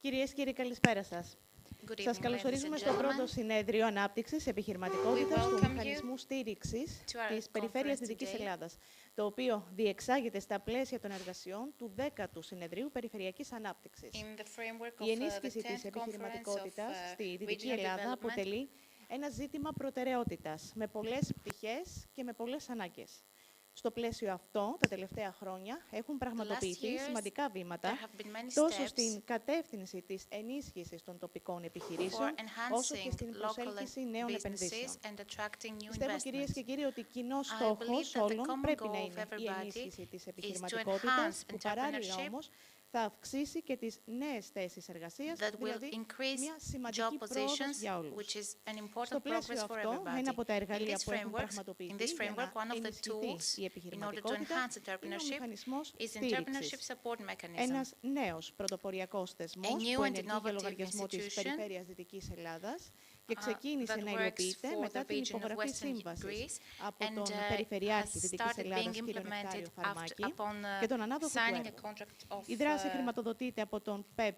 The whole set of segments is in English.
Κυρίες και κύριοι, καλησπέρα σας. Σας καλωσορίζουμε στο πρώτο συνέδριο ανάπτυξης επιχειρηματικότητας του Μηχανισμού Στήριξης της Περιφέρειας Δυτικής Ελλάδας, το οποίο διεξάγεται στα πλαίσια των εργασιών του 10ου Συνεδρίου Περιφερειακής Ανάπτυξης. Η ενίσχυση της επιχειρηματικότητας στη Δυτική Ελλάδα αποτελεί ένα ζήτημα προτεραιότητας, με πολλές πτυχές και με πολλές ανάγκες. Στο πλαίσιο αυτό, τα τελευταία χρόνια έχουν πραγματοποιηθεί σημαντικά βήματα τόσο στην κατεύθυνση της ενίσχυσης των τοπικών επιχειρήσεων, όσο και στην προσέλκυση νέων επενδύσεων. Πιστεύω, κυρίες και κύριοι, ότι κοινός στόχος όλων πρέπει να είναι η ενίσχυση της επιχειρηματικότητας, που παράλληλα όμως θα αυξήσει και τις νέες θέσεις εργασίας, δηλαδή μια σημαντική πρόοδος για όλους. Στο πλαίσιο αυτό, ένα από τα εργαλεία που έχουν πραγματοποιηθεί για να ενισχυθεί η επιχειρηματικότητα είναι ο μηχανισμός στήριξης. Ένας νέος πρωτοποριακός θεσμός που ενεργεί για λογαριασμό της Περιφέρειας Δυτικής Ελλάδας και ξεκίνησε να υλοποιείται μετά την υπογραφή σύμβασης από τον Περιφερειάρχη Δυτικής Ελλάδας, κ. Νεκτάριο Φαρμάκη, και τον ανάδοχο του έργου. Η δράση χρηματοδοτείται από το ΠΕΠ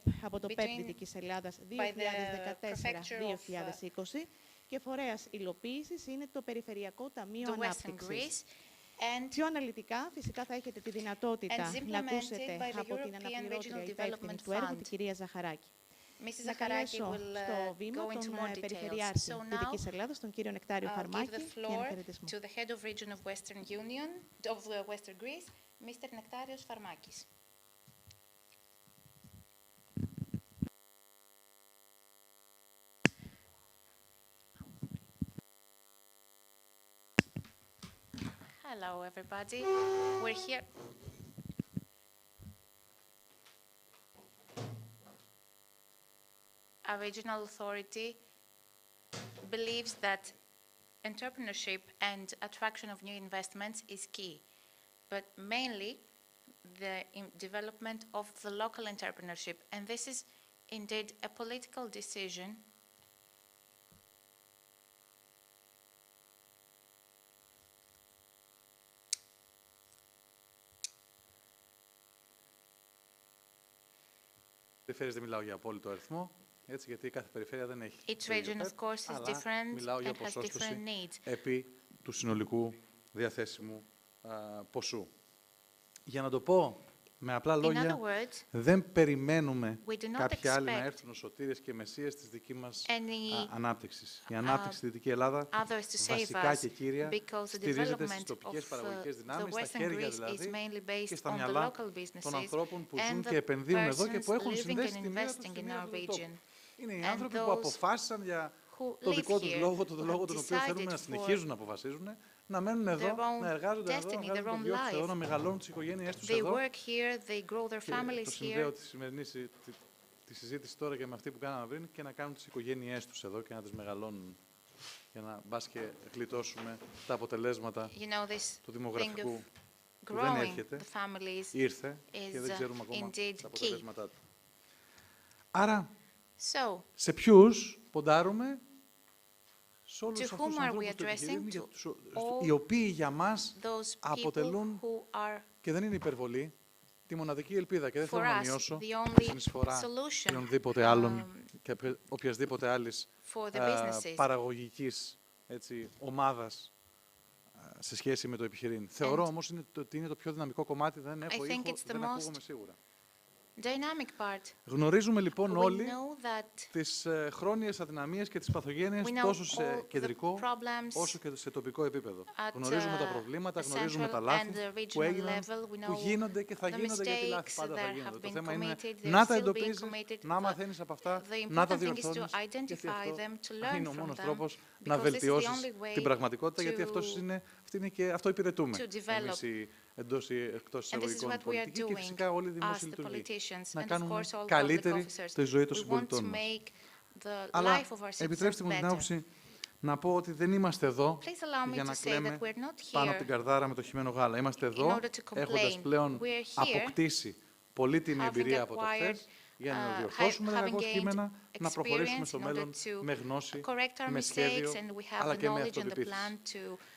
Δυτικής Ελλάδας 2014-2020 και φορέας υλοποίησης είναι το Περιφερειακό Ταμείο Ανάπτυξης. Πιο αναλυτικά, φυσικά, θα έχετε τη δυνατότητα να ακούσετε από την αναπληρώτρια υπεύθυνη του έργου, την κυρία Ζαχαράκη. Να καλέσω στο βήμα τον Περιφερειάρχη Δυτικής Ελλάδας, τον κύριο Νεκτάριο Φαρμάκη, για ένα χαιρετισμό. Hello, everybody. We're here. A regional authority believes that entrepreneurship and attraction of new investments is key, but mainly the development of the local entrepreneurship. And this is indeed a political decision . Περιφέρειες δεν μιλάω για απόλυτο αριθμό, έτσι, γιατί κάθε περιφέρεια δεν έχει. Each region, of course, is different μιλάω για and has ποσόστοση different needs. επί του συνολικού διαθέσιμου ποσού. Για να το πω με απλά λόγια, δεν περιμένουμε κάποιοι άλλοι να έρθουν ως σωτήρες και μεσσίες της δικής μας ανάπτυξης. Η ανάπτυξη στη Δυτική Ελλάδα, βασικά και κύρια, στηρίζεται στις τοπικές παραγωγικές δυνάμεις, στα χέρια δηλαδή και στα μυαλά των ανθρώπων που ζουν και επενδύουν εδώ και που έχουν συνδέσει τη μοίρα τους στη μοίρα του τόπου. Είναι οι άνθρωποι που αποφάσισαν για το δικό τους λόγο, τον λόγο τον οποίο θέλουν να συνεχίζουν να αποφασίζουν, να μένουν εδώ, να εργάζονται εδώ, να βγάζουν τον βιό τους εδώ, να μεγαλώνουν τις οικογένειές τους εδώ. Και το συνδέω τη σημερινή τη συζήτηση τώρα και με αυτή που κάναμε πριν και να κάνουν τις οικογένειές τους εδώ και να τις μεγαλώνουν για να μπας και γλιτώσουμε τα αποτελέσματα του δημογραφικού που δεν έρχεται, ήρθε και δεν ξέρουμε ακόμα τα αποτελέσματά του. Άρα, σε ποιους ποντάρουμε? Σε όλους αυτούς τους ανθρώπους του επιχειρήν, οι οποίοι για μας αποτελούν, και δεν είναι υπερβολή, τη μοναδική ελπίδα. Και δεν θέλω να μειώσω τη συνεισφορά οποιονδήποτε άλλων και οποιασδήποτε άλλης παραγωγικής ομάδας σε σχέση με το επιχειρήν. Θεωρώ όμως ότι είναι το πιο δυναμικό κομμάτι, δεν έχω ήχο, δεν ακούγομαι σίγουρα. Γνωρίζουμε λοιπόν όλοι τις χρόνιες αδυναμίες και τις παθογένειες τόσο σε κεντρικό όσο και σε τοπικό επίπεδο. Γνωρίζουμε τα προβλήματα, γνωρίζουμε τα λάθη που έγιναν, που γίνονται και θα γίνονται, γιατί λάθη πάντα θα γίνονται. Το θέμα είναι να τα εντοπίζεις, να μαθαίνεις από αυτά, να τα διορθώνεις, γιατί αυτό είναι ο μόνος τρόπος να βελτιώσεις την πραγματικότητα, γιατί αυτό υπηρετούμε εμείς εντός ή εκτός εισαγωγικών πολιτική και φυσικά όλοι οι δημόσιοι λειτουργοί. Να κάνουμε καλύτερη τη ζωή των συμπολιτών μας. Αλλά επιτρέψτε μου την άποψη να πω ότι δεν είμαστε εδώ για να κλαίμε πάνω από την καρδάρα με το χυμένο γάλα. Είμαστε εδώ έχοντας πλέον αποκτήσει πολύτιμη εμπειρία από το χθες για να διορθώσουμε τα κακό κείμενα, να προχωρήσουμε στο μέλλον με γνώση, με σχέδιο, αλλά και με αυτοπεποίθηση.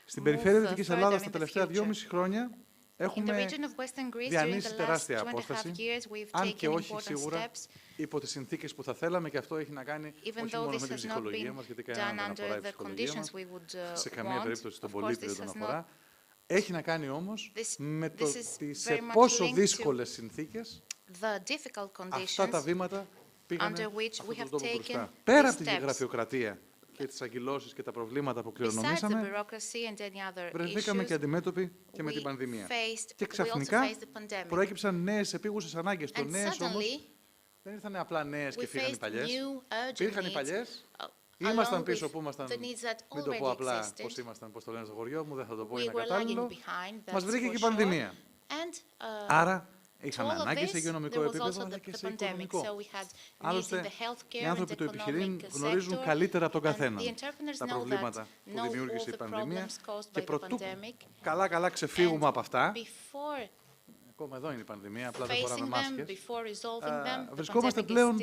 Στην περιφέρεια Δυτικής Ελλάδας τα τελευταία 2,5 χρόνια Έχουμε διανύσει τεράστια απόσταση, αν και όχι σίγουρα υπό τις συνθήκες που θα θέλαμε, και αυτό έχει να κάνει όχι μόνο με την ψυχολογία μας, γιατί κανέναν δεν αφορά η ψυχολογία μας, σε καμία περίπτωση τον πολίτη δεν τον αφορά. Έχει να κάνει όμως με το ότι σε πόσο δύσκολες συνθήκες αυτά τα βήματα πήγανε αυτόν τον τόπο μπροστά. Πέρα από τη γραφειοκρατία και τις αγκυλώσεις και τα προβλήματα που κληρονομήσαμε, βρεθήκαμε και αντιμέτωποι και με την πανδημία. Και ξαφνικά προέκυψαν νέες επίγουσες ανάγκες. Το νέες όμως δεν ήρθαν απλά νέες και φύγαν οι παλιές. Υπήρχαν οι παλιές, ήμασταν πίσω που ήμασταν, μην το πω απλά πώς ήμασταν, πώς το λένε στο χωριό μου, δεν θα το πω, είναι ακατάλληλο. Μας βρήκε και η πανδημία. Άρα, είχαμε ανάγκη σε υγειονομικό επίπεδο, αλλά και σε οικονομικό. Άλλωστε, οι άνθρωποι του επιχειρήν γνωρίζουν καλύτερα από τον καθένα τα προβλήματα που δημιούργησε η πανδημία και προτού καλά ξεφύγουμε από αυτά, ακόμα εδώ είναι η πανδημία, απλά δεν φοράμε μάσκες, βρισκόμαστε πλέον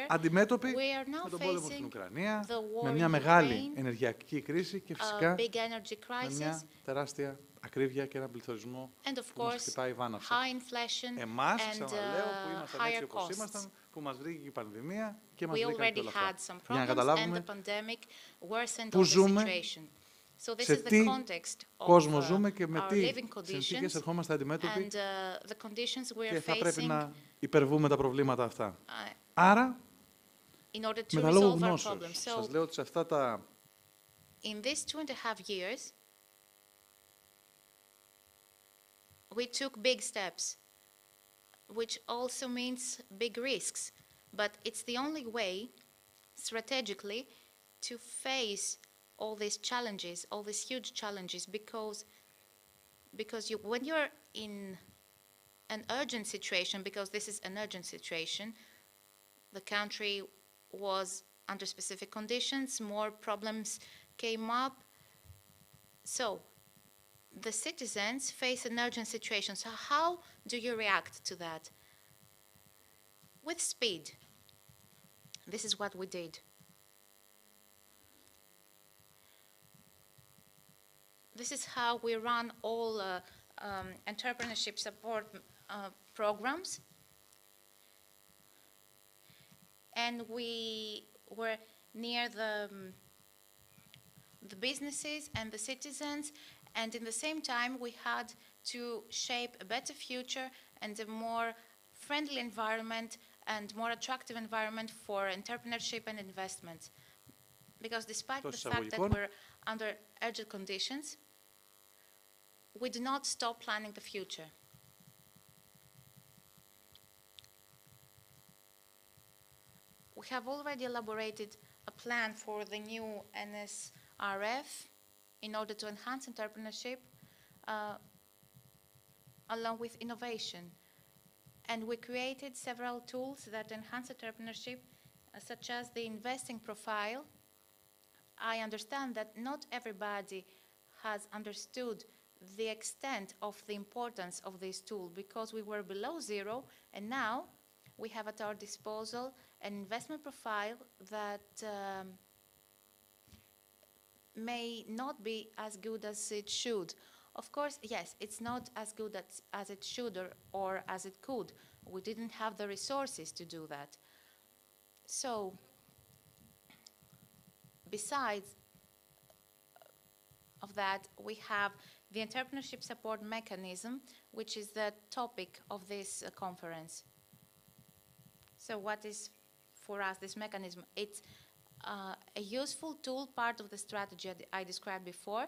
αντιμέτωποι με τον πόλεμο στην Ουκρανία, με μια μεγάλη ενεργειακή κρίση και φυσικά με μια τεράστια ακρίβεια και έναν πληθωρισμό που μας χτυπάει βάναυσα. Εμάς, ξαναλέω, που ήμασταν έτσι όπως ήμασταν, που μας βρήκε η πανδημία και μας βρήκαν και όλα αυτά. Για να καταλάβουμε πού ζούμε, σε τι κόσμο ζούμε και με τι συνθήκες ερχόμαστε αντιμέτωποι και θα πρέπει να υπερβούμε τα προβλήματα αυτά. Άρα, με τα λόγου γνώσεως, σας λέω ότι σε αυτά τα we took big steps, which also means big risks, but it's the only way, strategically, to face all these challenges, all these huge challenges, because when you're in an urgent situation, because this is an urgent situation, the country was under specific conditions, more problems came up, so the citizens face an urgent situation. So how do you react to that? With speed. This is what we did. This is how we run all entrepreneurship support programs. And we were near the businesses and the citizens. And in the same time, we had to shape a better future and a more friendly environment and more attractive environment for entrepreneurship and investment. Because despite the fact that we're under urgent conditions, we do not stop planning the future. We have already elaborated a plan for the new NSRF in order to enhance entrepreneurship along with innovation. And we created several tools that enhance entrepreneurship, such as the investing profile. I understand that not everybody has understood the extent of the importance of this tool, because we were below zero, and now we have at our disposal an investment profile that may not be as good as it should. Of course, yes, it's not as good as it should or as it could. We didn't have the resources to do that. So, besides of that, we have the entrepreneurship support mechanism, which is the topic of this conference. So what is for us this mechanism? It's a useful tool, part of the strategy I described before,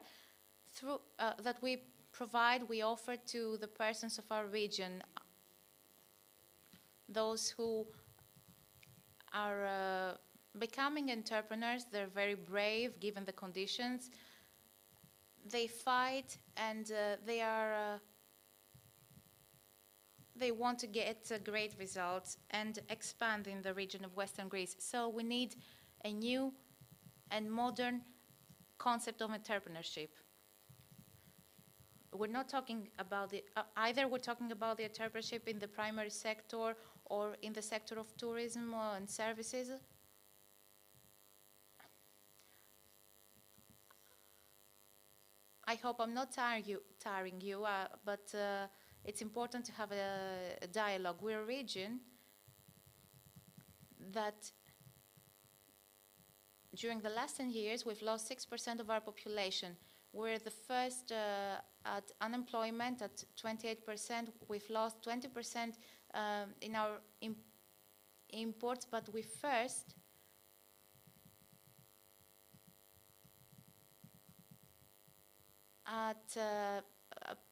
through that we offer to the persons of our region, those who are becoming entrepreneurs. They're very brave given the conditions. They fight and they want to get great results and expand in the region of Western Greece. So we need a new and modern concept of entrepreneurship. We're not talking about either we're talking about the entrepreneurship in the primary sector or in the sector of tourism and services. I hope I'm not tiring you, but it's important to have a dialogue. We're a region that during the last 10 years, we've lost 6% of our population. We're the first at unemployment at 28%. We've lost 20% in our imports, but we're first at a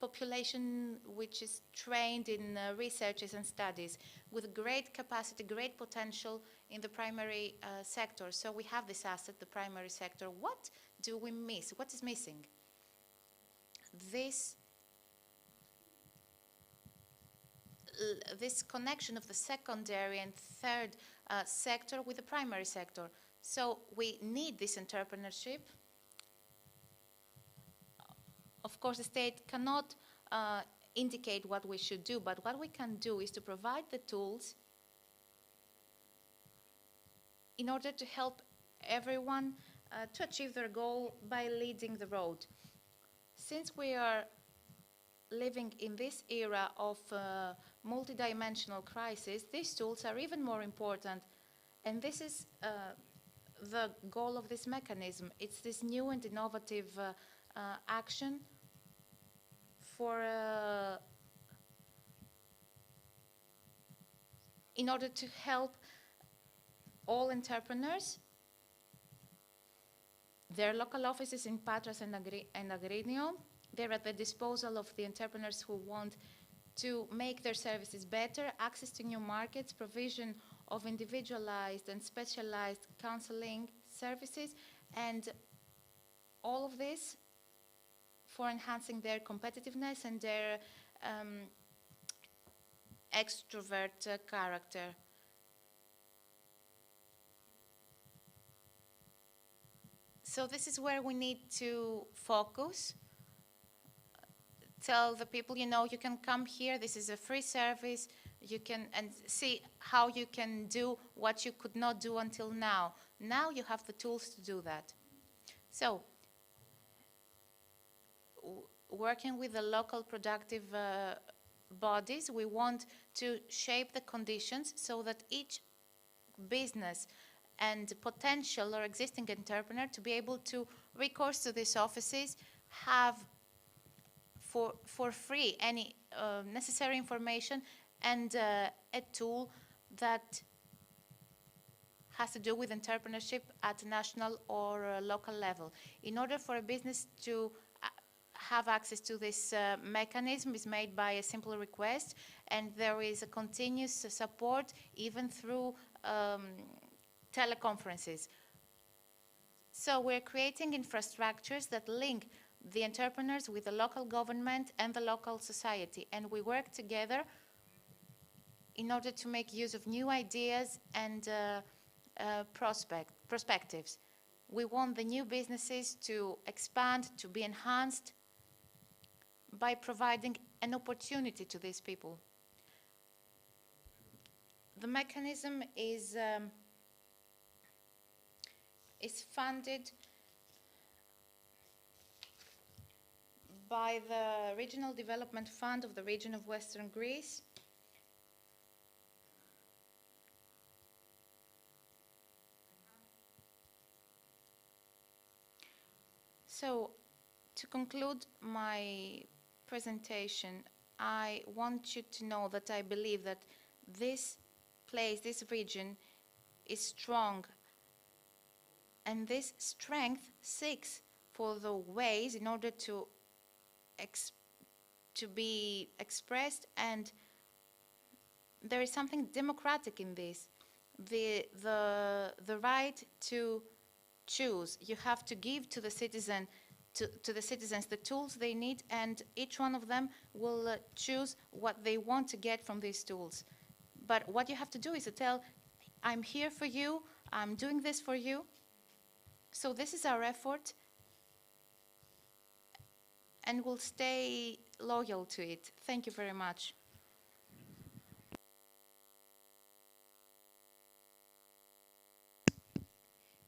population which is trained in researches and studies with great capacity, great potential in the primary sector. So we have this asset, the primary sector. What do we miss? What is missing? This connection of the secondary and third sector with the primary sector. So we need this entrepreneurship. Of course, the state cannot indicate what we should do, but what we can do is to provide the tools in order to help everyone to achieve their goal by leading the road. Since we are living in this era of multidimensional crisis, these tools are even more important. And this is the goal of this mechanism. It's this new and innovative action for in order to help all entrepreneurs. Their local offices in Patras and Agrinio, they're at the disposal of the entrepreneurs who want to make their services better, access to new markets, provision of individualized and specialized counseling services, and all of this for enhancing their competitiveness and their extrovert character. So this is where we need to focus. Tell the people, you know, you can come here, this is a free service, you can, and see how you can do what you could not do until now. Now you have the tools to do that. So, working with the local productive bodies, we want to shape the conditions so that each business and potential or existing entrepreneur to be able to recourse to these offices, have for free any necessary information and a tool that has to do with entrepreneurship at national or local level. In order for a business to have access to this mechanism is made by a simple request, and there is a continuous support even through teleconferences. So we're creating infrastructures that link the entrepreneurs with the local government and the local society, and we work together in order to make use of new ideas and perspectives. We want the new businesses to expand, to be enhanced by providing an opportunity to these people. The mechanism is funded by the Regional Development Fund of the region of Western Greece. So, to conclude my presentation, I want you to know that I believe that this place, this region, is strong, and this strength seeks for the ways in order to be expressed, and there is something democratic in this. The right to choose. You have to give to the citizen, to the citizens the tools they need, and each one of them will choose what they want to get from these tools. But what you have to do is to tell, I'm here for you, I'm doing this for you. So this is our effort, and we'll stay loyal to it. Thank you very much.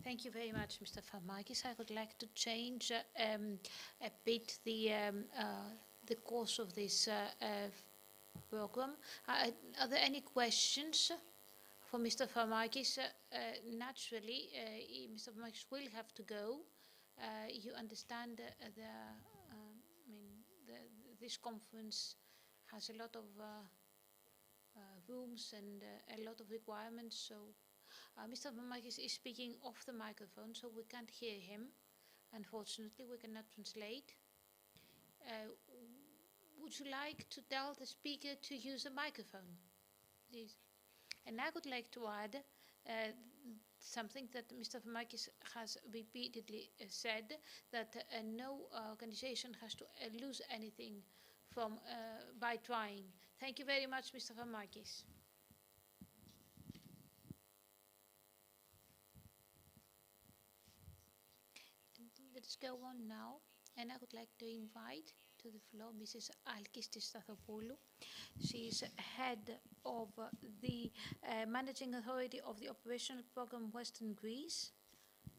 Thank you very much, Mr. Farmakis. I would like to change a bit the course of this program. Are there any questions for Mr. Farmakis? Naturally, Mr. Farmakis will have to go. You understand this conference has a lot of rooms and a lot of requirements, so Mr. Farmakis is speaking off the microphone, so we can't hear him. Unfortunately, we cannot translate. Would you like to tell the speaker to use a microphone, please? And I would like to add something that Mr. Farmakis has repeatedly said, that no organization has to lose anything from by trying. Thank you very much, Mr. Farmakis. Let's go on now, and I would like to invite to the floor Mrs. Alkis Stathopoulos. She is head of the Managing Authority of the Operational Program Western Greece.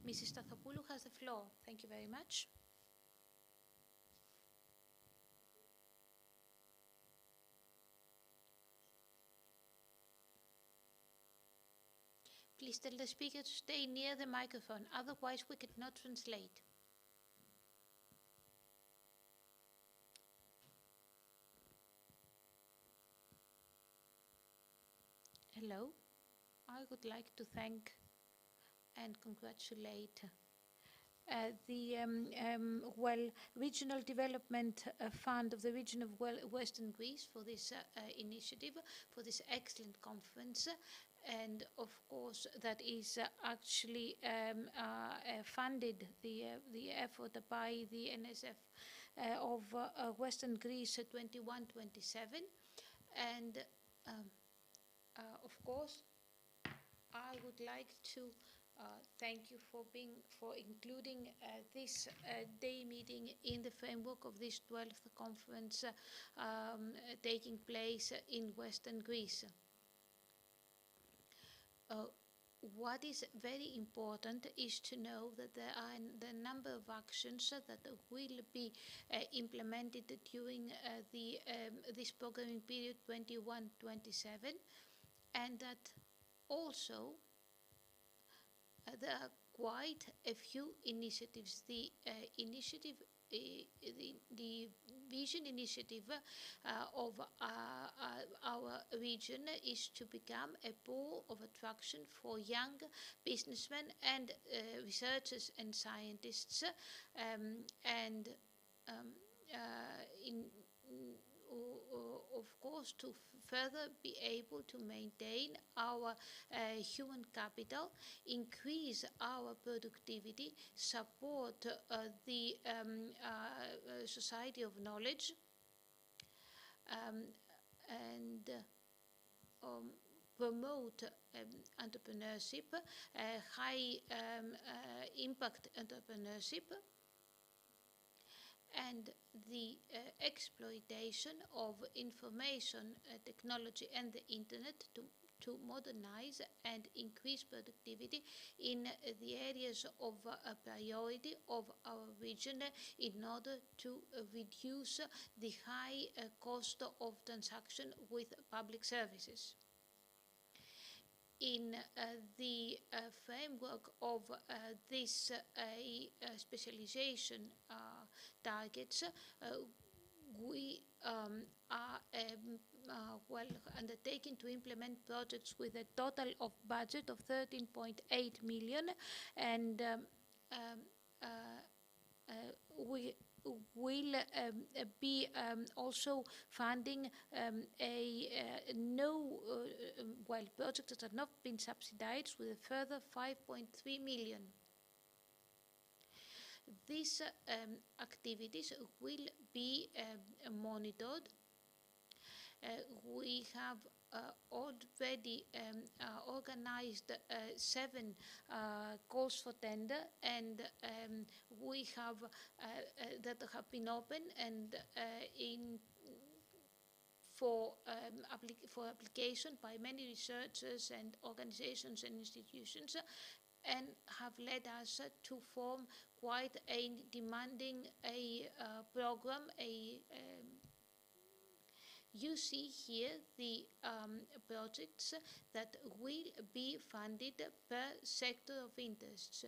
Mrs. Stathopoulos has the floor. Thank you very much. Please tell the speaker to stay near the microphone, otherwise we cannot translate. Hello. I would like to thank and congratulate the Regional Development Fund of the region of Western Greece for this initiative, for this excellent conference. And of course, that is actually funded the effort by the NSF of Western Greece 21-27. And of course, I would like to thank you for including this day meeting in the framework of this 12th conference taking place in Western Greece. What is very important is to know that there are the number of actions that will be implemented during this programming period 21-27, and that also there are quite a few initiatives. The vision initiative of our region is to become a pole of attraction for young businessmen and researchers and scientists, of course, to further be able to maintain our human capital, increase our productivity, support the society of knowledge, and promote entrepreneurship, high impact entrepreneurship, and the exploitation of information technology and the internet to modernize and increase productivity in the areas of priority of our region in order to reduce the high cost of transaction with public services. In the framework of this specialization targets, we are undertaking to implement projects with a total of budget of 13.8 million, and we will be also funding projects that have not been subsidized with a further 5.3 million. These activities will be monitored. We have already organized 7 calls for tender, and we have that have been open and for application by many researchers and organizations and institutions, and have led us to form quite a demanding program, You see here the projects that will be funded per sector of interest.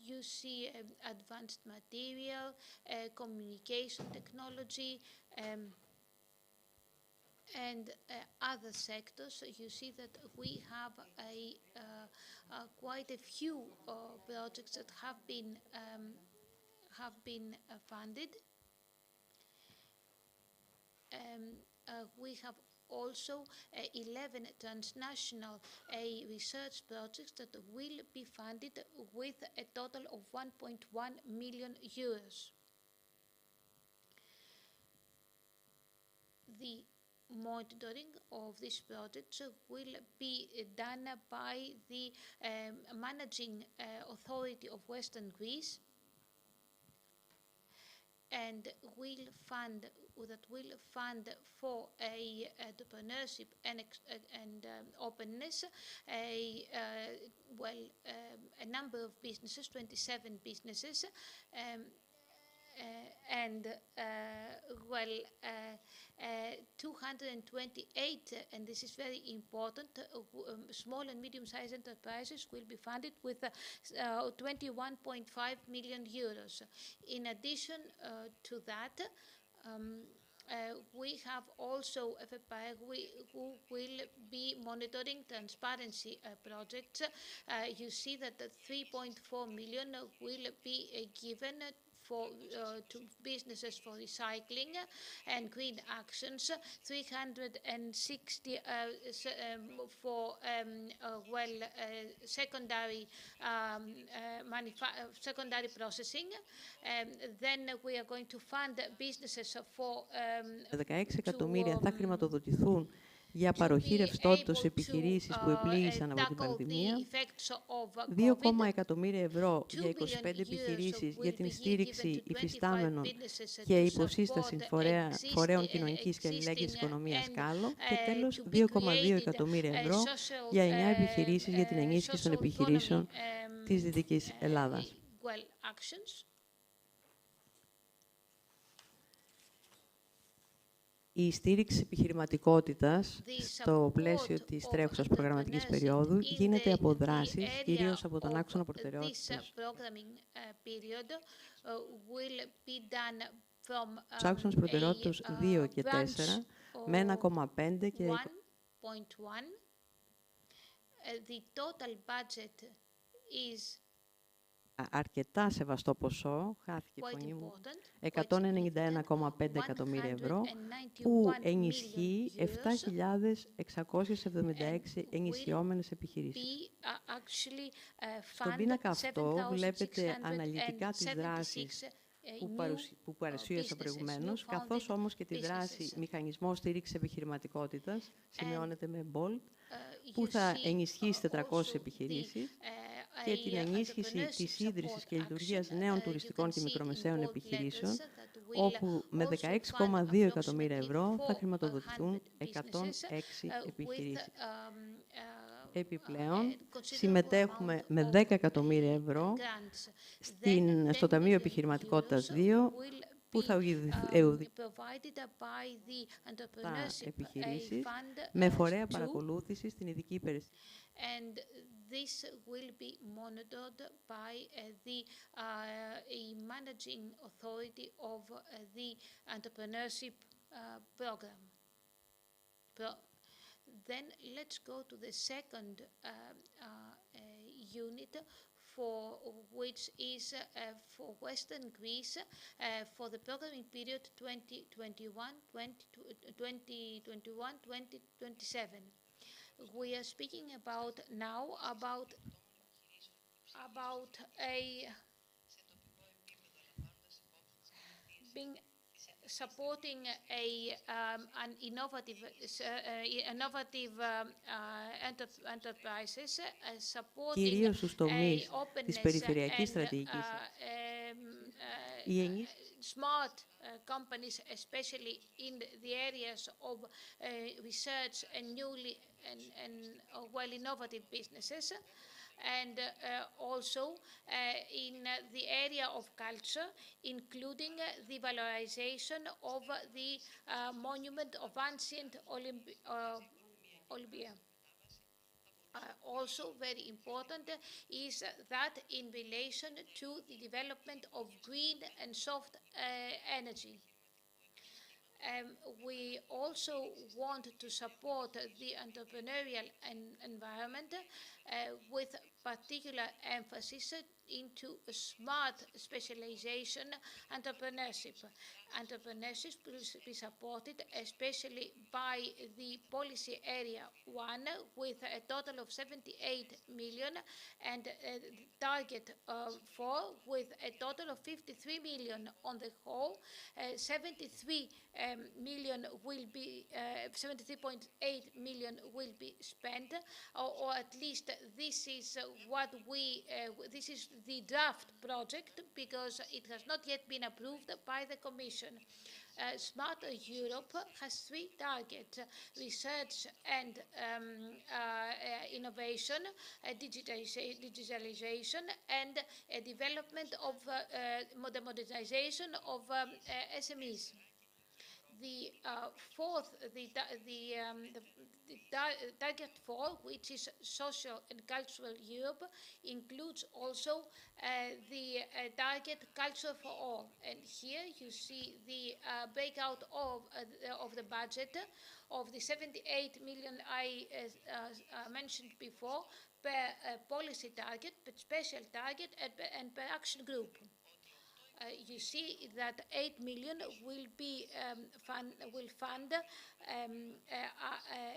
You see advanced material, communication technology, and other sectors. You see that we have quite a few projects that have been funded. We have also 11 transnational research projects that will be funded with a total of 1.1 million euros. The monitoring of these projects will be done by the managing authority of Western Greece, and will fund for entrepreneurship and openness a number of businesses, 27 businesses, and 228, and this is very important, small and medium-sized enterprises will be funded with 21.5 million euros. In addition to that, we have also FPI who will be monitoring transparency projects. You see that the 3.4 million will be given to businesses for recycling and green actions, 360 for secondary processing. Then we are going to fund businesses for 16 εκατομμύρια θα χρηματοδοτηθούν για παροχή ρευστότητας σε επιχειρήσεις που επλήγησαν από την πανδημία, 2,1 εκατομμύρια ευρώ για 25 επιχειρήσεις για την στήριξη υφιστάμενων και υποσύσταση φορέων κοινωνικής και αλληλέγγυης οικονομίας ΚΑΛΟ και τέλος 2,2 εκατομμύρια ευρώ για 9 επιχειρήσεις για την ενίσχυση των επιχειρήσεων της Δυτικής Ελλάδας. Η στήριξη επιχειρηματικότητας στο πλαίσιο της τρέχουσας προγραμματικής περίοδου γίνεται από δράσεις, κυρίως από τον άξονα προτεραιότητας. Στους άξονες προτεραιότητας 2 και 4, με 1,5 και 2. Αρκετά σεβαστό ποσό, χάθηκε η φωνή μου, 191,5 εκατομμύρια ευρώ, που ενισχύει 7.676 ενισχυόμενες επιχειρήσεις. Στον πίνακα αυτό βλέπετε αναλυτικά τις δράσεις που παρουσίασα προηγουμένως, καθώς όμως και τη δράση μηχανισμό στήριξης επιχειρηματικότητας, σημειώνεται με bold, που θα ενισχύσει 400 επιχειρήσεις, και την ενίσχυση της ίδρυσης και λειτουργίας νέων τουριστικών και μικρομεσαίων επιχειρήσεων, όπου με 16,2 εκατομμύρια ευρώ θα χρηματοδοτηθούν 106 επιχειρήσεις. Επιπλέον, συμμετέχουμε με 10 εκατομμύρια ευρώ στο Ταμείο Επιχειρηματικότητας 2, που θα επιχειρήσεις με φορέα παρακολούθηση στην ειδική υπηρεσία. And this will be monitored by the managing authority of the entrepreneurship program. Then let's go to the second unit, for which is for Western Greece for the programming period 2021-2027. We are speaking about supporting an innovative enterprises, supporting της περιφερειακής στρατηγικής. Smart companies, especially in the areas of research and newly and innovative businesses. and also in the area of culture, including the valorization of the monument of ancient Olympia. Also very important is that in relation to the development of green and soft energy. We also want to support the entrepreneurial environment with particular emphasis into smart specialization entrepreneurship. Entrepreneurship will be supported especially by the policy area 1 with a total of 78 million and target 4 with a total of 53 million on the whole. 73 million will be 73.8 million will be spent, or at least this is what we this is the draft project, because it has not yet been approved by the Commission. Smarter Europe has 3 targets: research and innovation, digitalization, and development of the modernization of SMEs. The target 4, which is social and cultural Europe, includes also the target culture for all. And here you see the breakout of the budget of the 78 million I mentioned before per policy target, per special target, and per action group. You see that 8 million will fund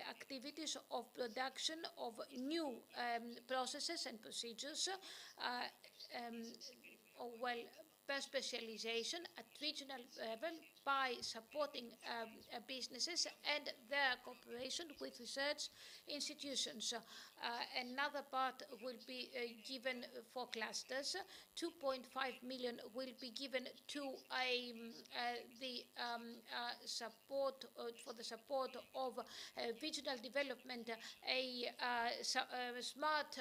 activities of production of new processes and procedures, per specialization at regional level by supporting businesses and their cooperation with research institutions. Another part will be given for clusters. 2.5 million will be given to the support for the support of regional development, a smart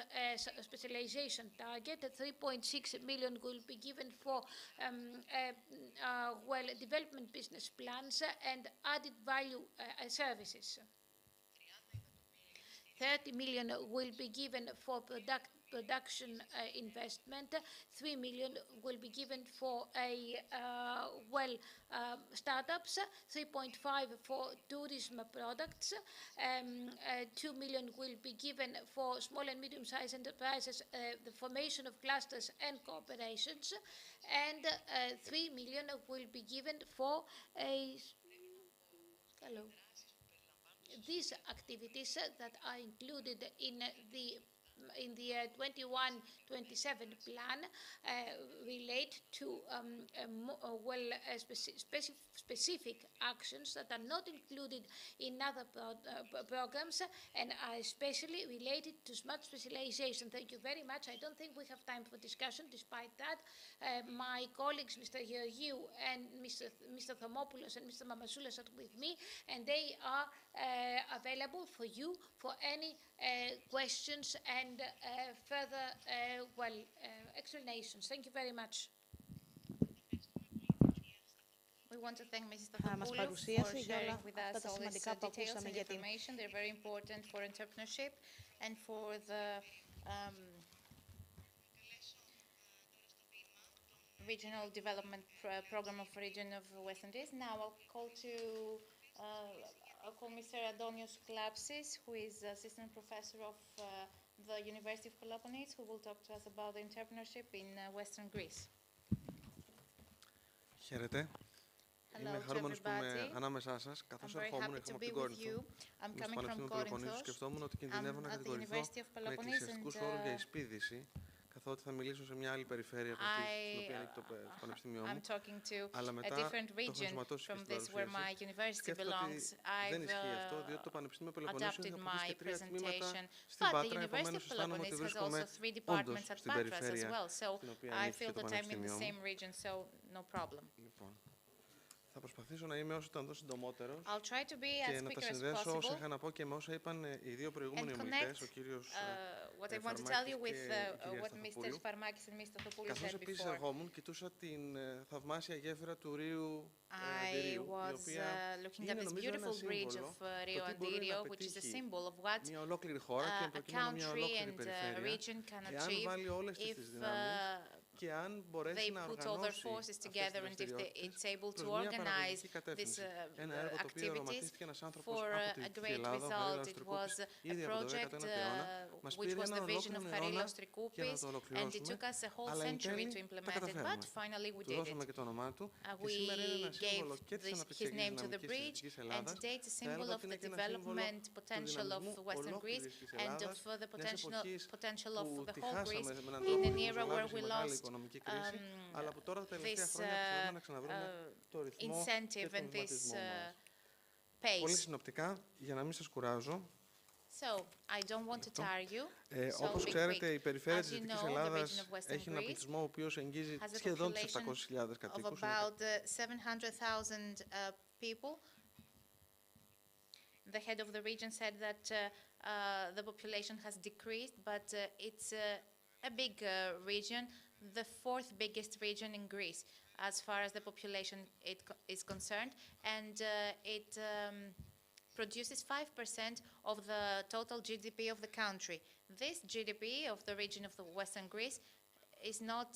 specialization target. 3.6 million will be given for development business plans and added value services. 30 million will be given for production investment. 3 million will be given for startups. 3.5 for tourism products. 2 million will be given for small and medium-sized enterprises, the formation of clusters and cooperations, and 3 million will be given for these activities that are included in the 21-27 plan relate to specific actions that are not included in other programs and are especially related to smart specialization. Thank you very much. I don't think we have time for discussion. Despite that, my colleagues, Mr. Georgiou and Mr. Thomopoulos and Mr. Mamazoulas, are with me, and they are available for you for any questions and further explanations. Thank you very much. We want to thank Mrs. Thomopoulos for sharing with us all these details and information. They're very important for entrepreneurship and for the regional development program of region of Western Greece. Now I'll call Mr. Dimitrios Michalopoulos, who is assistant professor of the University of Peloponnese, who will talk to us about the entrepreneurship in Western Greece. Χαίρετε. Είμαι χαρούμενος που είμαι ανάμεσά σας, καθώς ερχόμουν από την Κόρινθο. Είμαι στο Πανεπιστήμιο Πελοποννήσου, σκεφτόμουν ότι κινδυνεύω να κατηγορηθώ με εκκλησιαστικούς όρους για εισπίδηση, καθότι θα μιλήσω σε μια άλλη περιφέρεια από αυτή στην οποία ανήκει το πανεπιστήμιό μου, αλλά μετά το έχω ενσωματώσει και στην παρουσίαση. Σκέφτομαι ότι δεν ισχύει αυτό, διότι το Πανεπιστήμιο Πελοποννήσου έχει αποκτήσει και 3 τμήματα στην Πάτρα, επομένως αισθάνομαι ότι βρίσκομαι όντως στην περιφέρεια στην οποία ανήκει το πανεπιστήμιό μου. Θα προσπαθήσω να είμαι όσο το συντομότερος και να τα συνδέσω όσα είχα να πω και με όσα είπαν οι δύο προηγούμενοι ομιλητές, ο κύριος Φαρμάκης και η κυρία Σταθοπούλου. Καθώς επίσης ερχόμουν, κοιτούσα την θαυμάσια γέφυρα του Ρίου Αντιρίου, η οποία είναι νομίζω ένα σύμβολο το τι μπορεί να πετύχει μια ολόκληρη χώρα και προκειμένου μια ολόκληρη περιφέρεια, εάν βάλει όλες τις δυνάμεις και αν μπορέσει να οργανώσει αυτές τις δραστηριότητες προς μια παραγωγική κατεύθυνση. Ένα έργο το οποίο οραματίστηκε ένας άνθρωπος από τη Δυτική Ελλάδα, ο Βαρέλαος Τρικούπης, ήδη από το 19ο αιώνα, μας πήρε έναν ολόκληρο αιώνα για να το ολοκληρώσουμε, αλλά εν τέλει τα καταφέραμε. Του δώσαμε και το όνομά του και σήμερα είναι ένα σύμβολο και της αναπτυξιακής δυναμικής της Δυτικής Ελλάδας, θα έλεγα ότι είναι και ένα σύμβολο του δυναμισμού ολόκληρης της Ελλάδας, μιας εποχής που τη χάσαμε με έναν τρόπο που προσλάβησε μεγάλη οικονομική κρίση, αλλά που τώρα τα τελευταία χρόνια προσπαθούμε να ξαναβρούμε το ρυθμό και τον βηματισμό μας. Πολύ συνοπτικά, για να μην σας κουράζω. Όπως ξέρετε, η περιφέρεια της Δυτικής Ελλάδας έχει έναν πληθυσμό ο οποίος εγγύζει σχεδόν τους 700.000 κατοίκους. The head of the region said that the population has decreased, but it's a big region, the fourth biggest region in Greece, as far as the population is concerned, and it produces 5% of the total GDP of the country. This GDP of the region of the Western Greece is not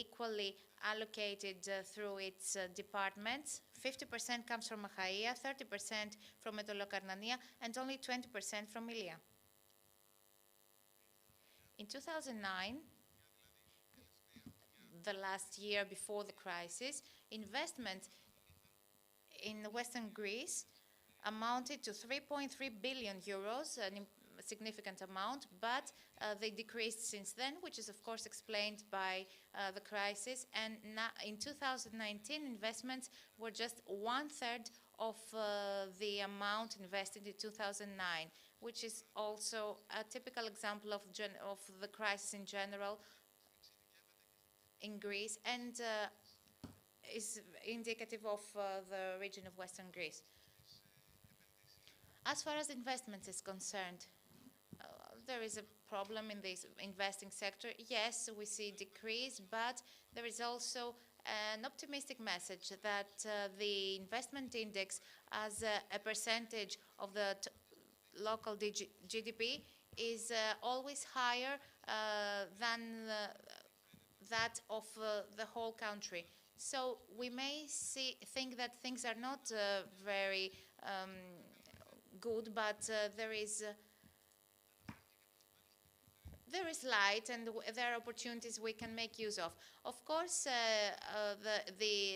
equally allocated through its departments. 50% comes from Achaia, 30% from Metolokarnania, and only 20% from Ilia. In 2009, the last year before the crisis, investment in Western Greece amounted to 3.3 billion euros, a significant amount, but they decreased since then, which is of course explained by the crisis. And now, in 2019, investments were just 1/3 of the amount invested in 2009, which is also a typical example of the crisis in general in Greece, and is indicative of the region of Western Greece. As far as investments is concerned, there is a problem in this investing sector. Yes, we see decrease, but there is also an optimistic message that the investment index as a percentage of the local GDP is always higher than that of the whole country. So we may think that things are not very good, but there is light, and there are opportunities we can make use of. Of course,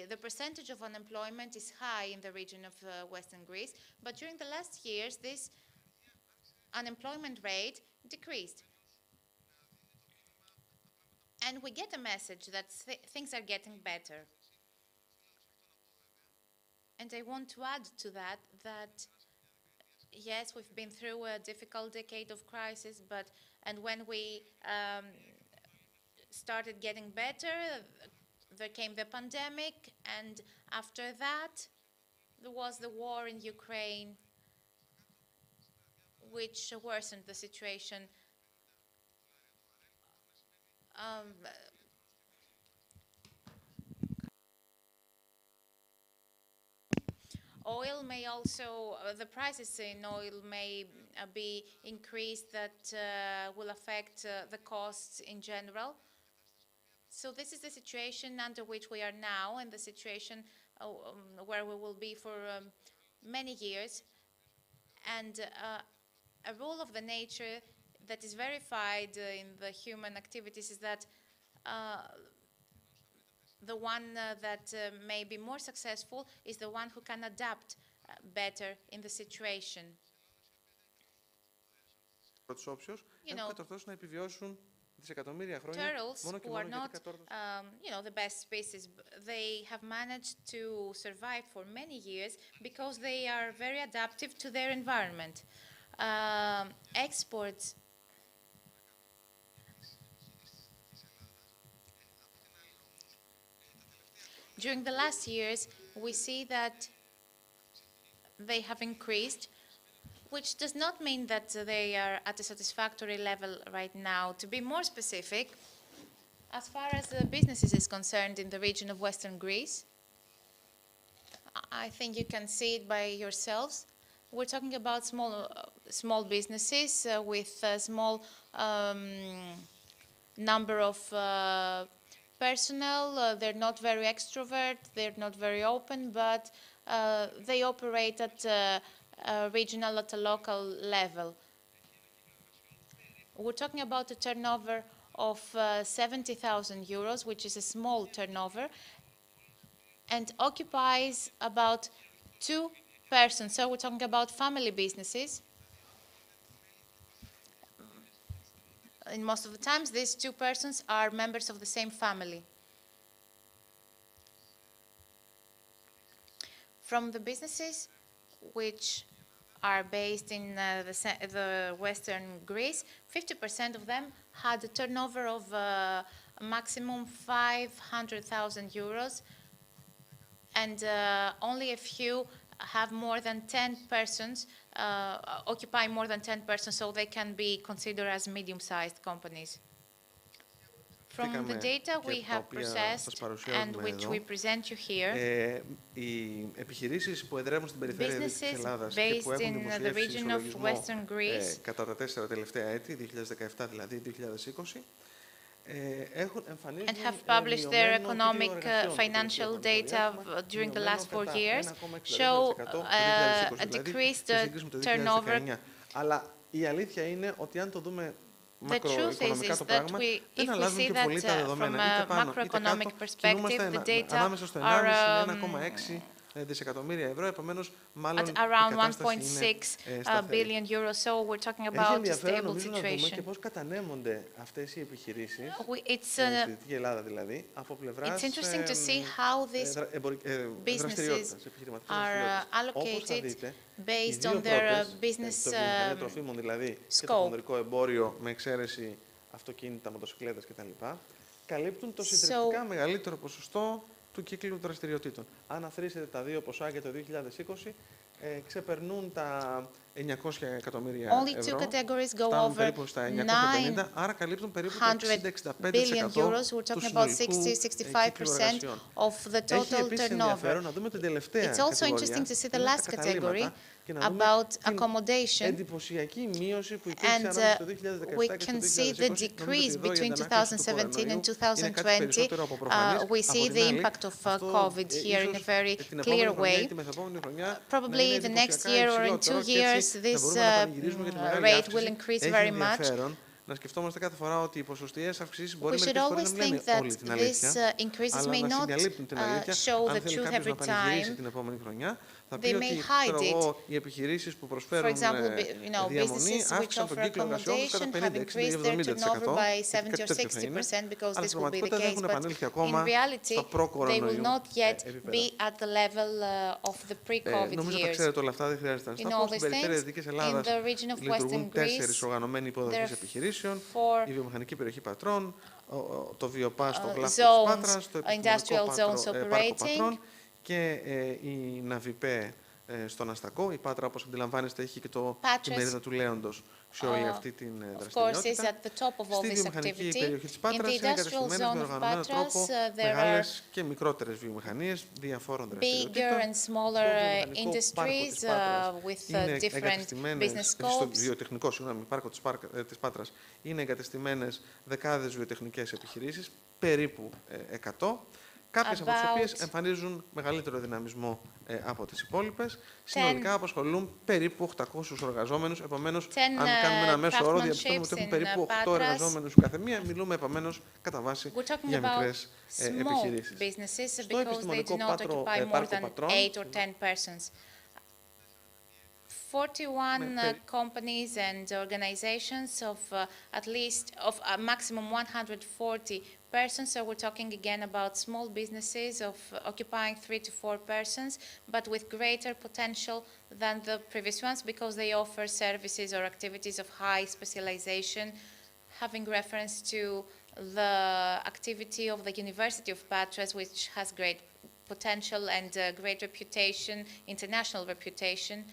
the percentage of unemployment is high in the region of Western Greece, but during the last years, this unemployment rate decreased. And we get a message that things are getting better. And I want to add to that, yes, we've been through a difficult decade of crisis, and when we started getting better, there came the pandemic, and after that, there was the war in Ukraine, which worsened the situation. Oil may also, the prices in oil may be increased, that will affect the costs in general. So this is the situation under which we are now, and the situation where we will be for many years. And a rule of the nature that is verified in the human activities is that the one that may be more successful is the one who can adapt better in the situation. You know, turtles, who are not, the best species, they have managed to survive for many years because they are very adaptive to their environment. Exports During the last years, we see that they have increased, which does not mean that they are at a satisfactory level right now. To be more specific, as far as the businesses is concerned in the region of Western Greece, I think you can see it by yourselves. We're talking about small businesses with a small number of personnel. They're not very extrovert, they're not very open, but they operate at a regional, at a local level. We're talking about a turnover of 70,000 euros, which is a small turnover, and occupies about 2 persons. So we're talking about family businesses. And most of the times, these 2 persons are members of the same family. From the businesses which are based in the Western Greece, 50% of them had a turnover of a maximum 500,000 euros, and only a few have more than 10 persons, occupy more than 10 persons, so they can be considered as medium-sized companies. From the data we have processed and which we present you here, businesses based in the region of Western Greece κατά τα 4 τελευταία έτη, 2017 δηλαδή, 2020, and have published their economic financial data during the last 4 years, show a decreased turnover. Αλλά η αλήθεια είναι ότι αν το δούμε The truth is that if we see that from a macroeconomic perspective, the data are at around 1.6 billion euros, so we're talking about a stable situation. It's interesting to see how these businesses are allocated based on their business scope. Καλύπτουν το συντριπτικά μεγαλύτερο ποσοστό του κύκλου δραστηριοτήτων. Αν αφρίσετε τα δύο ποσά για το 2020, ξεπερνούν τα 900 εκατομμύρια ευρώ, φτάνουν περίπου στα 950, άρα καλύπτουν περίπου το 60-65% του συνολικού κύκλου εργασιών. Έχει επίσης ενδιαφέρον να δούμε την τελευταία κατηγορία, τα καταλήμματα, about accommodation, and we can see the decrease between 2017 and 2020. We see the impact of COVID here in a very clear way. Probably the next year or in 2 years, this rate will increase very much. Να σκεφτόμαστε κάθε φορά ότι οι ποσοστιαίες αυξήσεις μπορεί μερικές φορές να μην είναι όλη την αλήθεια, αλλά να συγκαλύπτουν την αλήθεια. Αν θέλει κάποιος να πανηγυρίσει την επόμενη χρονιά, θα πει ότι οι επιχειρήσεις που προσφέρουν διαμονή αύξησαν τον κύκλο εργασιών τους κατά 50, 60 ή 70%, κάτι τέτοιο θα είναι, αλλά στην πραγματικότητα δεν έχουν επανέλθει ακόμα στο προ-κορονοϊού επίπεδο. Νομίζω τα ξέρετε όλα αυτά, δεν χρειάζεται να σταθώ. Στην περιφέρεια Δυτικής Ελλάδας λειτουργούν 4 οργανωμένοι υποδοχείς επιχειρήσεων, η βιομηχανική περιοχή Πατρών, το βιοπάς, το γλάφο της Πάτρας, το επιστημονικό πάρκο Πατρών και η Ναβιπέ στον Αστακό. Η Πάτρα, όπως αντιλαμβάνεστε, έχει και τη μερίδα του Λέοντος σε όλη αυτή την δραστηριότητα. Στη βιομηχανική περιοχή της Πάτρας είναι εγκαταστημένες με οργανωμένο τρόπο μεγάλες και μικρότερες βιομηχανίες διαφόρων δραστηριοτήτων. Είναι εγκαταστημένες, στο βιοτεχνικό πάρκο της Πάτρας είναι εγκαταστημένες δεκάδες βιοτεχνικές επιχειρήσεις, περίπου 100. Κάποιες από τις οποίες εμφανίζουν μεγαλύτερο δυναμισμό από τις υπόλοιπες. Συνολικά απασχολούν περίπου 800 εργαζόμενους. Επομένως, αν κάνουμε ένα μέσο όρο, διαπιστώνουμε ότι έχουν περίπου 8 εργαζόμενους κάθε μία. Μιλούμε επομένως κατά βάση για μικρές επιχειρήσεις. Στο επιστημονικό πάρκο Πατρών, 41 companies and organizations of a maximum 140 persons. So we're talking again about small businesses of occupying 3 to 4 persons, but with greater potential than the previous ones because they offer services or activities of high specialization, having reference to the activity of the University of Patras, which has great potential and great reputation, international reputation.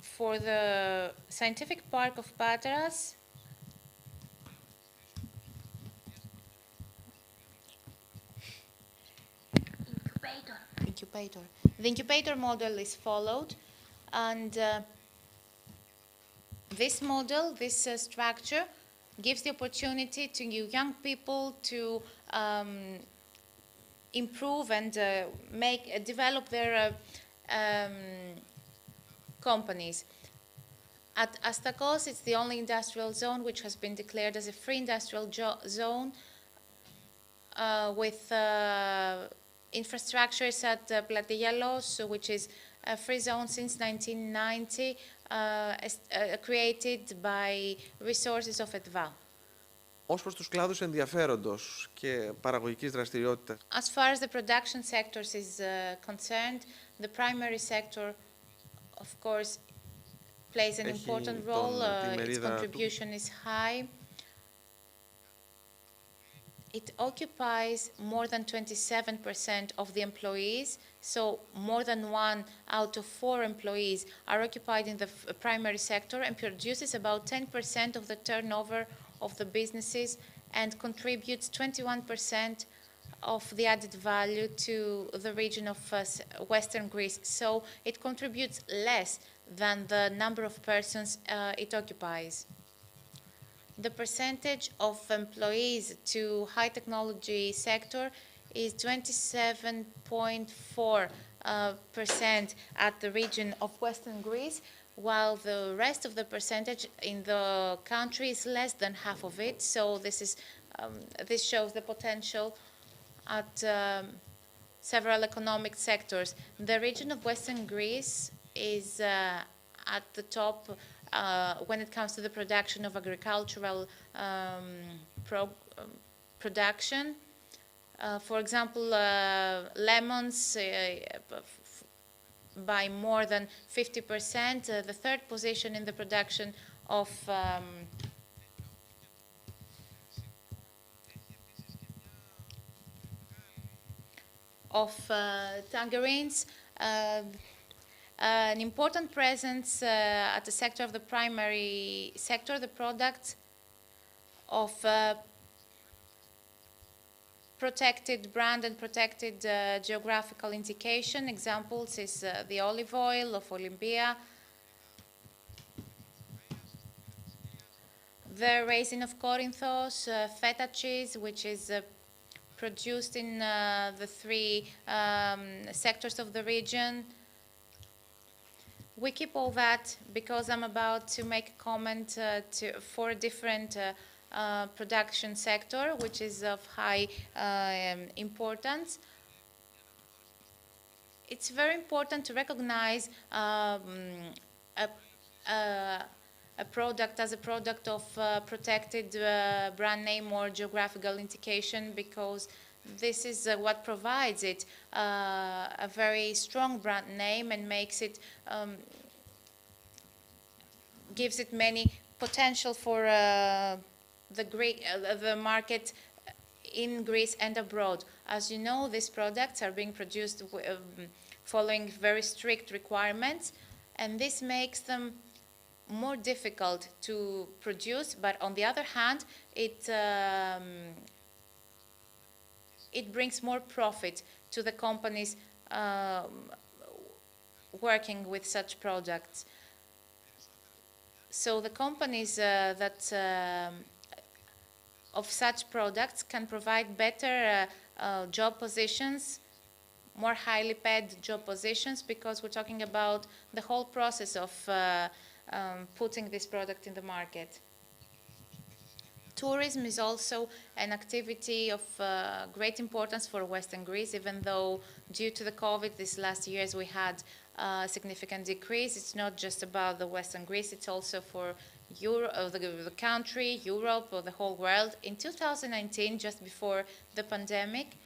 For the Scientific Park of Patras, incubator. The incubator model is followed, and this model, this structure, gives the opportunity to young people to improve and develop their companies. At Astakos, it's the only industrial zone which has been declared as a free industrial zone with infrastructures at Platigelos, which is a free zone since 1990, created by resources of EDVA. Ως προς τους κλάδους ενδιαφέροντος και παραγωγικής δραστηριότητας. As far as the production sectors is concerned, the primary sector, of course, plays an important role. Its contribution is high. It occupies more than 27% of the employees, so more than 1 out of 4 employees are occupied in the primary sector and produces about 10% of the turnover of the businesses and contributes 21% of the added value to the region of Western Greece. So it contributes less than the number of persons it occupies. The percentage of employees to high technology sector is 27.4% at the region of Western Greece, while the rest of the percentage in the country is less than half of it. So this shows the potential at several economic sectors. The region of Western Greece is at the top when it comes to the production of agricultural production. For example, lemons by more than 50%, the third position in the production of tangerines. An important presence at the sector of the primary sector, the products of protected brand and protected geographical indication. Examples is the olive oil of Olympia, the raisin of Corinthos, feta cheese, which is produced in the 3 sectors of the region. We keep all that because I'm about to make a comment for a different production sector, which is of high importance. It's very important to recognize a product as a product of protected brand name or geographical indication, because this is what provides it a very strong brand name and makes it gives it many potential for the market in Greece and abroad. As you know, these products are being produced following very strict requirements, and this makes them more difficult to produce, but on the other hand, it brings more profit to the companies working with such products. So the companies of such products can provide better job positions, more highly paid job positions, because we're talking about the whole process of putting this product in the market. Tourism is also an activity of great importance for Western Greece, even though due to the COVID these last years we had a significant decrease. It's not just about the Western Greece, it's also for the country, Europe, or the whole world. In 2019, just before the pandemic,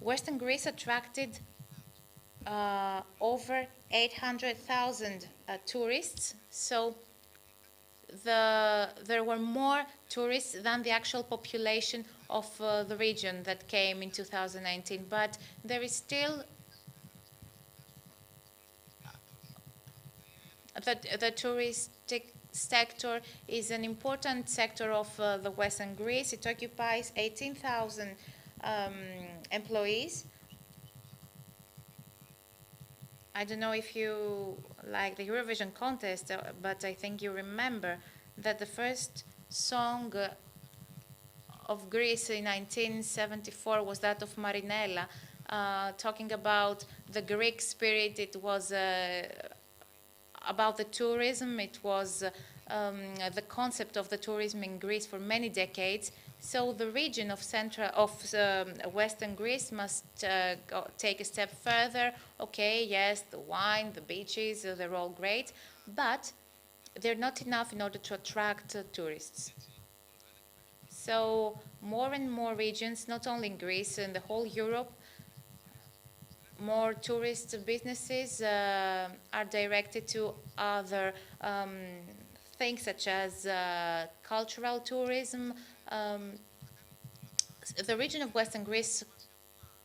Western Greece attracted over 800,000 tourists. So there were more tourists than the actual population of the region that came in 2019. But there is still the touristic sector is an important sector of the Western Greece. It occupies 18,000 employees. I don't know if you like the Eurovision contest, but I think you remember that the first song of Greece in 1974 was that of Marinella, talking about the Greek spirit. It was about the tourism. It was the concept of the tourism in Greece for many decades. So the region of Western Greece must take a step further. Okay, yes, the wine, the beaches, they're all great, but they're not enough in order to attract tourists. So more and more regions, not only in Greece, in the whole Europe, more tourist businesses are directed to other things such as cultural tourism. The region of Western Greece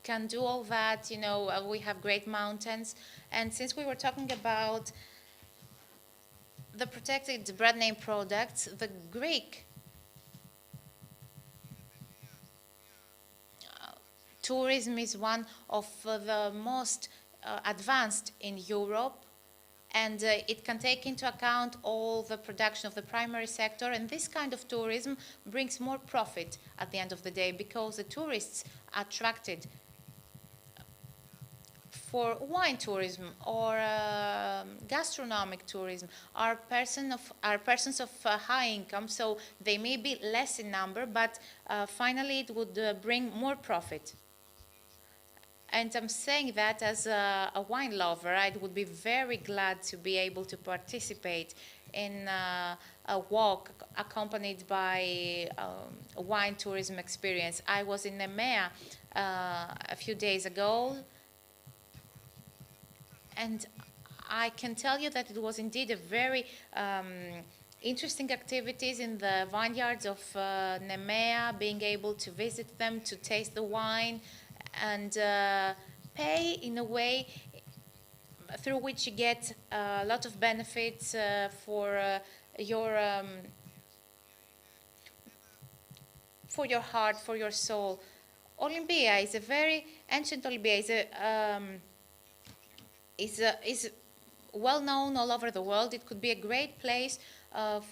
can do all that. You know, we have great mountains, and since we were talking about the protected brand name products, the Greek tourism is one of the most advanced in Europe, and it can take into account all the production of the primary sector, and this kind of tourism brings more profit at the end of the day, because the tourists attracted for wine tourism or gastronomic tourism are persons of high income, so they may be less in number, but finally it would bring more profit. And I'm saying that as a wine lover. I would be very glad to be able to participate in a walk accompanied by a wine tourism experience. I was in Nemea a few days ago, and I can tell you that it was indeed a very interesting activities in the vineyards of Nemea, being able to visit them, to taste the wine, and pay in a way through which you get a lot of benefits for your heart, for your soul. Olympia is a very ancient. Olympia is well known all over the world. It could be a great place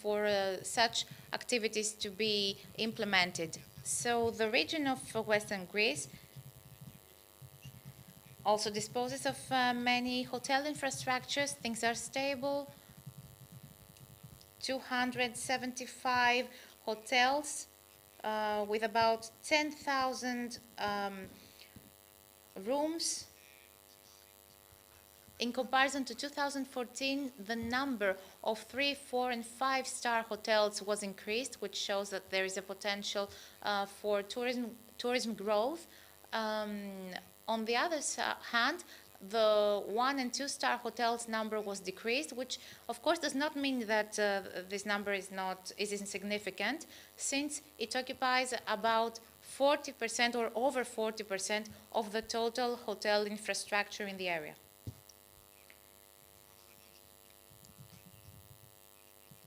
for such activities to be implemented. So the region of Western Greece also disposes of many hotel infrastructures. Things are stable. 275 hotels with about 10,000 rooms. In comparison to 2014, the number of 3-, 4-, and 5-star hotels was increased, which shows that there is a potential for tourism growth. On the other hand, the 1- and 2-star hotels number was decreased, which of course does not mean that this number is insignificant, since it occupies about 40% or over 40% of the total hotel infrastructure in the area.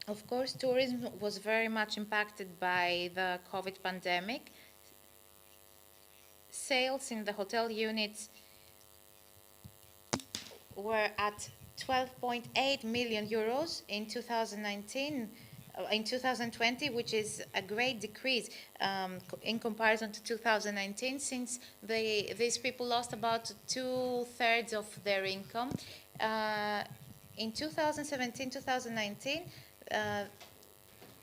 Of course, tourism was very much impacted by the COVID pandemic. Sales in the hotel units were at 12.8 million euros in 2020, which is a great decrease in comparison to 2019, since these people lost about 2/3 of their income. In 2017-2019,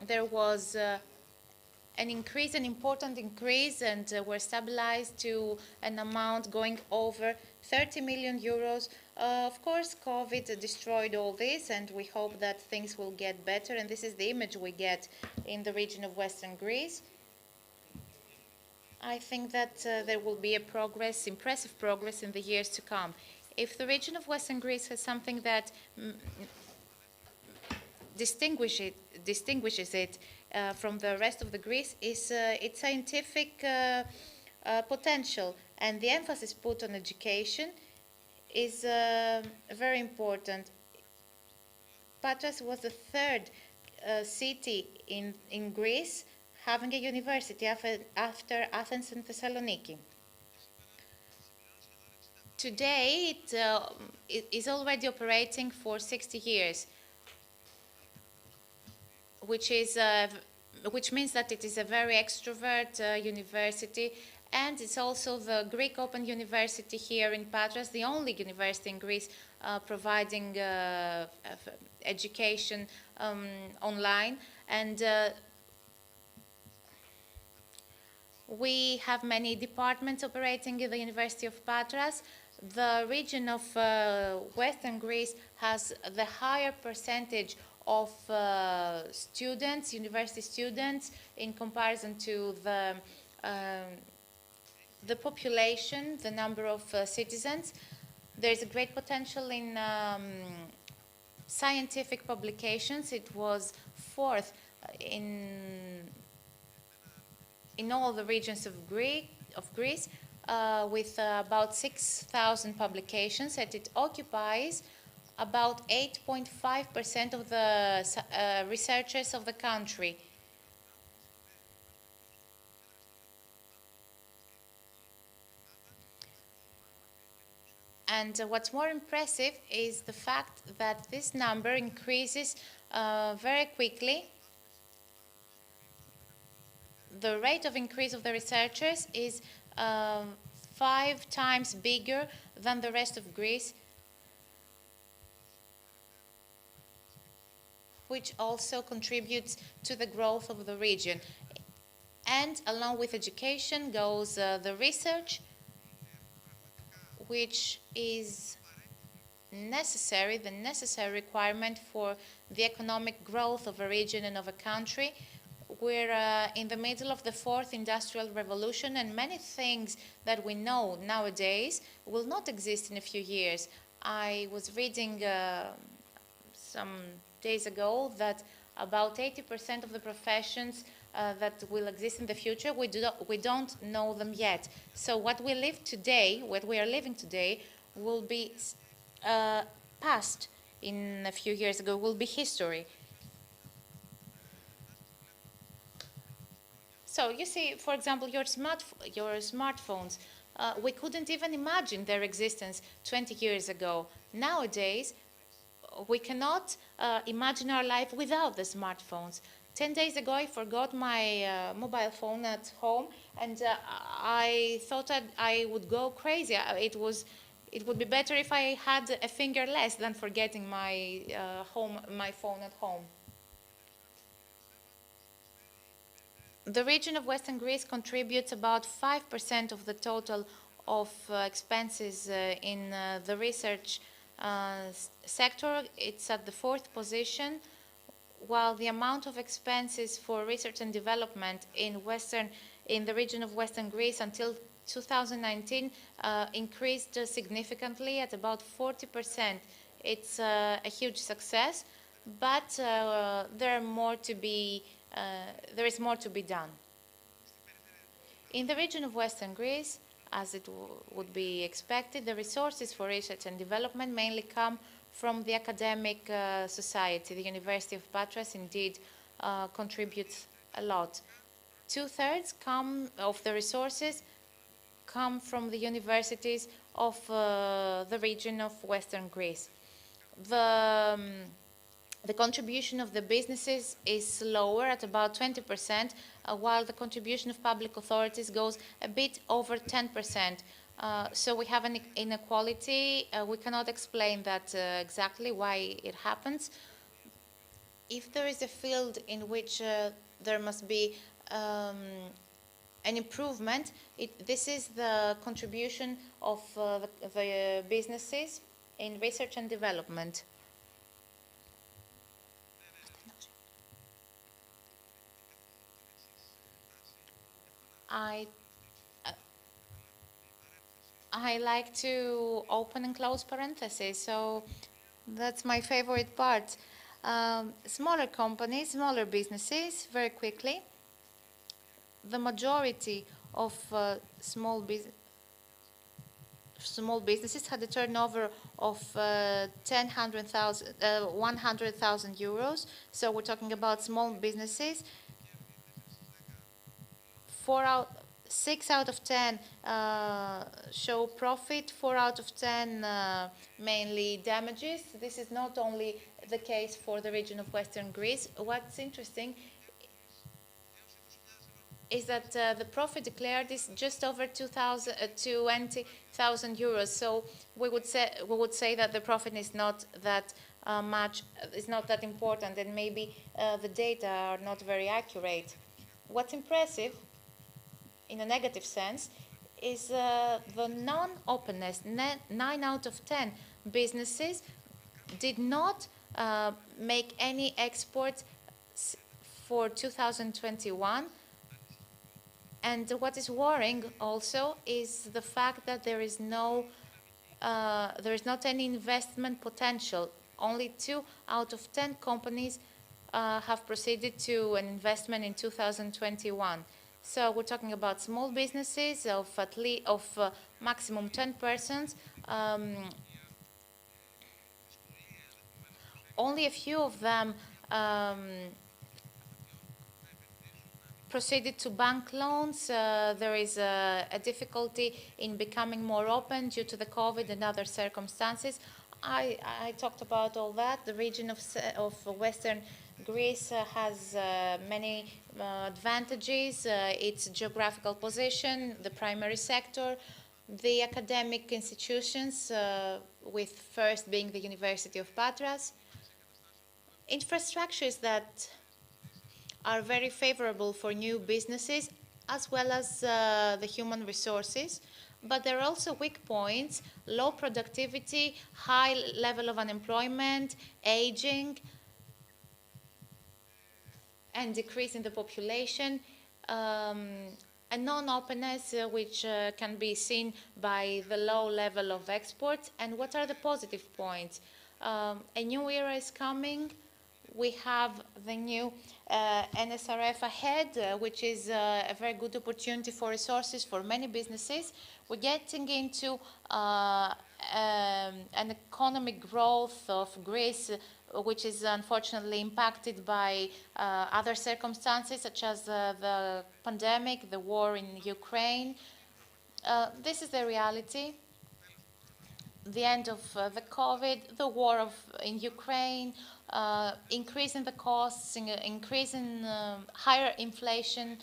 there was an important increase, and were stabilized to an amount going over 30 million euros. Of course, COVID destroyed all this, and we hope that things will get better, and this is the image we get in the region of Western Greece. I think that there will be impressive progress in the years to come. If the region of Western Greece has something that distinguishes it from the rest of the Greece is its scientific potential, and the emphasis put on education is very important. Patras was the third city in Greece having a university after Athens and Thessaloniki. Today, it is already operating for 60 years, which means that it is a very extrovert university, and it's also the Greek Open University here in Patras, the only university in Greece providing education online. And we have many departments operating in the University of Patras. The region of Western Greece has the higher percentage of students, university students, in comparison to the population, the number of citizens. There's a great potential in scientific publications. It was fourth in all the regions of Greece, with about 6,000 publications, and it occupies about 8.5% of the researchers of the country. And what's more impressive is the fact that this number increases very quickly. The rate of increase of the researchers is 5 times bigger than the rest of Greece, which also contributes to the growth of the region. And along with education goes the research, which is necessary, the necessary requirement for the economic growth of a region and of a country. We're in the middle of the 4th industrial revolution, and many things that we know nowadays will not exist in a few years. I was reading some days ago that about 80% of the professions that will exist in the future, we don't know them yet. So what we live today, what we are living today, will be past in a few years ago, will be history. So you see, for example, your smartphones, we couldn't even imagine their existence 20 years ago. Nowadays, we cannot imagine our life without the smartphones. 10 days ago, I forgot my mobile phone at home, and I thought I would go crazy. It would be better if I had a finger less than forgetting my phone at home. The region of Western Greece contributes about 5% of the total of expenses in the research sector. It's at the 4th position, while the amount of expenses for research and development in the region of Western Greece until 2019 increased significantly at about 40%. It's a huge success, but there is more to be done. In the region of Western Greece, as it would be expected, the resources for research and development mainly come from the academic society. The University of Patras indeed contributes a lot. 2/3 of the resources come from the universities of the region of Western Greece. The contribution of the businesses is lower at about 20%, while the contribution of public authorities goes a bit over 10%. So we have an inequality. We cannot explain that exactly why it happens. If there is a field in which there must be an improvement, this is the contribution of the businesses in research and development. I like to open and close parentheses, so that's my favorite part. Smaller companies, smaller businesses, very quickly. The majority of small businesses had a turnover of 100,000 euros. So we're talking about small businesses. 6 out of 10 show profit, 4 out of 10 mainly damages. This is not only the case for the region of Western Greece. What's interesting is that the profit declared is just over 20,000 euros. So we would say that the profit is not that is not that important, and maybe the data are not very accurate. What's impressive, in a negative sense, is the non-openness. 9 out of 10 businesses did not make any exports for 2021. And what is worrying also is the fact that there is not any investment potential. Only 2 out of 10 companies have proceeded to an investment in 2021. So we're talking about small businesses of maximum 10 persons. Only a few of them proceeded to bank loans. There is a difficulty in becoming more open due to the COVID and other circumstances. I talked about all that. The region of Western Greece has many advantages. Its geographical position, the primary sector, the academic institutions, with first being the University of Patras, infrastructures that are very favorable for new businesses, as well as the human resources. But there are also weak points: low productivity, high level of unemployment, aging, and decrease in the population, a non-openness which can be seen by the low level of exports. And what are the positive points? A new era is coming. We have the new NSRF ahead, which is a very good opportunity for resources for many businesses. We're getting into an economic growth of Greece, which is unfortunately impacted by other circumstances, such as the pandemic, the war in Ukraine. This is the reality. The end of the COVID, the war in Ukraine, increase in the costs, increase in higher inflation.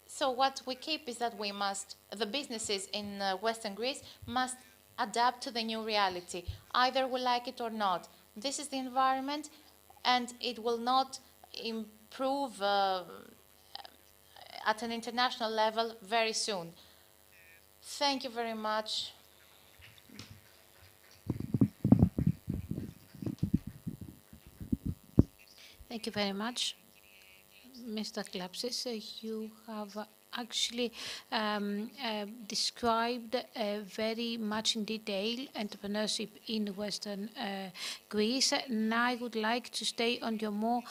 So what we keep is that the businesses in Western Greece must adapt to the new reality, either we like it or not. This is the environment, and it will not improve at an international level very soon. Thank you very much. Thank you very much, Mr. Klapsis. You have actually described very much in detail entrepreneurship in Western Greece. And I would like to stay on your more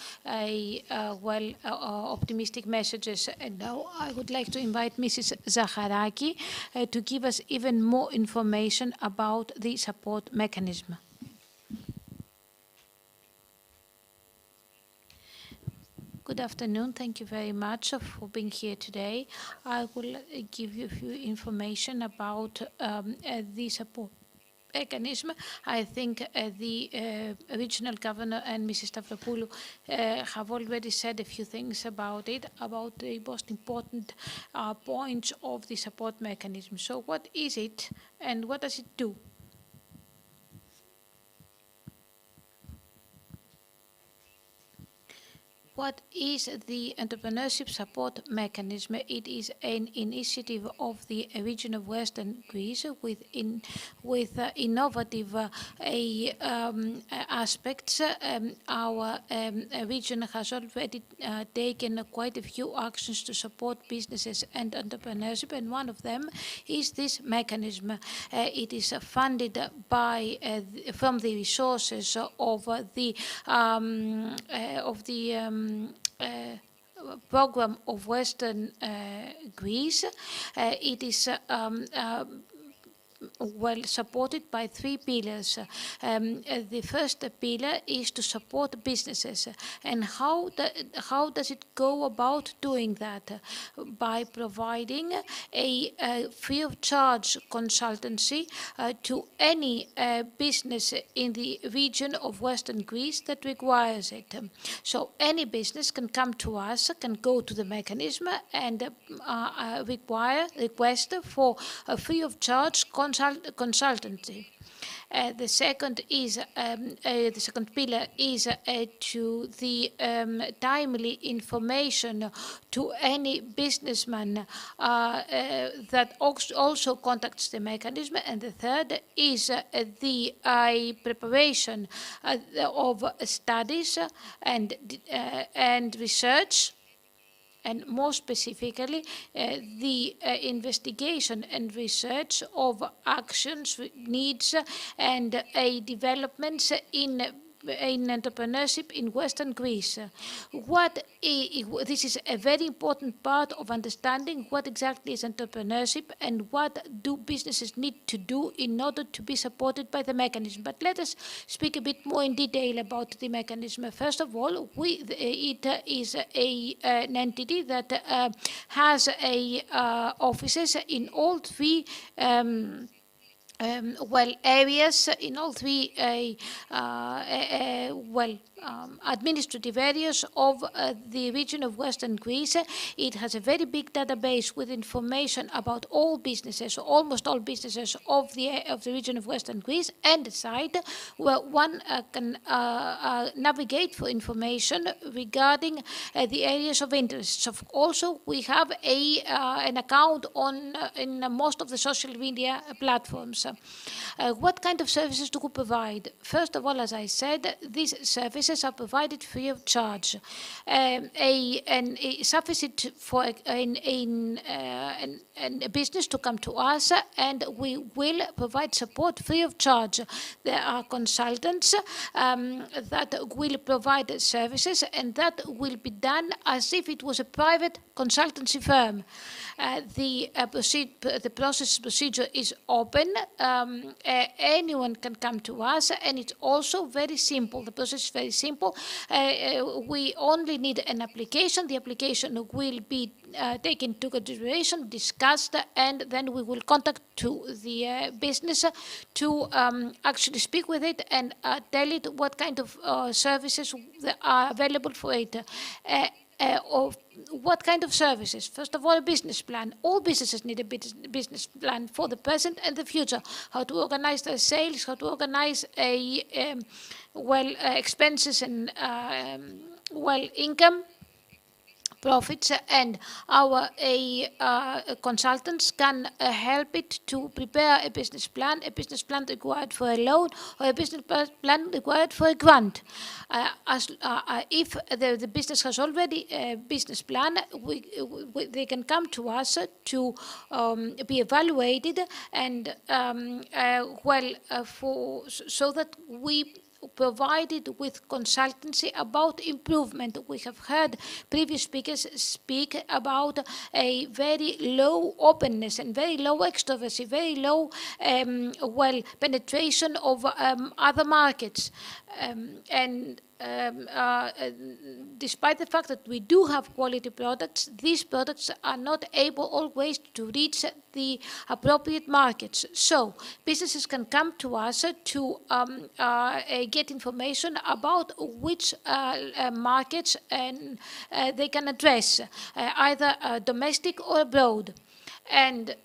optimistic messages. And now I would like to invite Mrs. Zacharaki to give us even more information about the support mechanism. Good afternoon. Thank you very much for being here today. I will give you a few information about the support mechanism. I think the regional governor and Mrs. Stavropoulou have already said a few things about it, about the most important points of the support mechanism. So what is it and what does it do? what is the entrepreneurship support mechanism? It is an initiative of the region of Western Greece with innovative aspects. Our region has already taken quite a few actions to support businesses and entrepreneurship, and one of them is this mechanism. It is funded by from the resources of the program of Western Greece. It is well supported by 3 pillars. The first pillar is to support businesses. And how does it go about doing that? By providing a free of charge consultancy to any business in the region of Western Greece that requires it. So any business can come to us, can go to the mechanism and request for a free of charge consultancy. The second pillar is to the timely information to any businessman that also contacts the mechanism, and the third is the preparation of studies and research, and more specifically, the investigation and research of actions, needs, and developments in entrepreneurship in Western Greece. This is a very important part of understanding what exactly is entrepreneurship and what do businesses need to do in order to be supported by the mechanism. But let us speak a bit more in detail about the mechanism. First of all, it is an entity that has offices in all 3 areas, in all 3 administrative areas of the region of Western Greece. It has a very big database with information about all businesses, almost all businesses of the region of Western Greece, and a site where one can navigate for information regarding the areas of interest. So also, we have an account in most of the social media platforms. What kind of services do we provide? First of all, as I said, these services are provided free of charge. Sufficient for a business to come to us, and we will provide support free of charge. There are consultants that will provide services, and that will be done as if it was a private consultancy firm. The procedure is open. Anyone can come to us, and it's also very simple. The process is very simple. We only need an application. The application will be taken into consideration, discussed, and then we will contact to the business to actually speak with it and tell it what kind of services are available for it. Of what kind of services? First of all, a business plan. All businesses need a business plan for the present and the future. How to organize their sales, how to organize expenses and income, profits, and our consultants can help it to prepare a business plan required for a loan, or a business plan required for a grant. If the business has already a business plan, they can come to us to be evaluated, and so that we provided with consultancy about improvement. We have heard previous speakers speak about a very low openness and very low extroversy, very low penetration of other markets. Despite the fact that we do have quality products, these products are not able always to reach the appropriate markets. So businesses can come to us to get information about which markets they can address, either domestic or abroad. And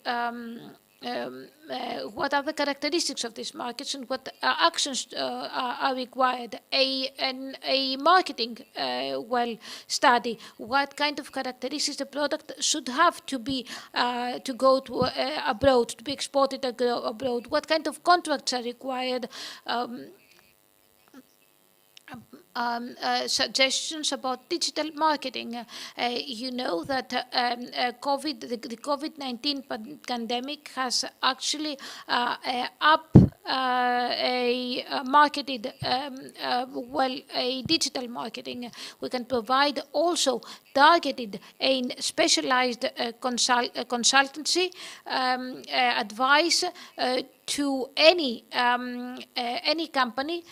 what are the characteristics of these markets and what actions are required. A marketing study, what kind of characteristics the product should have to be to go to abroad, to be exported abroad, what kind of contracts are required, suggestions about digital marketing. You know that the COVID-19 pandemic has actually marketed a digital marketing. We can provide also targeted and specialized consultancy advice to any company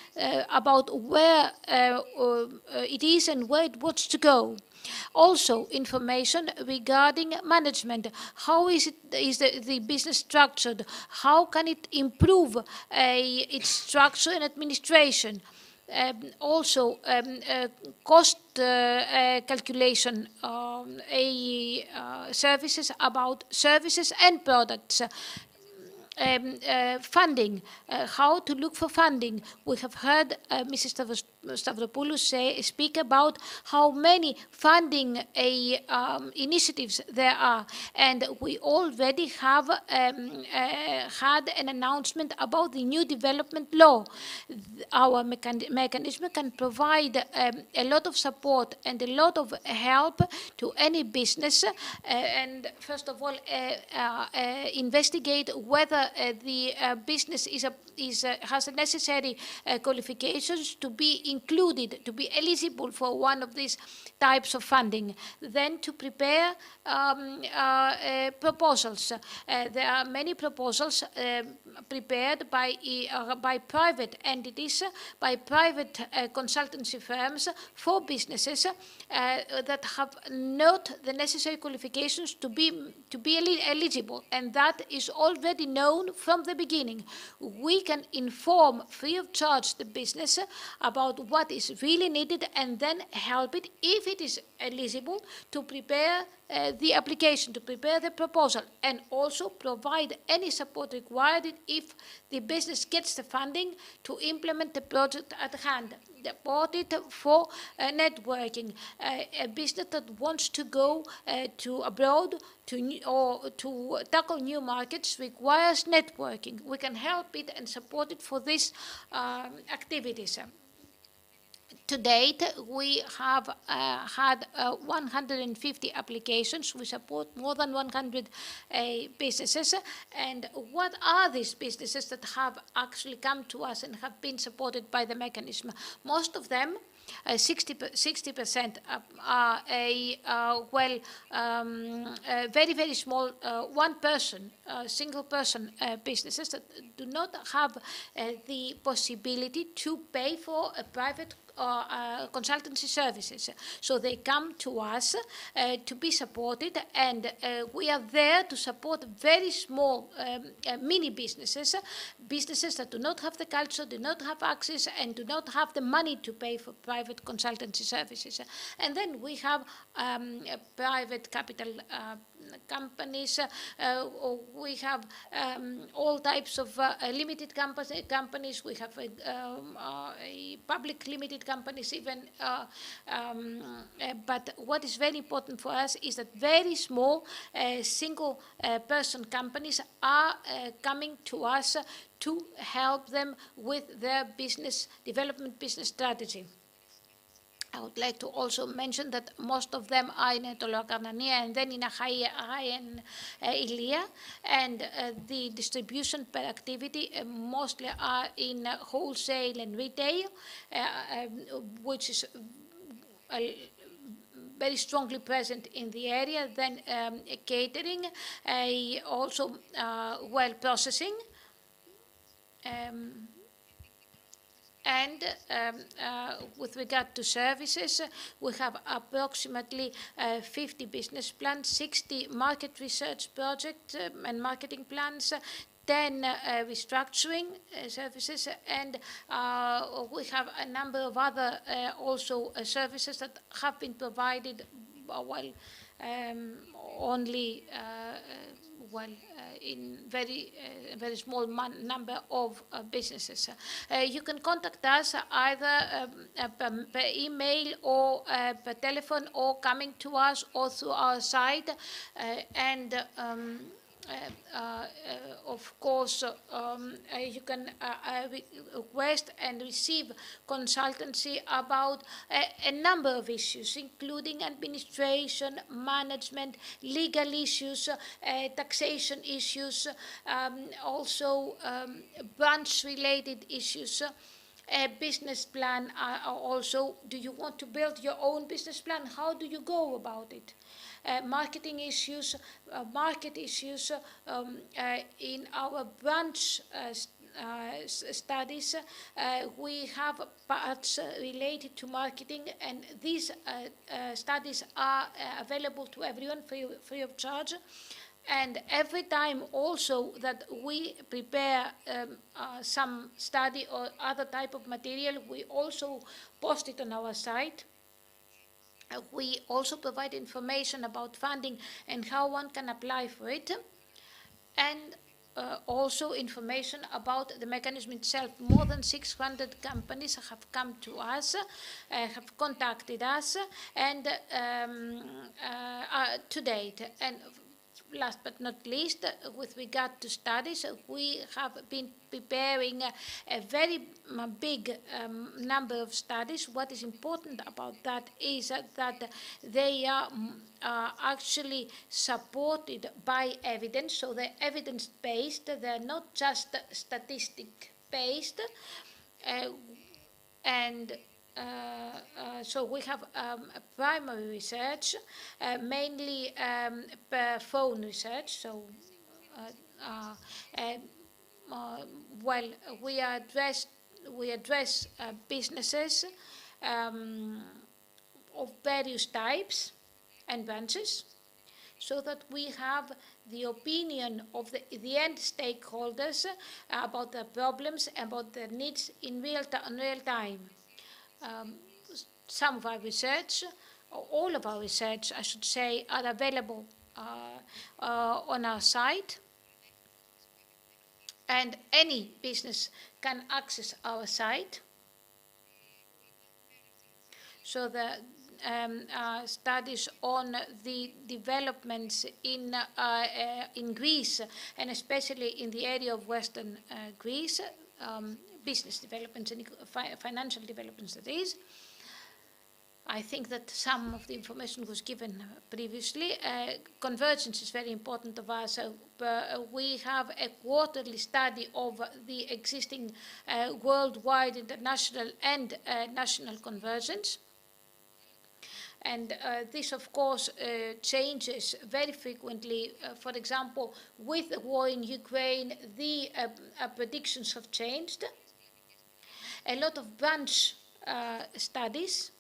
about where it is and where it wants to go. Also, information regarding management. How is the business structured? How can it improve its structure and administration? Also, cost calculation, services about services and products. Funding, how to look for funding. We have heard Mrs. Stavropoulos speak about how many funding initiatives there are, and we already have had an announcement about the new development law. Our mechanism can provide a lot of support and a lot of help to any business, and first of all investigate whether the business has the necessary qualifications to be included, to be eligible for one of these types of funding. Then to prepare proposals. There are many proposals prepared by private entities, by private consultancy firms for businesses that have not the necessary qualifications to be eligible, and that is already known from the beginning. We can inform free of charge the business about what is really needed and then help it, if it is eligible, to prepare the application, to prepare the proposal, and also provide any support required if the business gets the funding to implement the project at hand. Support it for networking. A business that wants to go to abroad or to tackle new markets requires networking. We can help it and support it for these activities. To date, we have had 150 applications. We support more than 100 businesses. And what are these businesses that have actually come to us and have been supported by the mechanism? Most of them, 60% are very, very small one-person, single-person businesses that do not have the possibility to pay for a private consultancy services. So they come to us to be supported, and we are there to support very small mini businesses, businesses that do not have the culture, do not have access, and do not have the money to pay for private consultancy services. And then we have private capital companies, we have all types of limited companies, we have a public limited companies even, but what is very important for us is that very small single person companies are coming to us to help them with their business development, business strategy. I would like to also mention that most of them are in Etoloakarnania and then in Achaia and Ilia, and the distribution per activity mostly are in wholesale and retail, which is very strongly present in the area, then catering, also processing. And with regard to services, we have approximately 50 business plans, 60 market research projects and marketing plans, 10 restructuring services, and we have a number of other also services that have been provided only in very small number of businesses. You can contact us either per email or per telephone, or coming to us or through our site, and of course, you can request and receive consultancy about a number of issues, including administration, management, legal issues, taxation issues, also branch-related issues. A business plan also. Do you want to build your own business plan? How do you go about it? Marketing issues, market issues. In our branch studies, we have parts related to marketing, and these studies are available to everyone free of charge. And every time also that we prepare some study or other type of material, we also post it on our site. We also provide information about funding and how one can apply for it, and also information about the mechanism itself. More than 600 companies have come to us, have contacted us, and to date. And last but not least, with regard to studies, we have been preparing a very big number of studies. What is important about that is that they are actually supported by evidence, so they're evidence-based, they're not just statistic-based, and so we have primary research, mainly per phone research. So, well, we address businesses of various types and branches, so that we have the opinion of the end stakeholders about the problems, about their needs in real time. Some of our research, or all of our research, I should say, are available on our site, and any business can access our site. So the studies on the developments in Greece, and especially in the area of Western Greece, business developments and financial developments, that is. I think that some of the information was given previously. Convergence is very important of us. We have a quarterly study of the existing worldwide, international and national convergence. And this, of course, changes very frequently. For example, with the war in Ukraine, the predictions have changed. A lot of branch studies,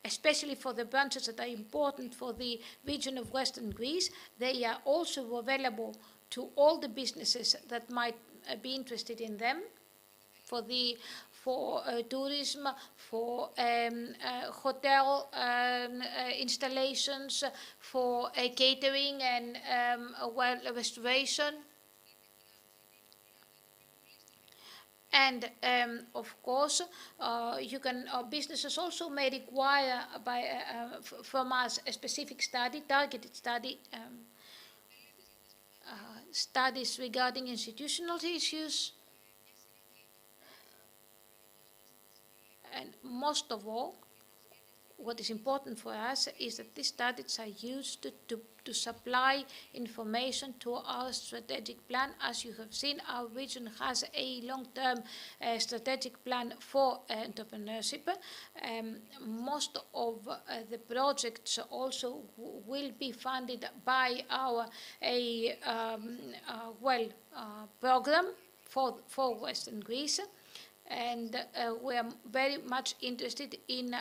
especially for the branches that are important for the region of Western Greece, they are also available to all the businesses that might be interested in them, for tourism, for hotel installations, for catering and restoration. And of course, businesses also may require from us a specific study, targeted study, studies regarding institutional issues, and most of all, what is important for us is that these studies are used to supply information to our strategic plan. As you have seen, our region has a long-term strategic plan for entrepreneurship. Most of the projects also will be funded by our program for Western Greece. And we are very much interested in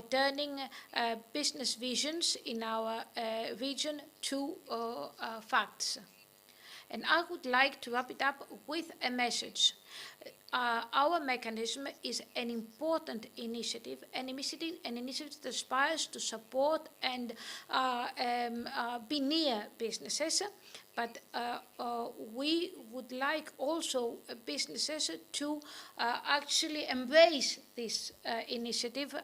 turning business visions in our region to facts. And I would like to wrap it up with a message. our mechanism is an important initiative, an initiative that aspires to support and be near businesses. But we would like also businesses to actually embrace this initiative.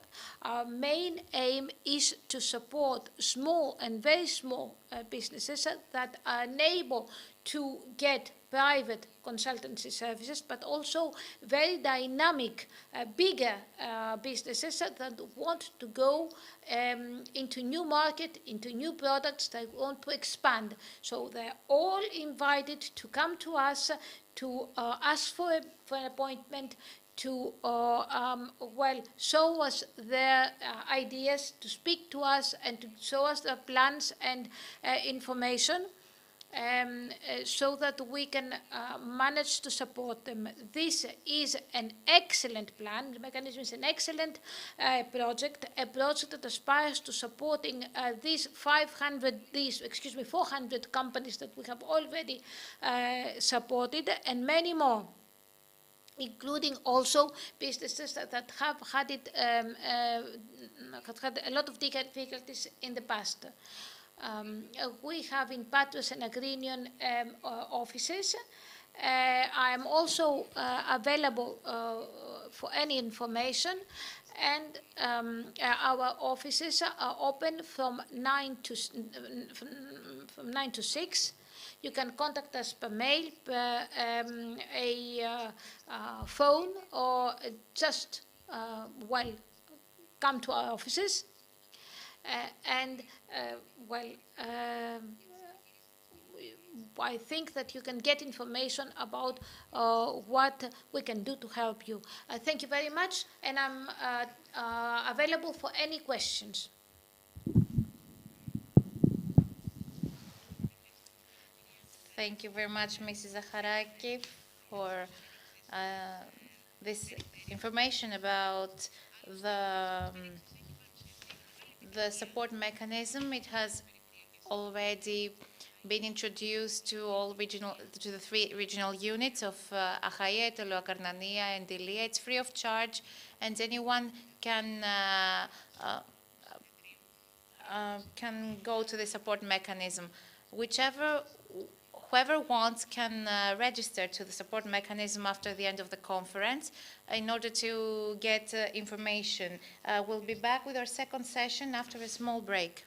Our main aim is to support small and very small businesses that are unable to get private consultancy services, but also very dynamic, bigger businesses that want to go into new market, into new products, that want to expand. So they're all invited to come to us, to ask for an appointment, to show us their ideas, to speak to us, and to show us their plans and information. So that we can manage to support them. This is an excellent plan. The mechanism is an excellent project, a project that aspires to supporting these 400 companies that we have already supported, and many more, including also businesses that have had a lot of difficulties in the past. We have in Patras and Agrinion offices. I am also available for any information, and our offices are open from 9 to 6. You can contact us per mail, per phone, or just come to our offices. I think that you can get information about what we can do to help you. Thank you very much, and I'm available for any questions. Thank you very much, Mrs. Zacharaki, for this information about the support mechanism. It has already been introduced to the 3 regional units of Achaia, Teleokarnania, and Ilia. It's free of charge, and anyone can go to the support mechanism. Whoever wants can register to the support mechanism after the end of the conference in order to get information. We'll be back with our second session after a small break.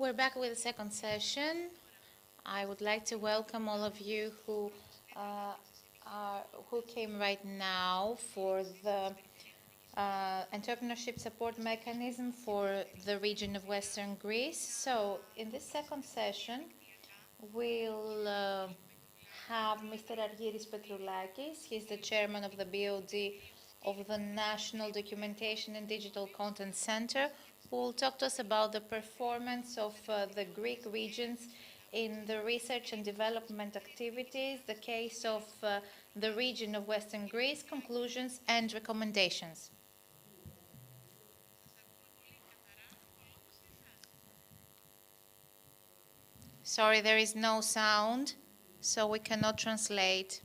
We're back with the second session. I would like to welcome all of you who came right now for the entrepreneurship support mechanism for the region of Western Greece. So in this second session, we'll have Mr. Argyris Petroulakis. He's the chairman of the BOD of the National Documentation and Digital Content Center, who will talk to us about the performance of the Greek regions in the research and development activities, the case of the region of Western Greece, conclusions and recommendations. Sorry, there is no sound, so we cannot translate.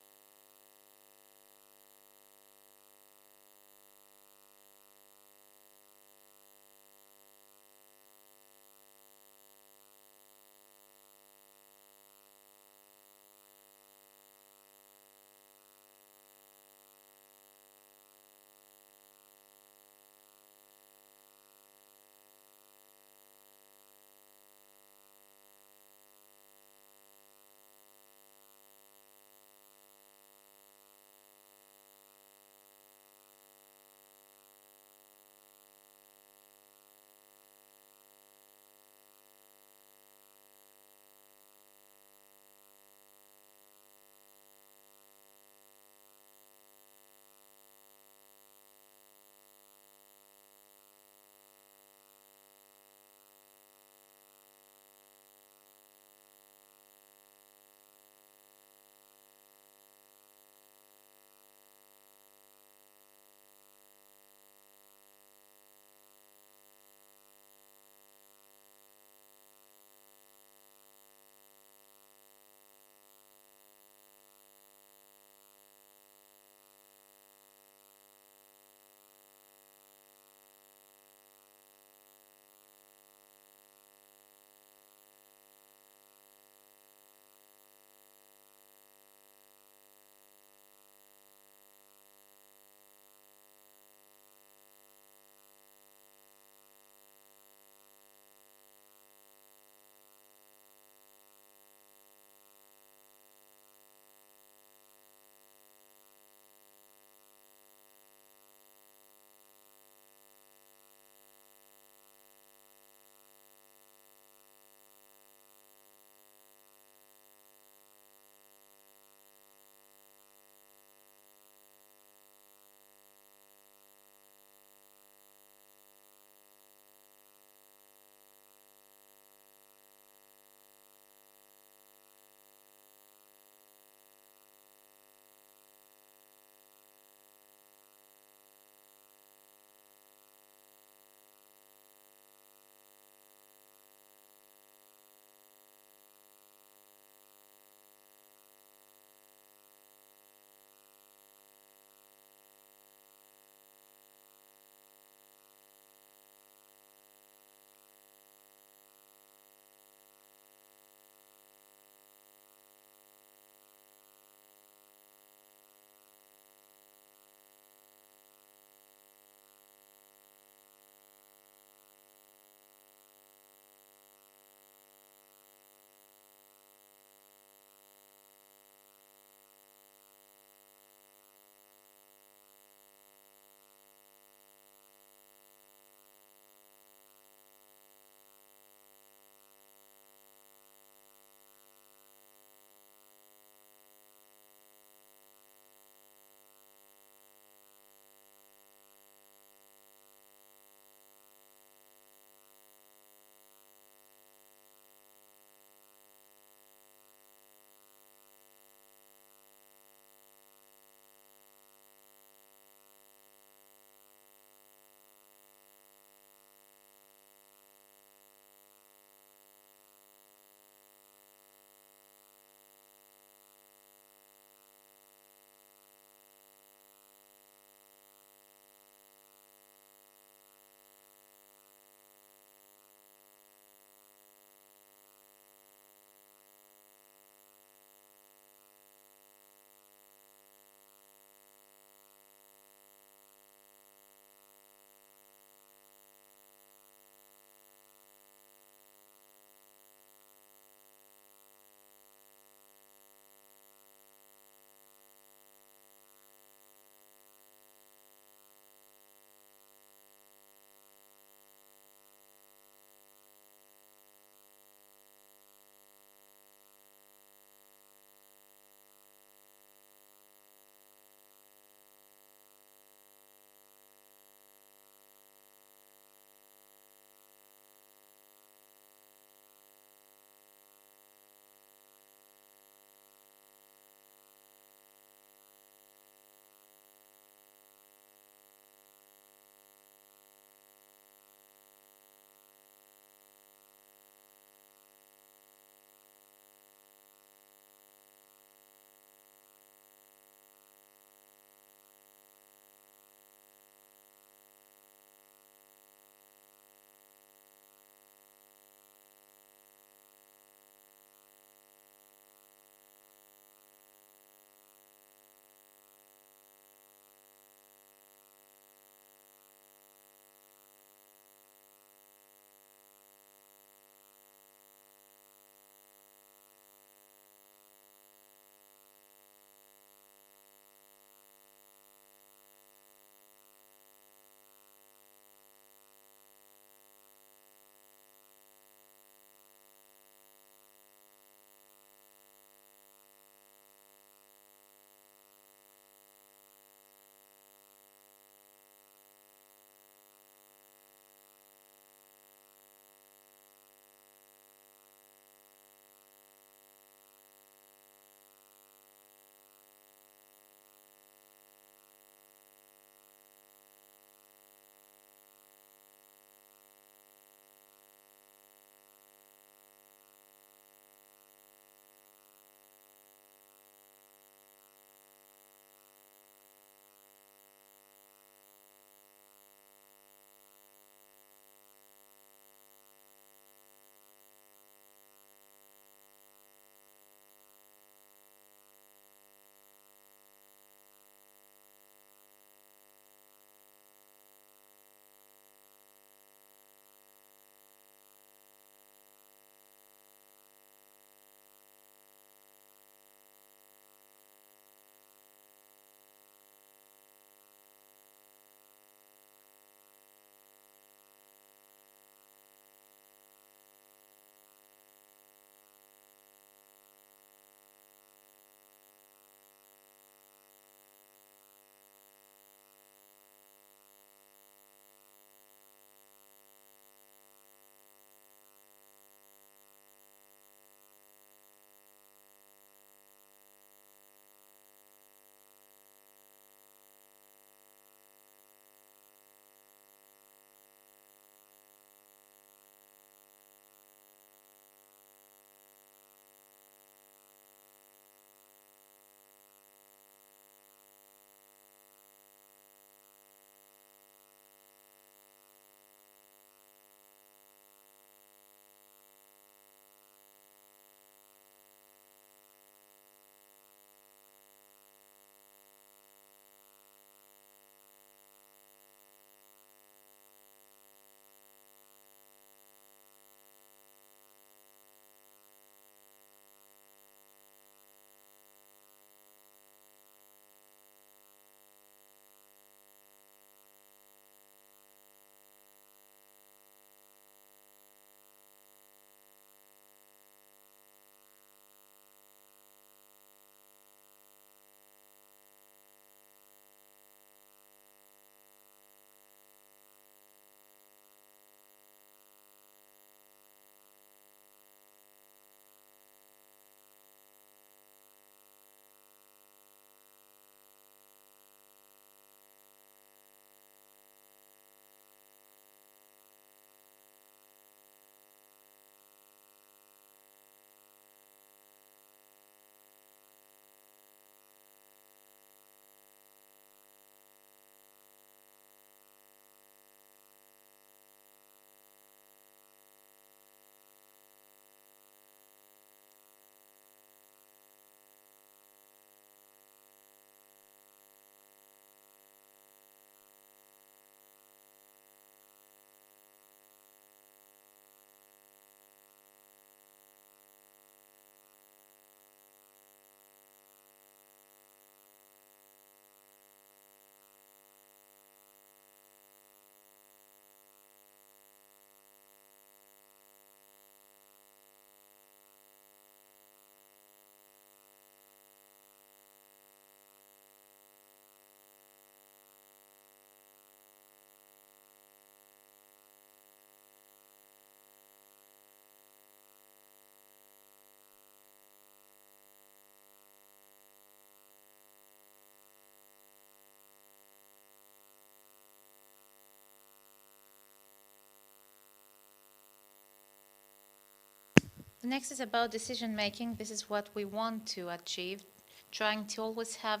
next is about decision making. This is what we want to achieve, trying to always have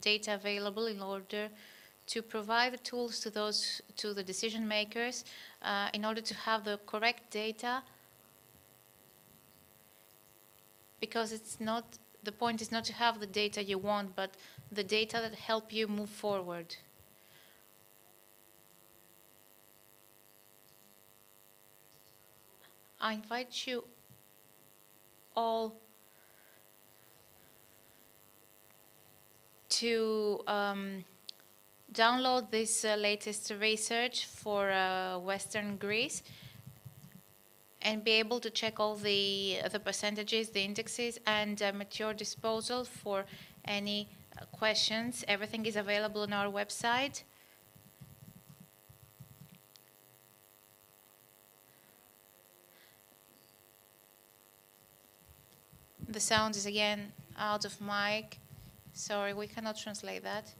data available in order to provide the tools to the decision makers in order to have the correct data, because the point is not to have the data you want, but the data that help you move forward. I invite you all to download this latest research for Western Greece and be able to check all the percentages, the indexes, and at your disposal for any questions. Everything is available on our website. The sound is again out of mic. Sorry, we cannot translate that.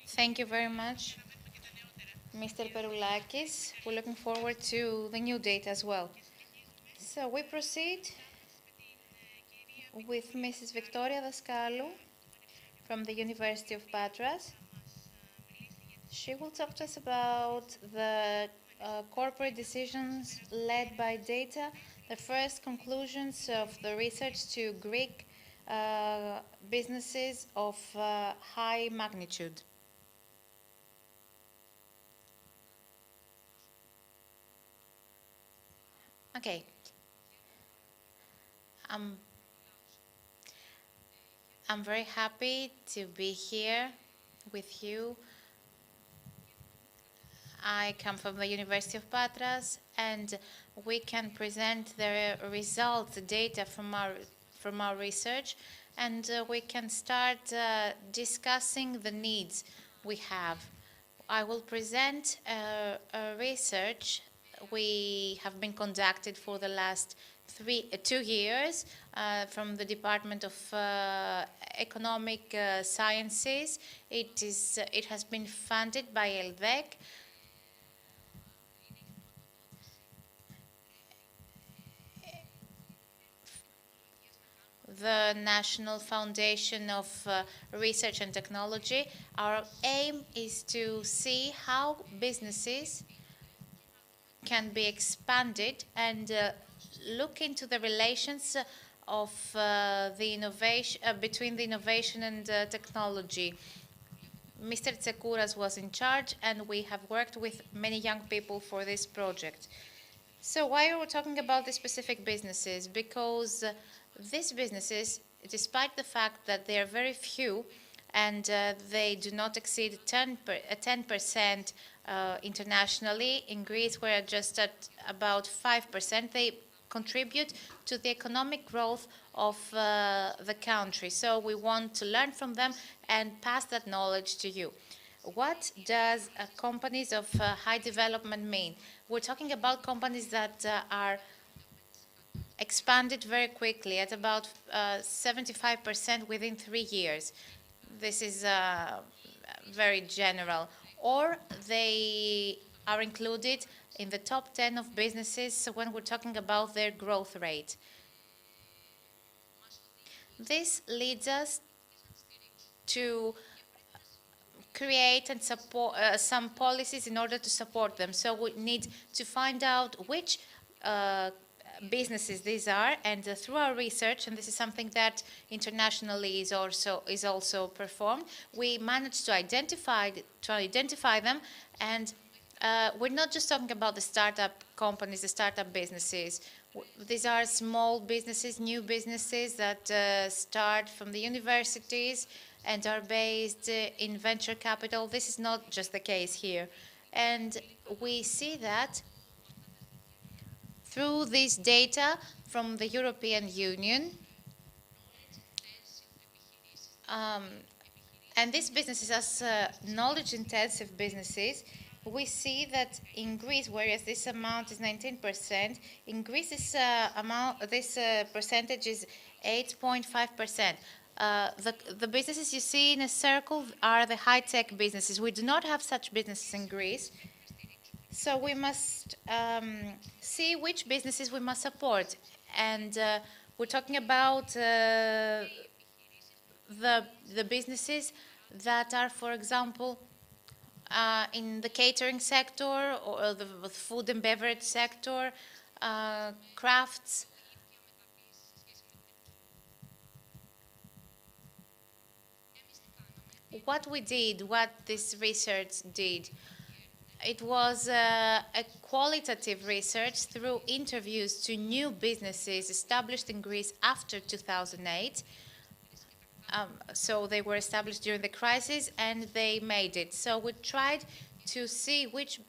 Thank you very much, Mr. Peroulakis. We're looking forward to the new data as well. So we proceed with Mrs. Victoria Daskalou from the University of Patras. She will talk to us about the corporate decisions led by data, the first conclusions of the research to Greek businesses of high magnitude. Okay. I'm very happy to be here with you. I come from the University of Patras, and we can present the results, the data from our research, and we can start discussing the needs we have. I will present a research we have been conducted for the last 2 years from the Department of Economic Sciences. It has been funded by ELDEC. The National Foundation of Research and Technology. Our aim is to see how businesses can be expanded and look into the relations of the innovation between the innovation and technology. Mr. Tsekouras was in charge, and we have worked with many young people for this project. So why are we talking about these specific businesses? Because these businesses, despite the fact that they are very few and they do not exceed 10% internationally, in Greece we're just at about 5%, they contribute to the economic growth of the country. So we want to learn from them and pass that knowledge to you. What does companies of high development mean? We're talking about companies that are expanded very quickly at about 75% within 3 years. This is very general. Or they are included in the top 10 of businesses when we're talking about their growth rate. This leads us to create and support some policies in order to support them. So we need to find out which businesses these are, and through our research, and this is something that internationally is also performed, we managed to identify them, and we're not just talking about the startup companies, the startup businesses. These are small businesses, new businesses that start from the universities and are based in venture capital. This is not just the case here, and we see that through this data from the European Union, And these businesses, as knowledge-intensive businesses, we see that in Greece, whereas this amount is 19%, in Greece this percentage is 8.5%. The businesses you see in a circle are the high-tech businesses. We do not have such businesses in Greece, so we must see which businesses we must support. And we're talking about the businesses that are, for example, in the catering sector or the food and beverage sector, crafts. What we did, what this research did, it was a qualitative research through interviews to new businesses established in Greece after 2008. So they were established during the crisis and they made it. So we tried to see which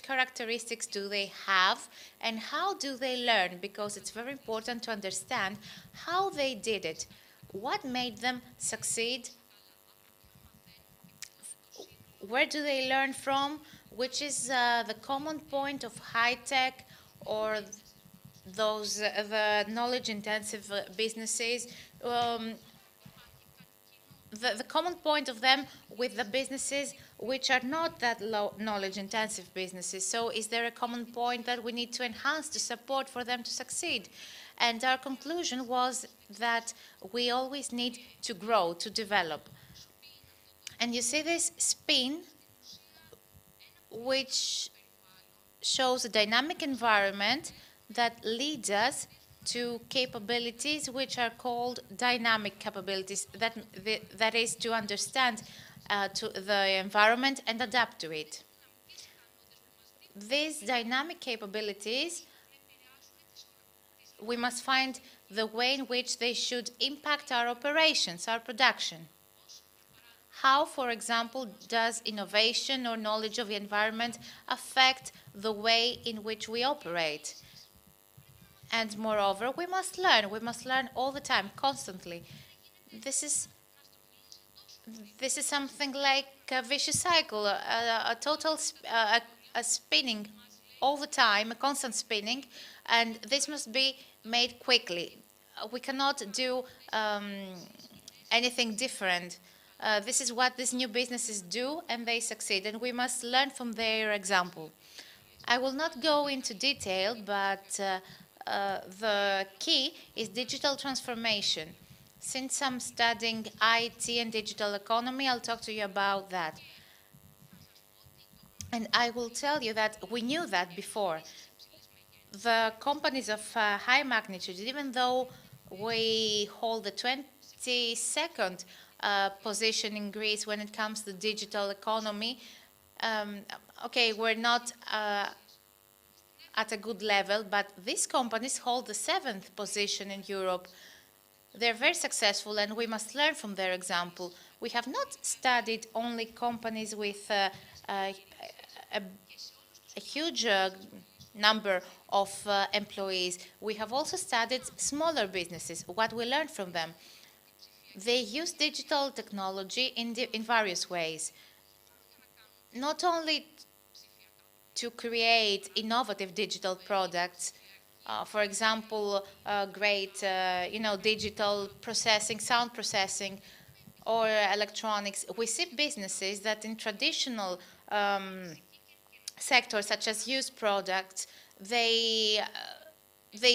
characteristics do they have and how do they learn, because it's very important to understand how they did it. What made them succeed? Where do they learn from? Which is the common point of high-tech or the knowledge-intensive businesses? The common point of them with the businesses which are not that low knowledge-intensive businesses. So is there a common point that we need to enhance to support for them to succeed? And our conclusion was that we always need to grow, to develop. And you see this spin, which shows a dynamic environment that leads us to capabilities which are called dynamic capabilities, that is to understand to the environment and adapt to it. These dynamic capabilities, we must find the way in which they should impact our operations, our production. How, for example, does innovation or knowledge of the environment affect the way in which we operate? And moreover, we must learn all the time, constantly. This is something like a vicious cycle, a total spinning all the time, a constant spinning, and this must be made quickly. We cannot do anything different. This is what these new businesses do, and they succeed, and we must learn from their example. I will not go into detail, but the key is digital transformation. Since I'm studying IT and digital economy, I'll talk to you about that. And I will tell you that we knew that before. The companies of high magnitude, even though we hold the 22nd position in Greece when it comes to digital economy, okay, we're not at a good level, but these companies hold the 7th position in Europe. They're very successful, and we must learn from their example. We have not studied only companies with a huge number of employees. We have also studied smaller businesses, what we learned from them. They use digital technology in various ways, not only to create innovative digital products, for example, great digital processing, sound processing, or electronics. We see businesses that in traditional sectors, such as used products, they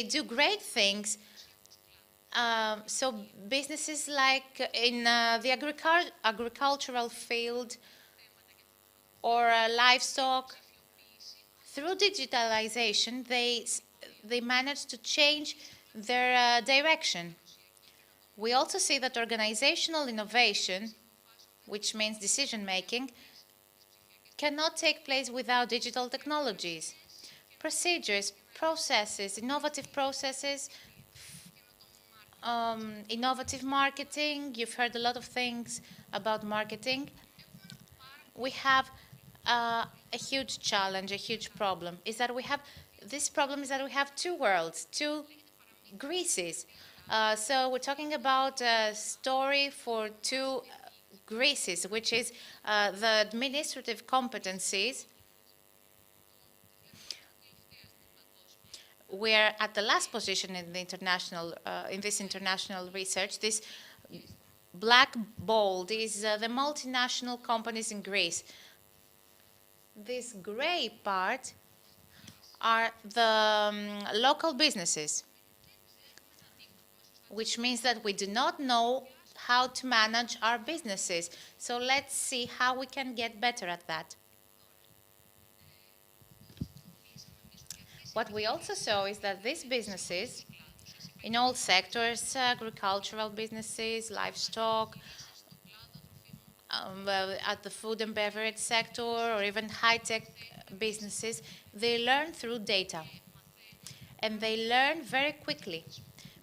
do great things. So businesses like in the agricultural field or livestock, through digitalization, they manage to change their direction. We also see that organizational innovation, which means decision-making, cannot take place without digital technologies. Procedures, processes, innovative processes, innovative marketing. You've heard a lot of things about marketing. We have a huge challenge, a huge problem. This problem is that we have two worlds, two Greeces. So we're talking about a story for two Greeces, which is the administrative competencies. We're at the last position in the international, in this international research. This black bold is the multinational companies in Greece. This gray part are the local businesses, which means that we do not know how to manage our businesses. So let's see how we can get better at that. What we also saw is that these businesses, in all sectors, agricultural businesses, livestock, at the food and beverage sector, or even high-tech businesses, they learn through data. And they learn very quickly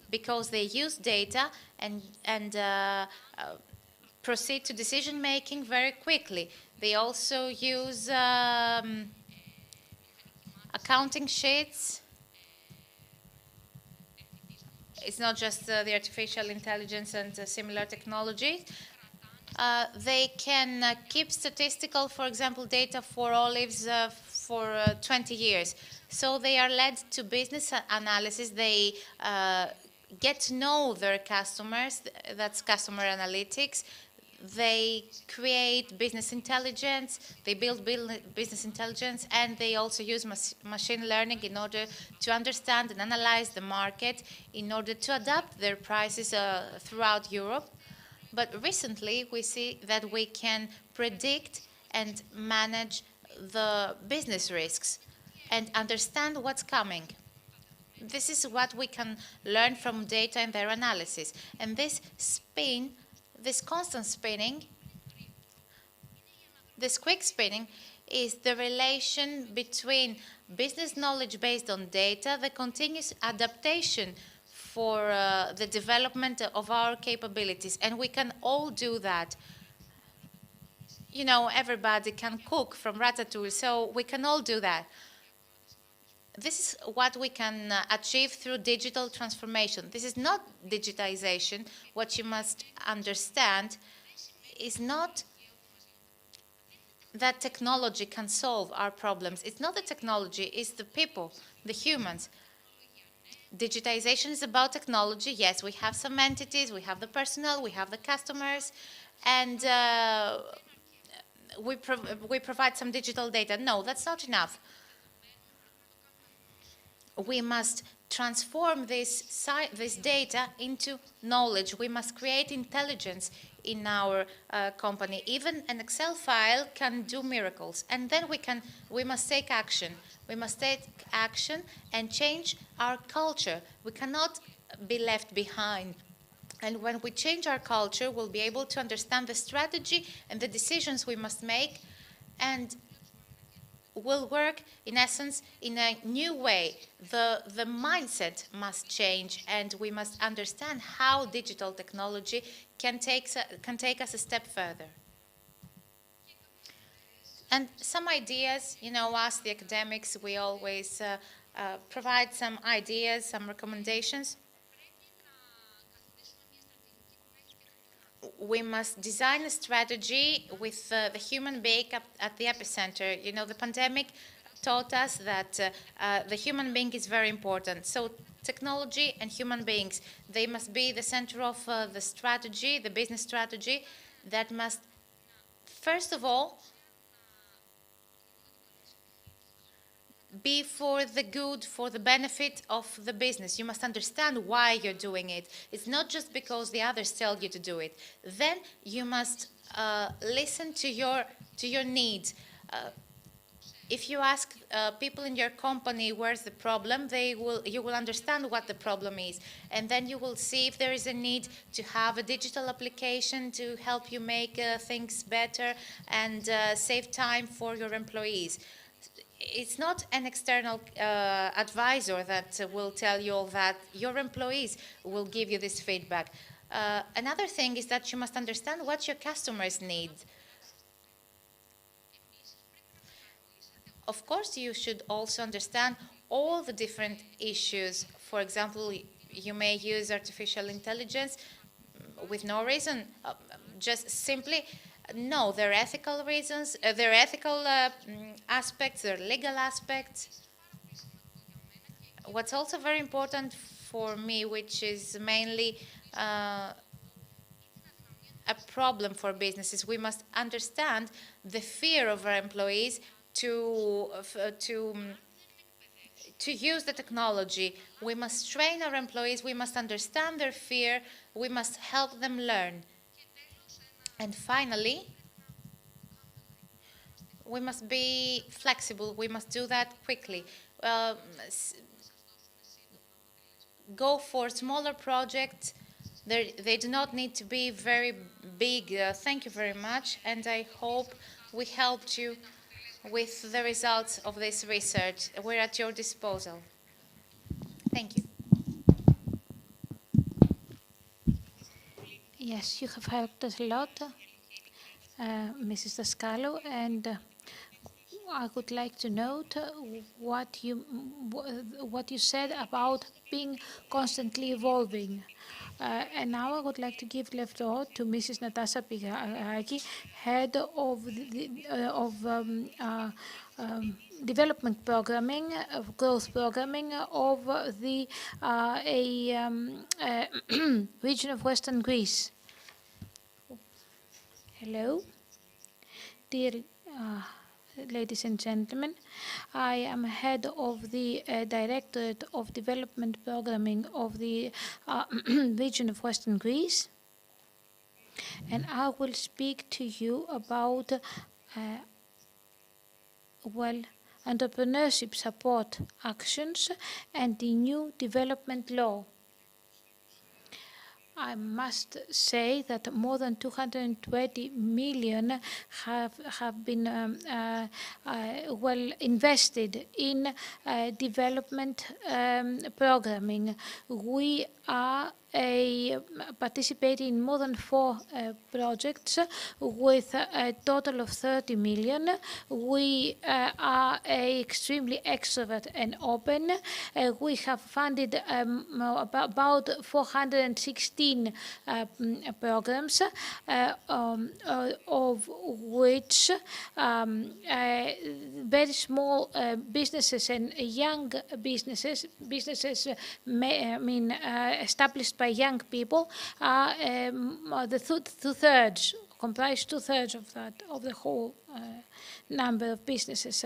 because they use data and proceed to decision-making very quickly. They also use accounting sheets. It's not just the artificial intelligence and similar technologies. They can keep statistical, for example, data for olives for 20 years. So they are led to business analysis. They get to know their customers. That's customer analytics. They create business intelligence, they build business intelligence, and they also use machine learning in order to understand and analyze the market in order to adapt their prices throughout Europe. But recently, we see that we can predict and manage the business risks and understand what's coming. This is what we can learn from data and their analysis. And this constant spinning, this quick spinning, is the relation between business knowledge based on data, the continuous adaptation for the development of our capabilities. And we can all do that. You know, everybody can cook from Ratatouille, so we can all do that. This is what we can achieve through digital transformation. This is not digitization. What you must understand is not that technology can solve our problems. It's not the technology, it's the people, the humans. Digitization is about technology. Yes, we have some entities, we have the personnel, we have the customers, and we provide some digital data. No, that's not enough. We must transform this data into knowledge. We must create intelligence in our company. Even an Excel file can do miracles. And then we must take action. We must take action and change our culture. We cannot be left behind. And when we change our culture, we'll be able to understand the strategy and the decisions we must make, and will work, in essence, in a new way. The mindset must change, and we must understand how digital technology can take us a step further. And some ideas, you know, us, the academics, we always provide some ideas, some recommendations. We must design a strategy with the human being at the epicenter. You know, the pandemic taught us that the human being is very important. So technology and human beings, they must be the center of the strategy, the business strategy, that must, first of all, be for the good, for the benefit of the business. You must understand why you're doing it. It's not just because the others tell you to do it. Then you must listen to your needs. If you ask people in your company where's the problem, you will understand what the problem is. And then you will see if there is a need to have a digital application to help you make things better and save time for your employees. It's not an external advisor that will tell you all that. Your employees will give you this feedback. Another thing is that you must understand what your customers need. Of course, you should also understand all the different issues. For example, you may use artificial intelligence with no reason, just simply. No, there are ethical reasons, there are ethical aspects, there are legal aspects. What's also very important for me, which is mainly a problem for businesses, we must understand the fear of our employees to use the technology. We must train our employees, we must understand their fear, we must help them learn. And finally, we must be flexible, we must do that quickly. Go for smaller projects. They do not need to be very big. Thank you very much, and I hope we helped you with the results of this research. We're at your disposal. Thank you. Yes, you have helped us a lot, Mrs. Daskalou, and I would like to note what you said about being constantly evolving. And now I would like to give the floor to Mrs. Natasha Pigaki, head of development programming, growth programming of the region of Western Greece. Hello, dear ladies and gentlemen. I am head of the Directorate of Development Programming of the region of Western Greece, and I will speak to you about entrepreneurship support actions and the new development law. I must say that more than 220 million have been well invested in development programming. We are participating in more than 4 projects with a total of 30 million. We are extremely extrovert and open. We have funded about 416 programs, of which very small businesses and young businesses established by young people are the two-thirds, comprise two-thirds of that, of the whole number of businesses.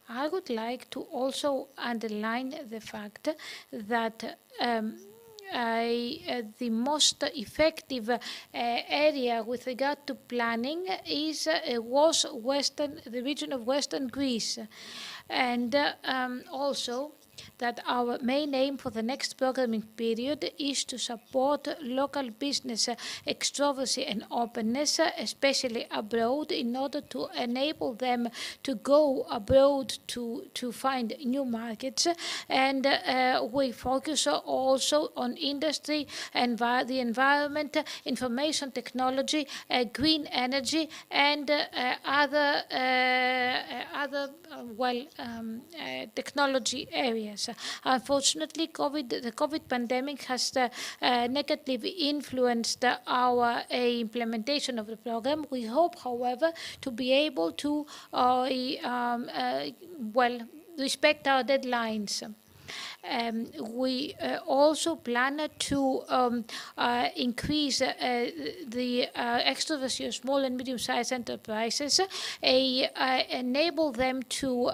I would like to also underline the fact that the most effective area with regard to planning was the region of Western Greece, and also that our main aim for the next programming period is to support local business extroversy and openness, especially abroad, in order to enable them to go abroad to find new markets. And we focus also on industry, and the environment, information technology, green energy, and other technology areas. Unfortunately, the COVID pandemic has negatively influenced our implementation of the program. We hope, however, to be able to respect our deadlines. We also plan to increase the extroversy of small and medium-sized enterprises, enable them to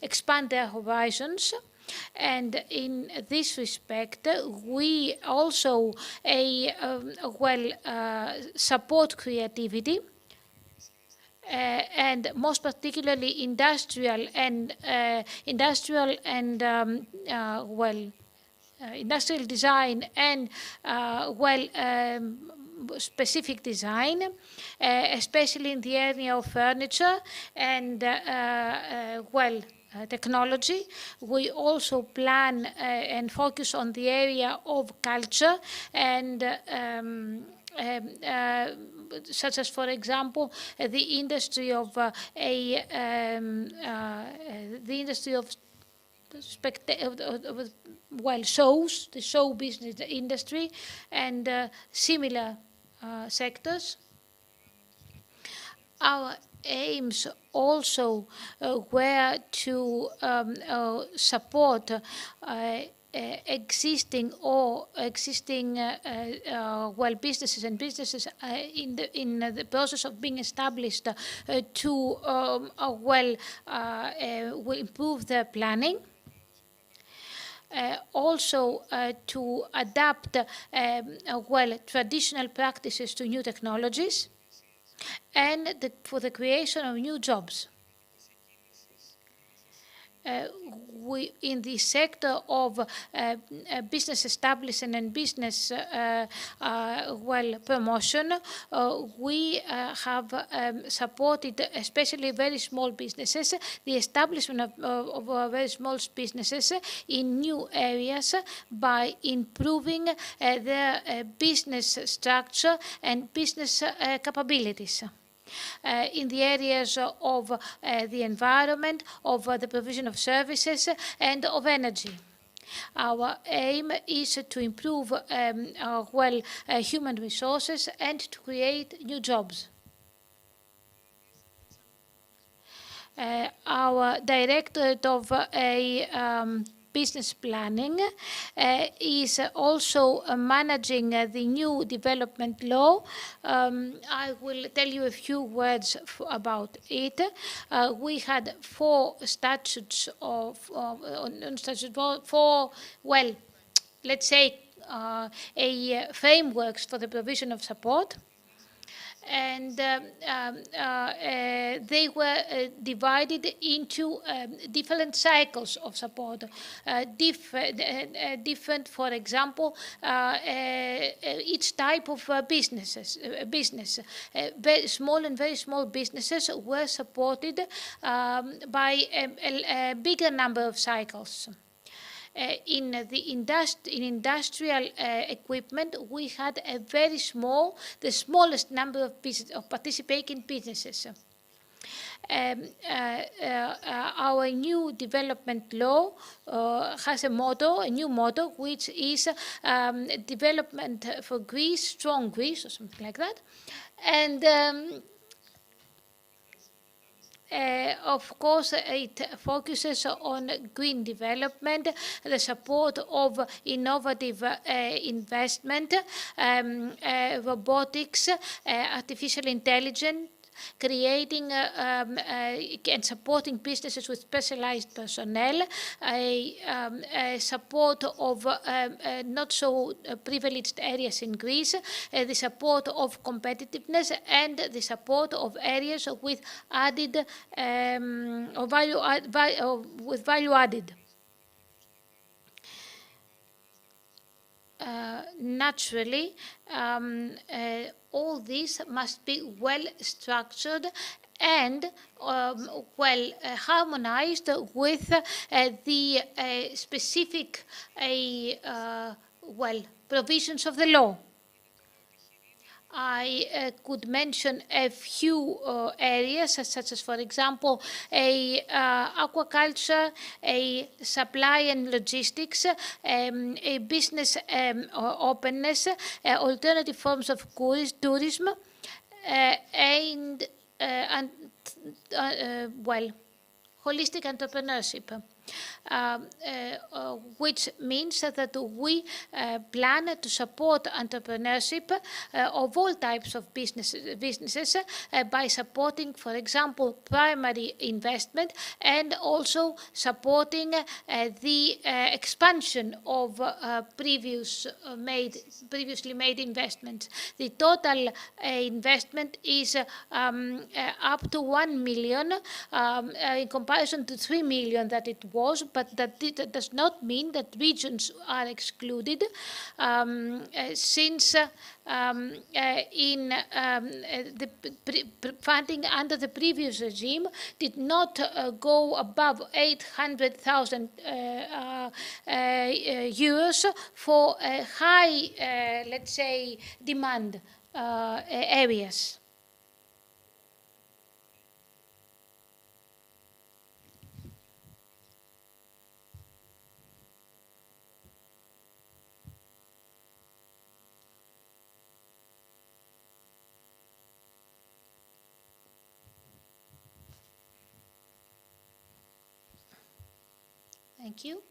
expand their horizons. And in this respect, we also support creativity. And most particularly industrial design and specific design, especially in the area of furniture and technology. We also plan and focus on the area of culture and such as, for example, the industry of shows, the show business industry, and similar sectors. Our aims also were to support existing businesses and businesses in the process of being established to improve their planning. Also to adapt traditional practices to new technologies, and for the creation of new jobs. In the sector of business establishment and business promotion, we have supported especially very small businesses, the establishment of very small businesses in new areas by improving their business structure and business capabilities. In the areas of the environment, of the provision of services, and of energy. Our aim is to improve human resources and to create new jobs. Our Directorate of Business Planning is also managing the new development law. I will tell you a few words about it. We had four statutes let's say frameworks for the provision of support. And they were divided into different cycles of support, different, for example, each type of business. Very small and very small businesses were supported by a bigger number of cycles. In industrial equipment, we had a very small, the smallest number of participating businesses. Our new development law has a new motto, which is development for Greece, strong Greece, or something like that. And of course, it focuses on green development, the support of innovative investment, robotics, artificial intelligence, creating and supporting businesses with specialized personnel, support of not so privileged areas in Greece, the support of competitiveness, and the support of areas with added with value added. Naturally, all this must be well structured and harmonized with the specific provisions of the law. I could mention a few areas, such as, for example, aquaculture, a supply and logistics, a business openness, alternative forms of tourism, and holistic entrepreneurship. Which means that we plan to support entrepreneurship of all types of businesses by supporting, for example, primary investment, and also supporting the expansion of previously made investments. The total investment is up to 1 million in comparison to 3 million that it was, but that does not mean that regions are excluded, since the funding under the previous regime did not go above 800,000 euros for high, let's say, demand areas. Thank you.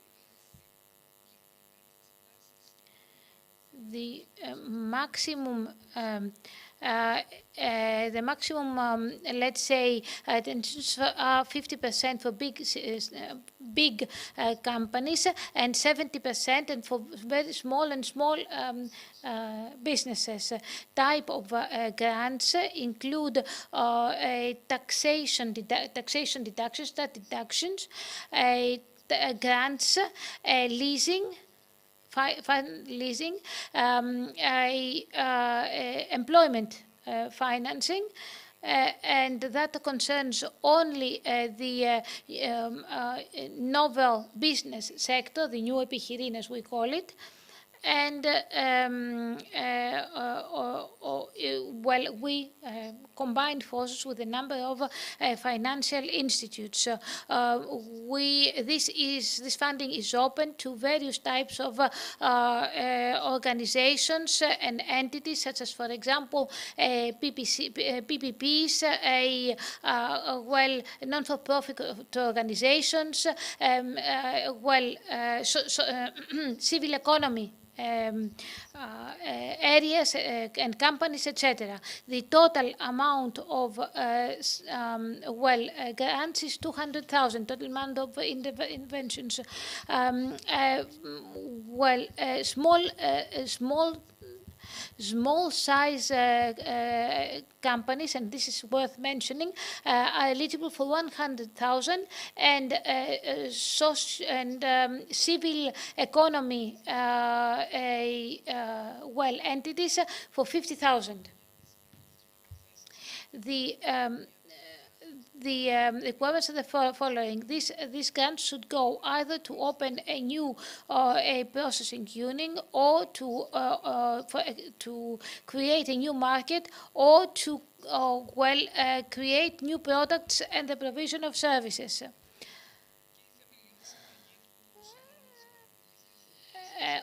The maximum, let's say, 50% for big companies and 70% and for very small businesses. Type of grants include taxation deductions, grants, leasing, leasing, employment financing, and that concerns only the novel business sector, the new επιχειρήν as we call it. And well, we combined forces with a number of financial institutes. This funding is open to various types of organizations and entities, such as, for example, PPPs, non-for-profit organizations, civil economy areas and companies, etc. The total amount of grants is 200,000. Total amount of interventions. Small size companies, and this is worth mentioning, are eligible for 100,000, and civil economy entities for 50,000. The requirements are the following. This grant should go either to open a new a processing unit, or to create a new market, or to create new products and the provision of services.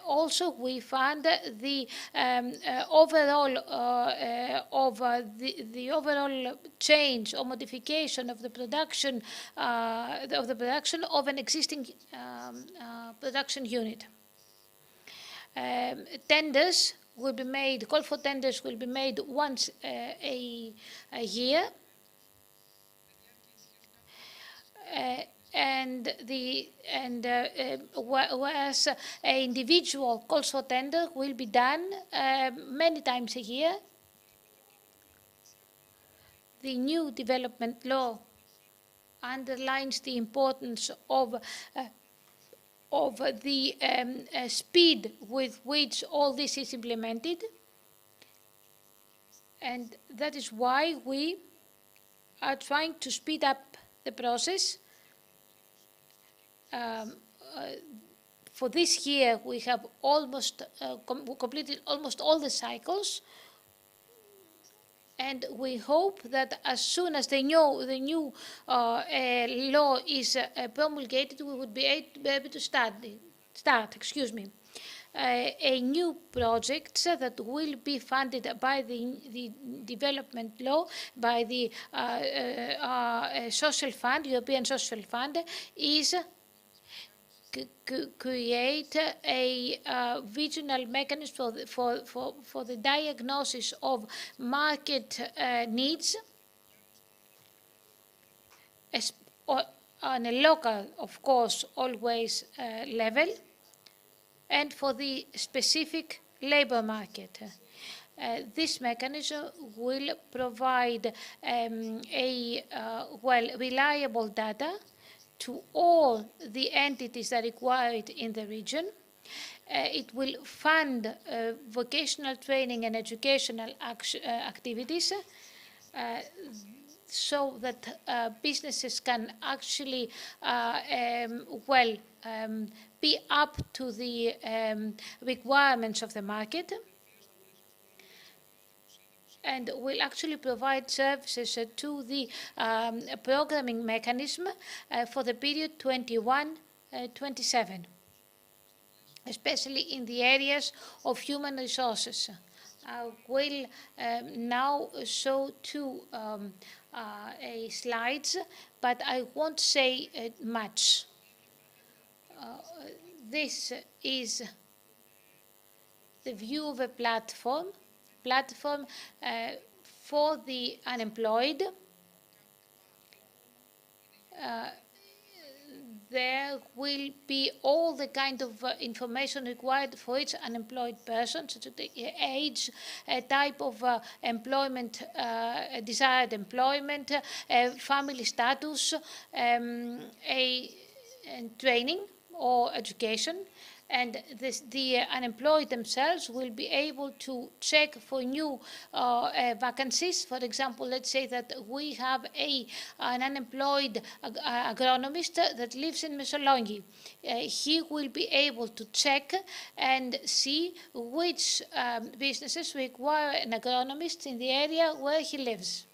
Also, we found the overall overall change or modification of the production of an existing production unit. Tenders will be made. Call for tenders will be made once a year. Whereas an individual calls for tender will be done many times a year. The new development law underlines the importance of the speed with which all this is implemented, and that is why we are trying to speed up the process. For this year, we have almost completed almost all the cycles, and we hope that as soon as the new law is promulgated, we would be able to start. A new project that will be funded by the development law, by the social fund, European Social Fund, is create a regional mechanism for the diagnosis of market needs on a local, of course, always level, and for the specific labor market. This mechanism will provide reliable data to all the entities that require it in the region. It will fund vocational training and educational activities so that businesses can actually be up to the requirements of the market, and will actually provide services to the programming mechanism for the period 21-27, especially in the areas of human resources. I will now show two slides, but I won't say much. this is the view of a platform for the unemployed. There will be all the kind of information required for each unemployed person, such as the age, type of employment, desired employment, family status, training or education. And the unemployed themselves will be able to check for new vacancies. For example, let's say that we have an unemployed agronomist that lives in Missolonghi. He will be able to check and see which businesses require an agronomist in the area where he lives.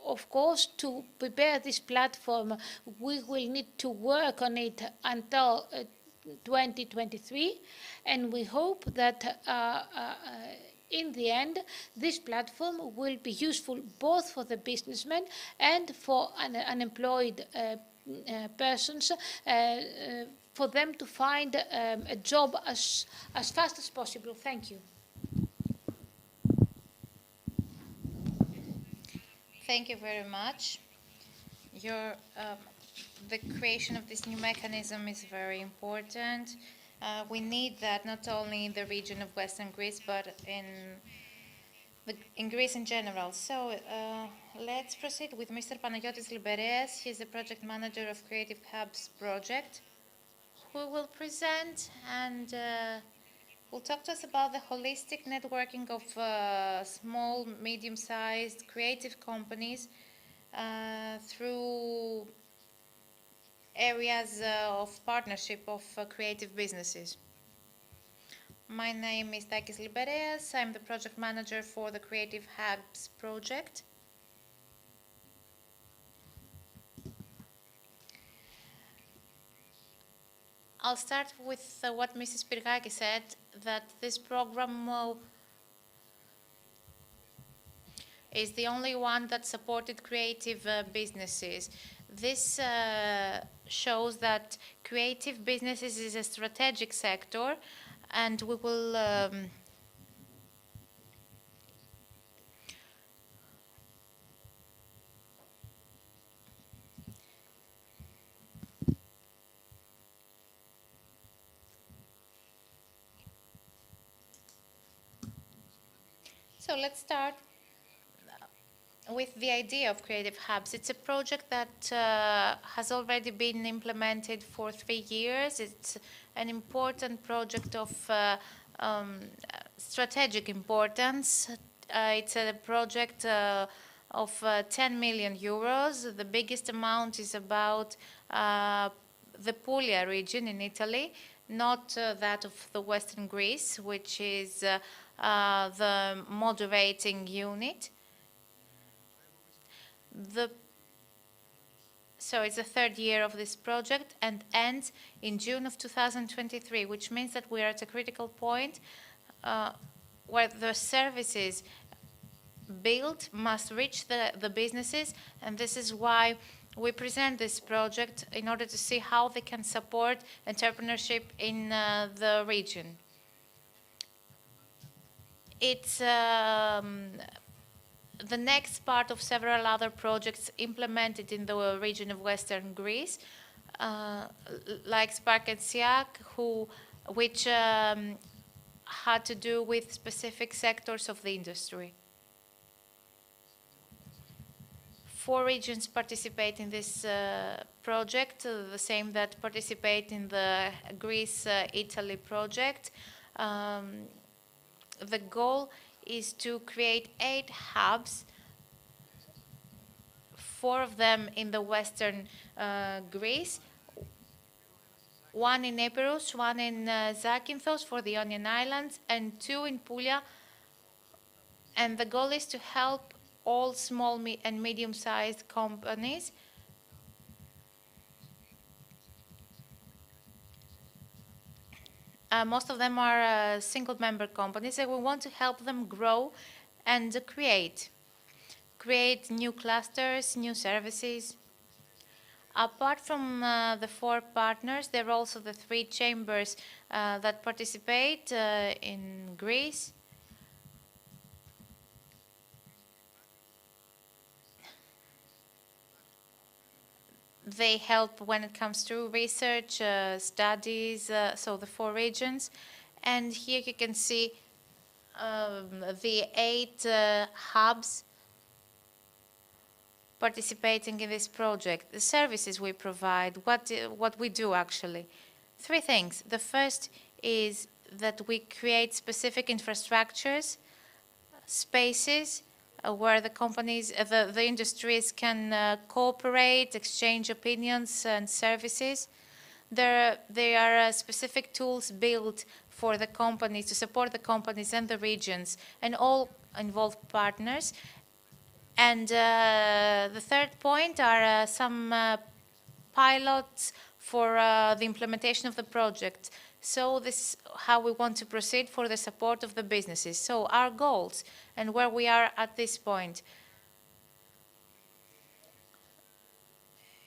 Of course, to prepare this platform, we will need to work on it until 2023, and we hope that in the end, this platform will be useful both for the businessmen and for unemployed persons, for them to find a job as fast as possible. Thank you. Thank you very much. The creation of this new mechanism is very important. We need that not only in the region of Western Greece, but in Greece in general. So let's proceed with Mr. Panagiotis Libereas. He's the project manager of Creative Hubs project, who will present and will talk to us about the holistic networking of small, medium-sized creative companies through areas of partnership of creative businesses. My name is Takis Libereas. I'm the project manager for the Creative Hubs project. I'll start with what Mrs. Pirgaki said, that this program is the only one that supported creative businesses. This shows that creative businesses is a strategic sector, and we will So let's start with the idea of Creative Hubs. It's a project that has already been implemented for 3 years. It's an important project of strategic importance. It's a project of 10 million euros. The biggest amount is about the Puglia region in Italy, not that of the Western Greece, which is the moderating unit. So it's the 3rd year of this project and ends in June of 2023, which means that we are at a critical point where the services built must reach the businesses, and this is why we present this project in order to see how they can support entrepreneurship in the region. It's the next part of several other projects implemented in the region of Western Greece, like Spark and Siak, which had to do with specific sectors of the industry. 4 regions participate in this project, the same that participate in the Greece-Italy project. The goal is to create 8 hubs, 4 of them in the Western Greece, 1 in Epirus, 1 in Zakynthos for the Ionian Islands, and 2 in Puglia. And the goal is to help all small and medium-sized companies most of them are single-member companies, and we want to help them grow and create new clusters, new services, Apart from the 4 partners, there are also the 3 chambers that participate in Greece. They help when it comes to research, studies, so the 4 regions. And here you can see the 8 hubs participating in this project. The services we provide, what we do actually. 3 things. The first is that we create specific infrastructures, spaces, where the companies, the industries can cooperate, exchange opinions and services. There are specific tools built for the companies, to support the companies and the regions and all involved partners. And the third point are some pilots for the implementation of the project. So this is how we want to proceed for the support of the businesses. So our goals and where we are at this point.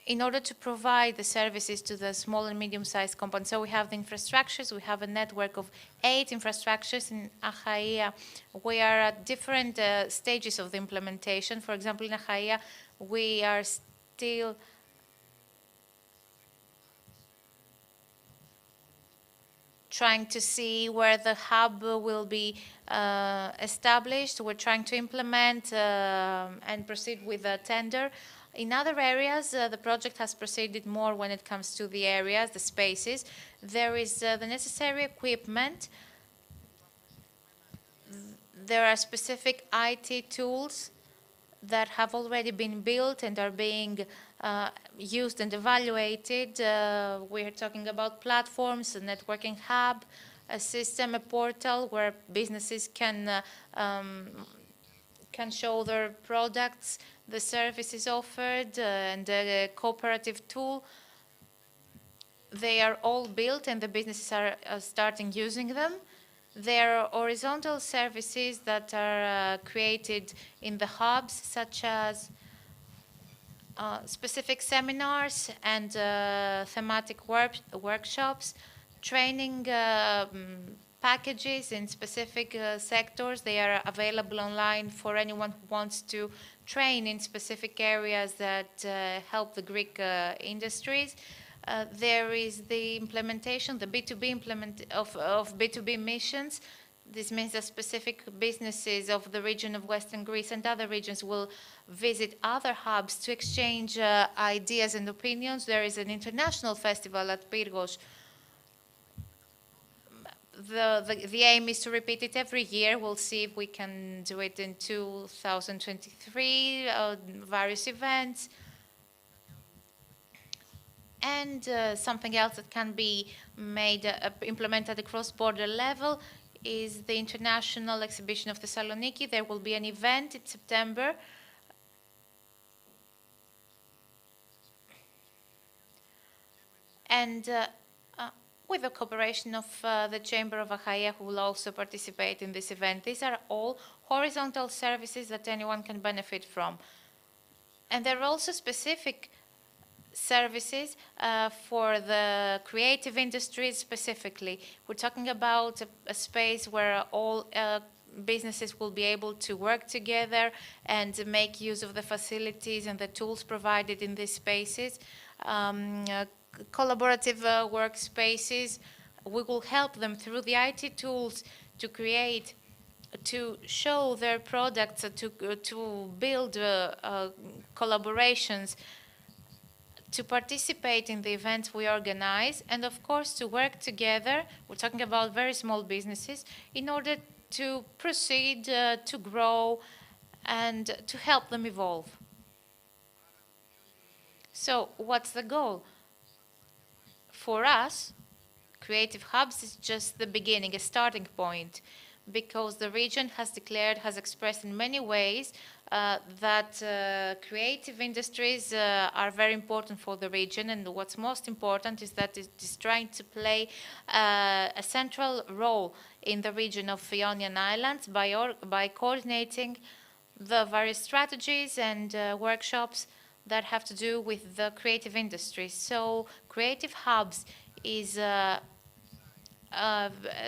In order to provide the services to the small and medium-sized companies, so we have the infrastructures, we have a network of 8 infrastructures in Achaia. We are at different stages of the implementation. For example, in Achaia, we are still trying to see where the hub will be established. We're trying to implement and proceed with a tender. In other areas, the project has proceeded more when it comes to the areas, the spaces. There is the necessary equipment. There are specific IT tools that have already been built and are being used and evaluated. We're talking about platforms, a networking hub, a system, a portal where businesses can show their products, the services offered, and a cooperative tool. They are all built and the businesses are starting using them. There are horizontal services that are created in the hubs, such as specific seminars and thematic workshops, training packages in specific sectors. They are available online for anyone who wants to train in specific areas that help the Greek industries. There is the implementation, the B2B of B2B missions. This means that specific businesses of the region of Western Greece and other regions will visit other hubs to exchange ideas and opinions. There is an international festival at Pyrgos. The aim is to repeat it every year. We'll see if we can do it in 2023, various events. And something else that can be made, implemented at a cross-border level is the International Exhibition of Thessaloniki. There will be an event in September. And with the cooperation of the Chamber of Achaia, who will also participate in this event. These are all horizontal services that anyone can benefit from. And there are also specific services for the creative industries specifically. We're talking about a space where all businesses will be able to work together and make use of the facilities and the tools provided in these spaces. Collaborative workspaces. We will help them through the IT tools to create, to show their products, to build collaborations, to participate in the events we organize, and of course to work together. We're talking about very small businesses in order to proceed, to grow, and to help them evolve. So what's the goal? For us, Creative Hubs is just the beginning, a starting point, because the region has declared, has expressed in many ways that creative industries are very important for the region, and what's most important is that it is trying to play a central role in the region of Ionian Islands by coordinating the various strategies and workshops that have to do with the creative industry. So Creative Hubs is a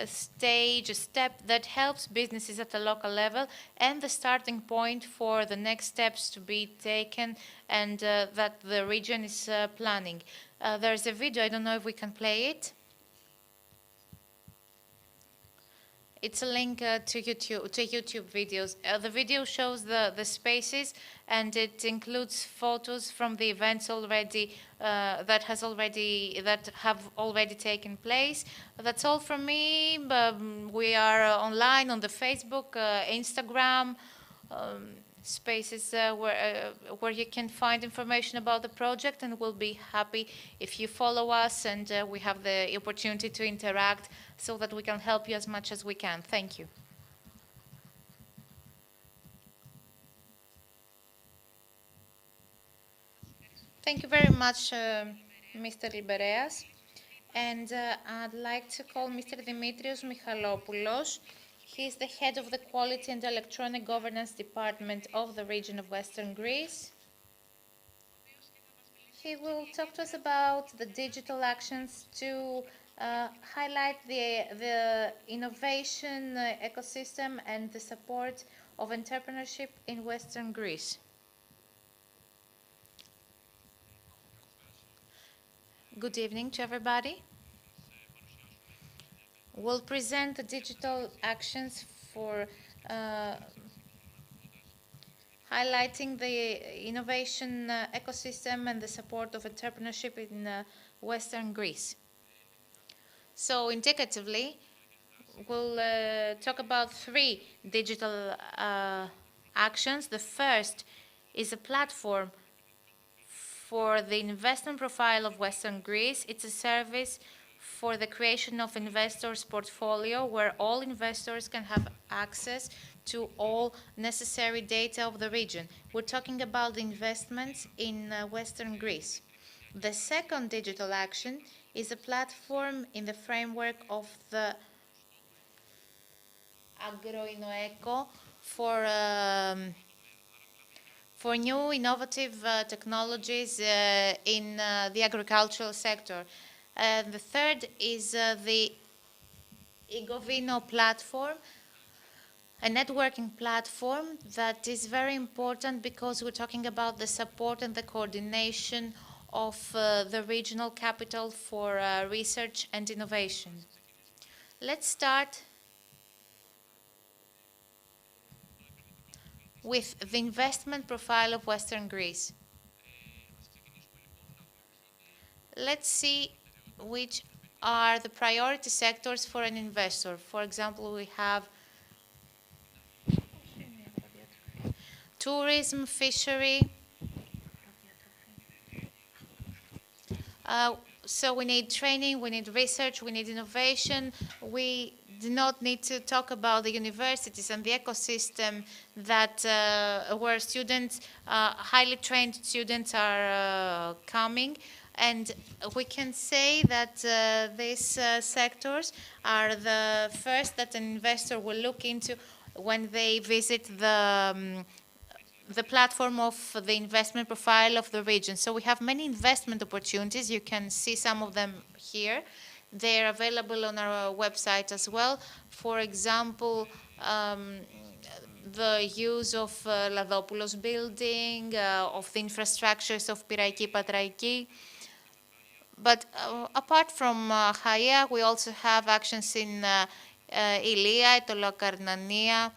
stage, a step that helps businesses at the local level and the starting point for the next steps to be taken and that the region is planning. There's a video, I don't know if we can play it. It's a link to YouTube videos. The video shows the spaces, and it includes photos from the events already that have already taken place. That's all from me. We are online on the Facebook, Instagram. Spaces where you can find information about the project, and we'll be happy if you follow us and we have the opportunity to interact so that we can help you as much as we can. Thank you. Thank you very much, Mr. Libereas. And I'd like to call Mr. Dimitrios Michalopoulos. He is the head of the Quality and Electronic Governance Department of the region of Western Greece. He will talk to us about the digital actions to highlight the innovation ecosystem and the support of entrepreneurship in Western Greece. Good evening to everybody. We'll present the digital actions for highlighting the innovation ecosystem and the support of entrepreneurship in Western Greece. So indicatively, we'll talk about 3 digital actions. The first is a platform for the investment profile of Western Greece. It's a service for the creation of investors' portfolio where all investors can have access to all necessary data of the region. We're talking about the investments in Western Greece. The second digital action is a platform in the framework of the Agroinoeco for new innovative technologies in the agricultural sector. The third is the Egovino platform, a networking platform that is very important because we're talking about the support and the coordination of the regional capital for research and innovation. Let's start with the investment profile of Western Greece. Let's see which are the priority sectors for an investor. For example, we have tourism, fishery. So we need training, we need research, we need innovation. We do not need to talk about the universities and the ecosystem that where students, highly trained students are coming. And we can say that these sectors are the first that an investor will look into when they visit the platform of the investment profile of the region. So we have many investment opportunities. You can see some of them here. They're available on our website as well. For example, the use of Ladopoulos building, of the infrastructures of Piraiki, Patraiki. But apart from Haia, we also have actions in Ilia, Etolokarnania,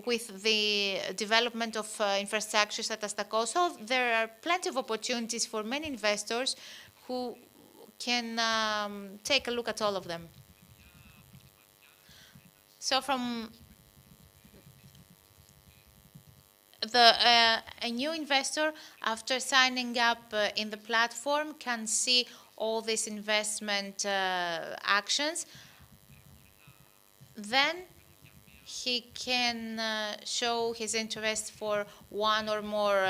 with the development of infrastructures at Astakos. So there are plenty of opportunities for many investors who can take a look at all of them. So from a new investor, after signing up in the platform, can see all these investment actions. Then he can show his interest for one or more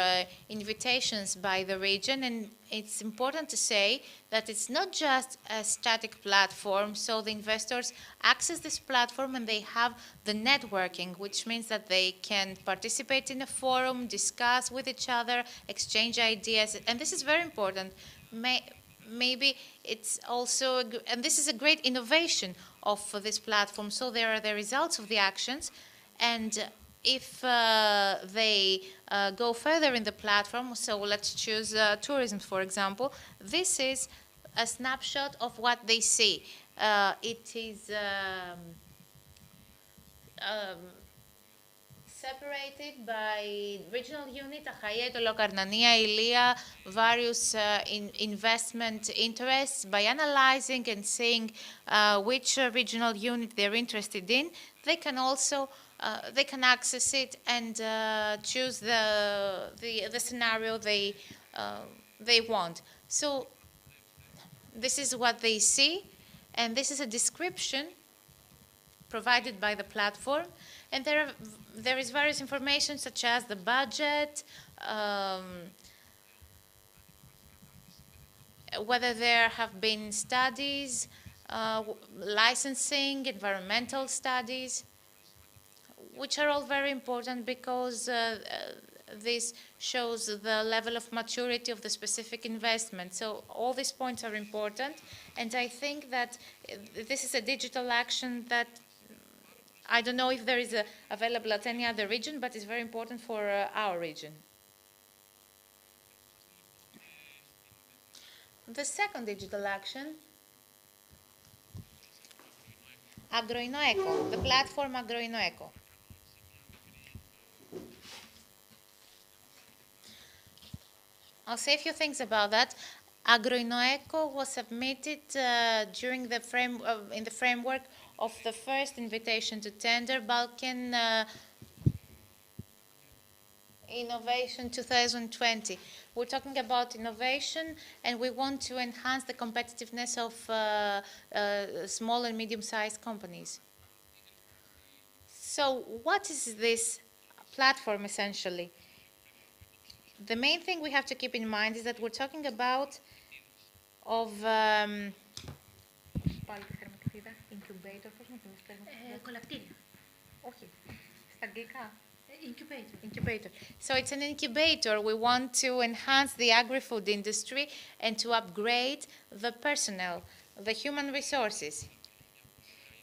invitations by the region. And it's important to say that it's not just a static platform, so the investors access this platform and they have the networking, which means that they can participate in a forum, discuss with each other, exchange ideas, and this is very important. Maybe it's also, and this is a great innovation of this platform. So there are the results of the actions, and if they go further in the platform, so let's choose tourism, for example, this is a snapshot of what they see. It is separated by regional unit, Achaia, Tolokarnania, Ilia, various investment interests. By analyzing and seeing which regional unit they're interested in, they can also they can access it and choose the scenario they want. So this is what they see, and this is a description provided by the platform. And there is various information such as the budget, whether there have been studies, licensing, environmental studies, which are all very important because this shows the level of maturity of the specific investment. So all these points are important, and I think that this is a digital action that I don't know if there is available at any other region, but it's very important for our region. The second digital action, AgroInnoEco, the platform AgroInnoEco. I'll say a few things about that. AgroInnoEco was submitted during the in the framework of the first invitation to tender, Balkan Innovation 2020. We're talking about innovation, and we want to enhance the competitiveness of small and medium-sized companies. So what is this platform essentially? The main thing we have to keep in mind is that we're talking about Incubator. So it's an incubator. We want to enhance the agri-food industry and to upgrade the personnel, the human resources.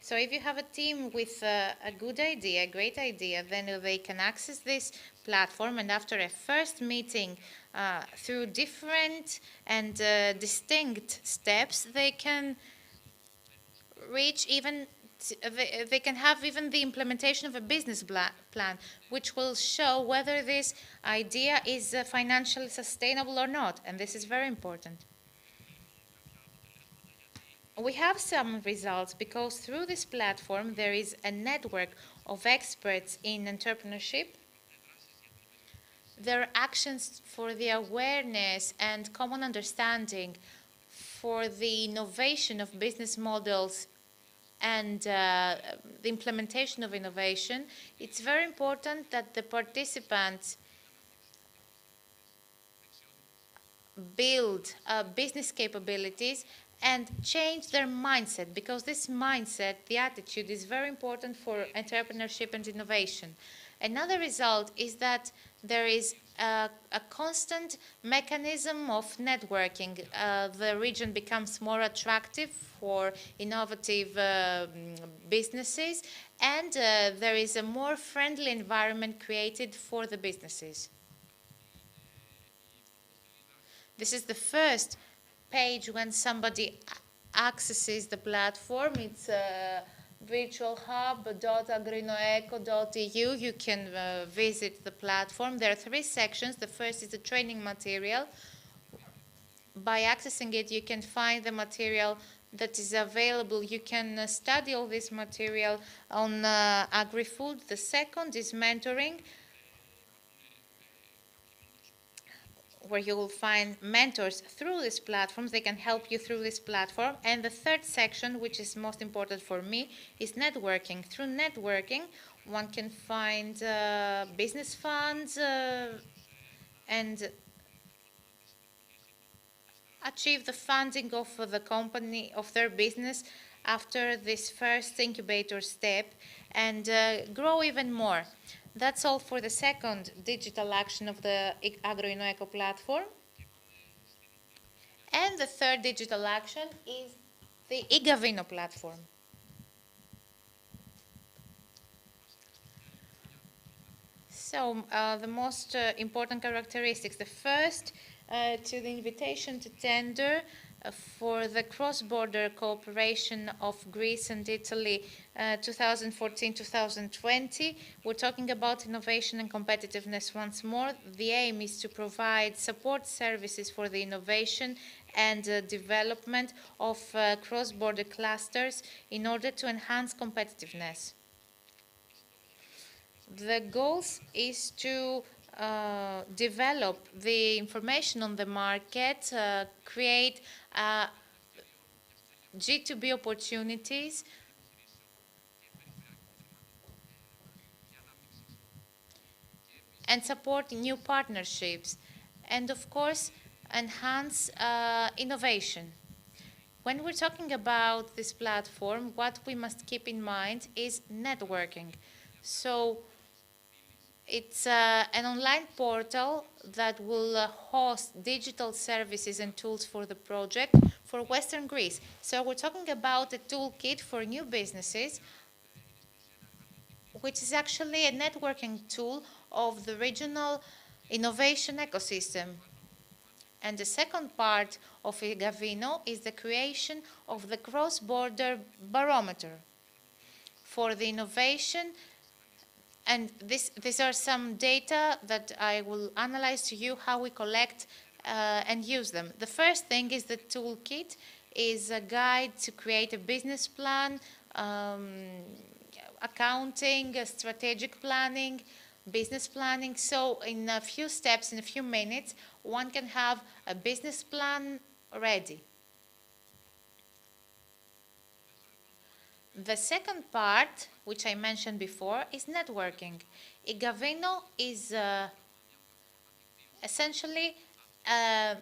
So if you have a team with a good idea, a great idea, then they can access this platform, and after a first meeting through different and distinct steps, they can reach even they can have even the implementation of a business plan, which will show whether this idea is financially sustainable or not, and this is very important. We have some results because through this platform there is a network of experts in entrepreneurship. There are actions for the awareness and common understanding for the innovation of business models and the implementation of innovation. It's very important that the participants build business capabilities and change their mindset, because this mindset, the attitude, is very important for entrepreneurship and innovation. Another result is that there is a constant mechanism of networking. The region becomes more attractive for innovative businesses, and there is a more friendly environment created for the businesses. This is the first page when somebody accesses the platform. It's virtualhub.agroinnoeco.eu. You can visit the platform. There are 3 sections. The first is the training material. By accessing it, you can find the material that is available. You can study all this material on agri-food. The second is mentoring, where you will find mentors through this platform. They can help you through this platform. And the third section, which is most important for me, is networking. Through networking, One can find business funds and achieve the funding of the company, of their business, after this first incubator step and grow even more. That's all for the second digital action of the Agro-InnoEco platform. And the third digital action is the eGavino platform. So the most important characteristics. The first, to the invitation to tender for the cross-border cooperation of Greece and Italy 2014-2020. We're talking about innovation and competitiveness once more. The aim is to provide support services for the innovation and development of cross-border clusters in order to enhance competitiveness. The goals is to develop the information on the market, create G2B opportunities, and support new partnerships, and of course enhance innovation. When we're talking about this platform, what we must keep in mind is networking. So it's an online portal that will host digital services and tools for the project for Western Greece. So we're talking about a toolkit for new businesses, which is actually a networking tool of the regional innovation ecosystem. And the second part of eGavino is the creation of the cross-border barometer for the innovation. And these are some data that I will analyze to you how we collect and use them. The first thing is the toolkit, is a guide to create a business plan, accounting, strategic planning, business planning. So in a few steps, in a few minutes, one can have a business plan ready. The second part, which I mentioned before, is networking. eGavino is essentially a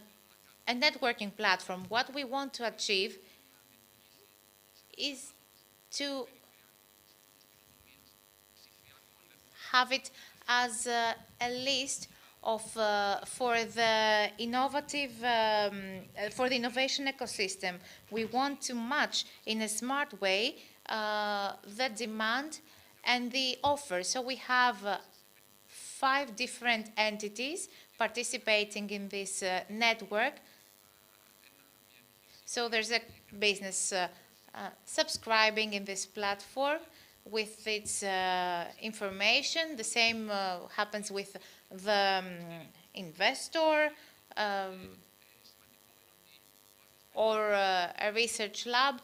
networking platform. What we want to achieve is to have it as a list of for the innovative for the innovation ecosystem. We want to match in a smart way the demand and the offer. So we have 5 different entities participating in this network. So there's a business subscribing in this platform with its information. The same happens with the investor or a research lab.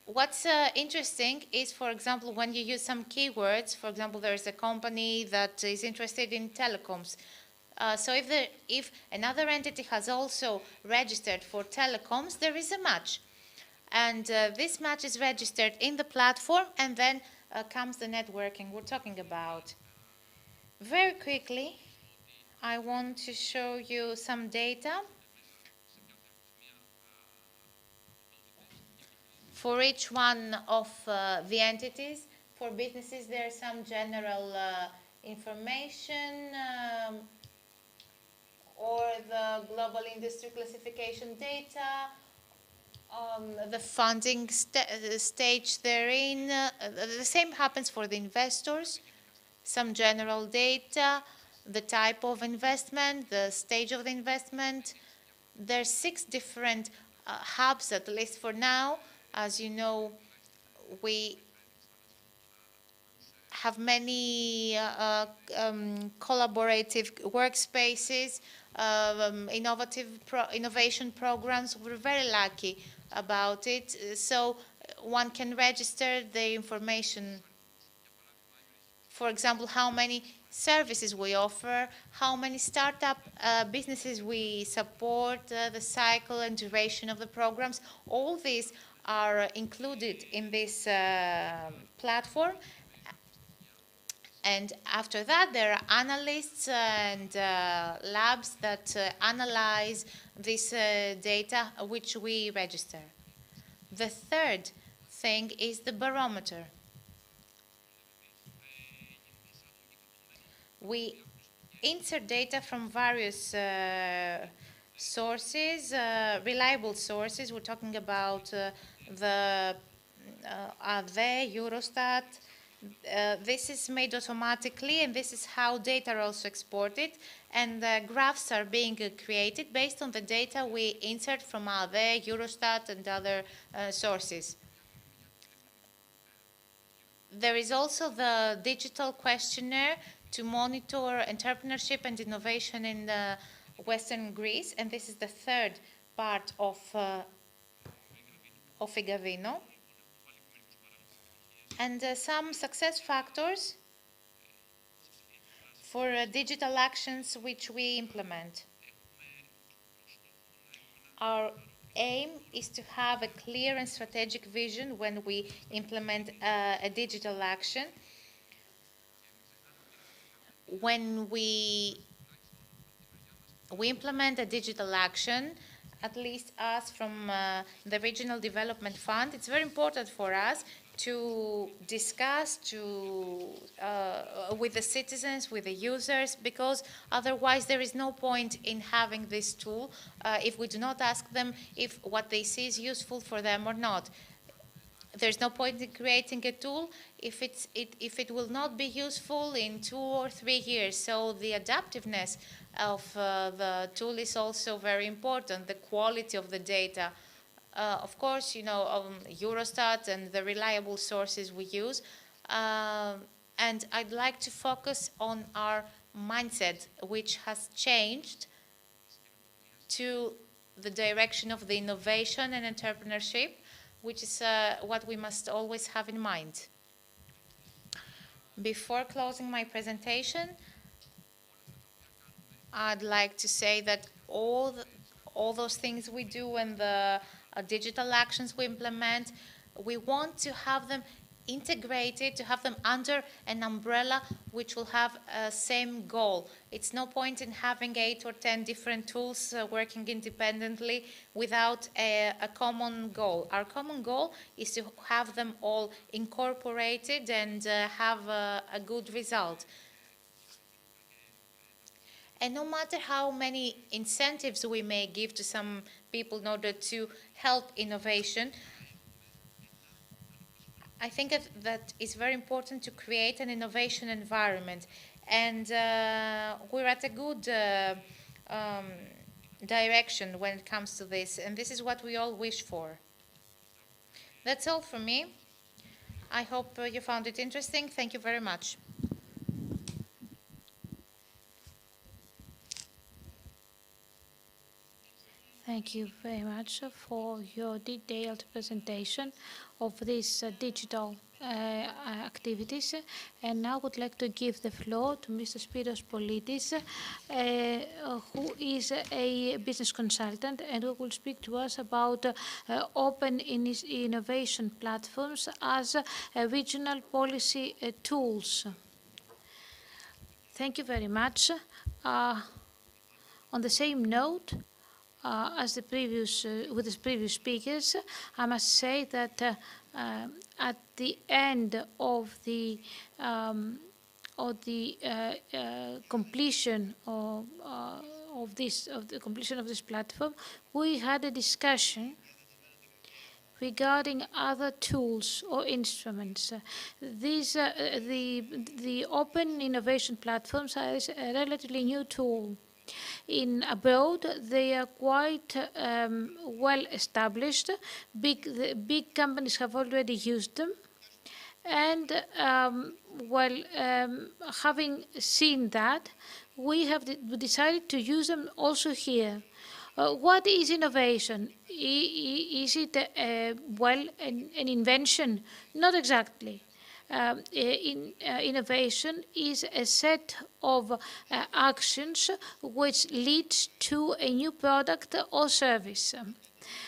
What's interesting is, for example, when you use some keywords, for example, there's a company that is interested in telecoms. So if another entity has also registered for telecoms, there is a match. And this match is registered in the platform, and then comes the networking we're talking about. Very quickly, I want to show you some data. For each one of the entities, for businesses, there's some general information or the global industry classification data, the funding stage they're in. The same happens for the investors, some general data, the type of investment, the stage of the investment. There's 6 different hubs, at least for now. As you know, we have many collaborative workspaces, innovation programs. We're very lucky about it. So one can register the information. For example, how many services we offer, how many startup businesses we support, the cycle and duration of the programs. All these are included in this platform. And after that, there are analysts and labs that analyze this data which we register. The third thing is the barometer. We insert data from various sources, reliable sources. We're talking about the Eurostat. This is made automatically, and this is how data are also exported, and graphs are being created based on the data we insert from Eurostat and other sources. There is also the digital questionnaire to monitor entrepreneurship and innovation in Western Greece, and this is the third part of Igavino. And some success factors for digital actions which we implement. Our aim is to have a clear and strategic vision when we implement a digital action. When we implement a digital action, at least us from the Regional Development Fund, it's very important for us to discuss with the citizens, with the users, because otherwise there is no point in having this tool if we do not ask them if what they see is useful for them or not. There's no point in creating a tool if it will not be useful in 2 or 3 years. So the adaptiveness of the tool is also very important, the quality of the data. Of course, Eurostat and the reliable sources we use. And I'd like to focus on our mindset, which has changed to the direction of the innovation and entrepreneurship, which is what we must always have in mind. Before closing my presentation, I'd like to say that all those things we do and the digital actions we implement, we want to have them integrated, to have them under an umbrella which will have a same goal. It's no point in having 8 or 10 different tools working independently without a common goal. Our common goal is to have them all incorporated and have a good result. And no matter how many incentives we may give to some people in order to help innovation, I think that it's very important to create an innovation environment. And we're at a good direction when it comes to this. And this is what we all wish for. That's all from me. I hope you found it interesting. Thank you very much. Thank you very much for your detailed presentation of these digital activities. And now I would like to give the floor to Mr. Spyros Politis, who is a business consultant and who will speak to us about open innovation platforms as regional policy tools. Thank you very much. On the same note, as with the previous speakers, I must say that at the end of the completion of this platform, we had a discussion regarding other tools or instruments. These the open innovation platforms are a relatively new tool. Abroad, they are quite well established. Big companies have already used them. And having seen that, we decided to use them also here. What is innovation? Is it an invention? Not exactly. Innovation is a set of actions which leads to a new product or service.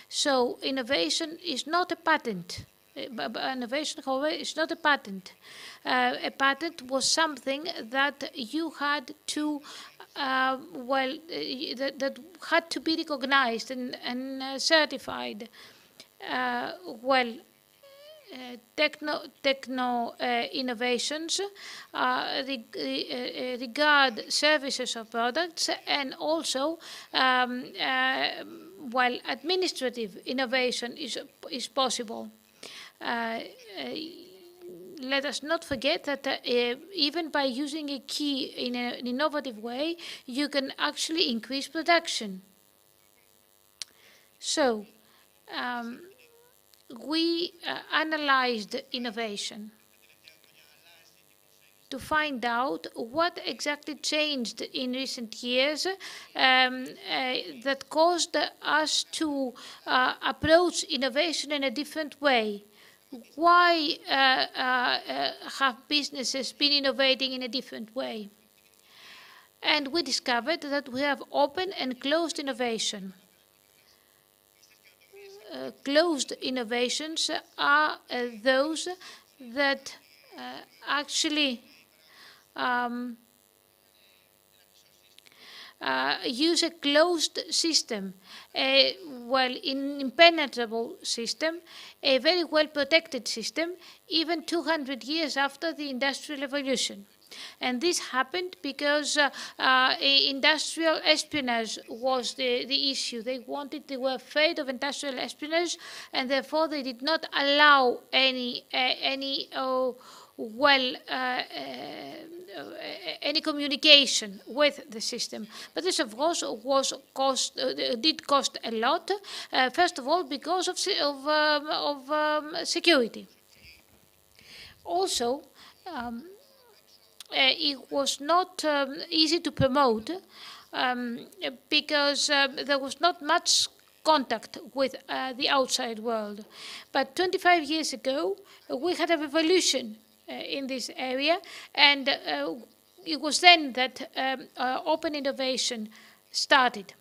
So innovation is not a patent. Innovation, however, is not a patent. A patent was something that you had to, that had to be recognized and certified. Techno innovations regard services or products, and also while administrative innovation is possible. Let us not forget that even by using a key in an innovative way, you can actually increase production. So, we analyzed innovation to find out what exactly changed in recent years that caused us to approach innovation in a different way. Why have businesses been innovating in a different way? And we discovered that we have open and closed innovation. Closed innovations are those that actually use a closed system, a impenetrable system, a very well protected system, even 200 years after the Industrial Revolution. And this happened because industrial espionage was the issue. They were afraid of industrial espionage, and therefore they did not allow any communication with the system. But this, of course, did cost a lot. First of all, because of security. Also, it was not easy to promote because there was not much contact with the outside world. But 25 years ago, we had a revolution in this area, and it was then that open innovation started.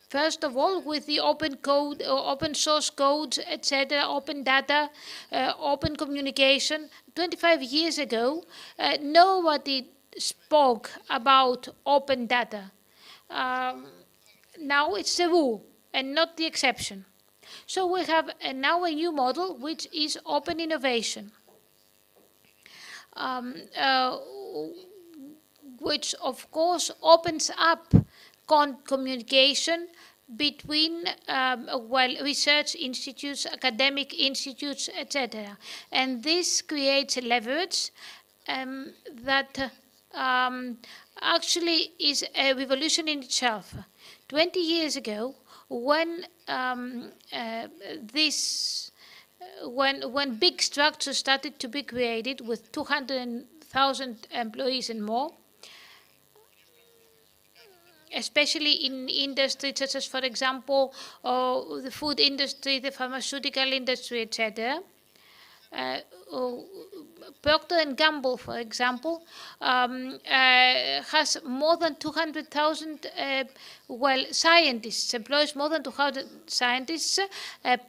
First of all, with the open code, open source codes, etc., open data, open communication. 25 years ago, nobody spoke about open data. Now it's the rule and not the exception. So we have now a new model, which is open innovation, which of course opens up communication between research institutes, academic institutes, etc. And this creates a leverage that actually is a revolution in itself. 20 years ago, when big structures started to be created with 200,000 employees and more, especially in industries such as, for example, the food industry, the pharmaceutical industry, etc. Procter & Gamble, for example, has more than 200,000 scientists, employs more than 200 scientists,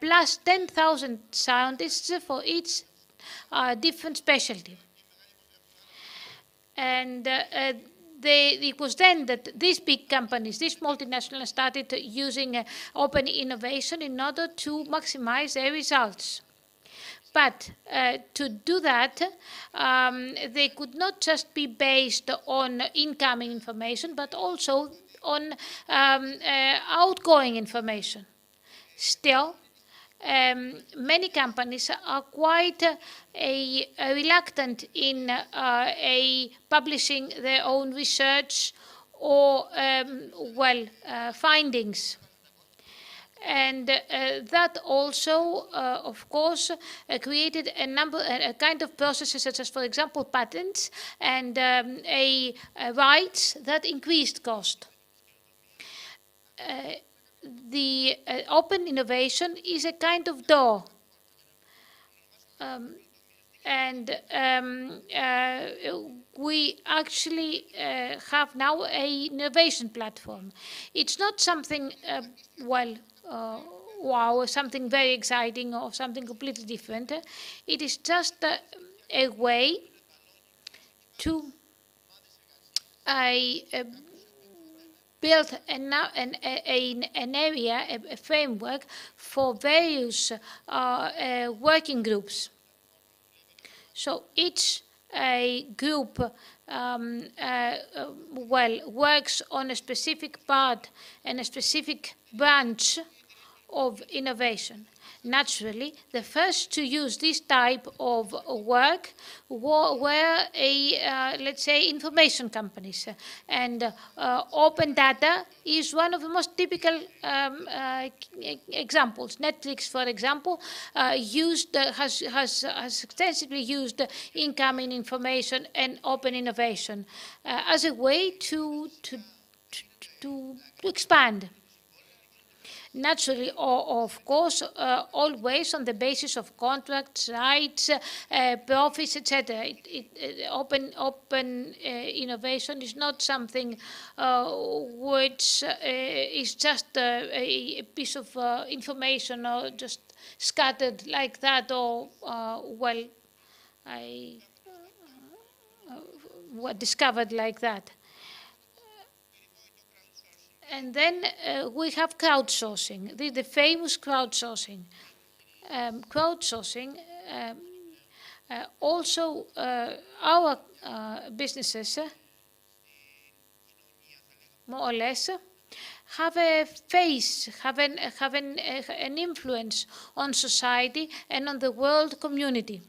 plus 10,000 scientists for each different specialty. And it was then that these big companies, these multinationals, started using open innovation in order to maximize their results. But to do that, they could not just be based on incoming information, but also on outgoing information. Still, many companies are quite reluctant in publishing their own research or findings. And that also, of course, created a kind of processes such as, for example, patents and rights that increased cost. The open innovation is a kind of door. We actually have now an innovation platform. It's not something, wow, something very exciting or something completely different. It is just a way to build an area, a framework for various working groups. So each group works on a specific part and a specific branch of innovation. Naturally, the first to use this type of work were let's say, information companies. And open data is one of the most typical examples. Netflix, for example, has extensively used incoming information and open innovation as a way to expand. Naturally, of course, always on the basis of contracts, rights, profits, etc. Open innovation is not something which is just a piece of information or just scattered like that, or discovered like that. And then we have crowdsourcing, the famous crowdsourcing. Crowdsourcing, also our businesses, more or less, have a face, have an influence on society and on the world community.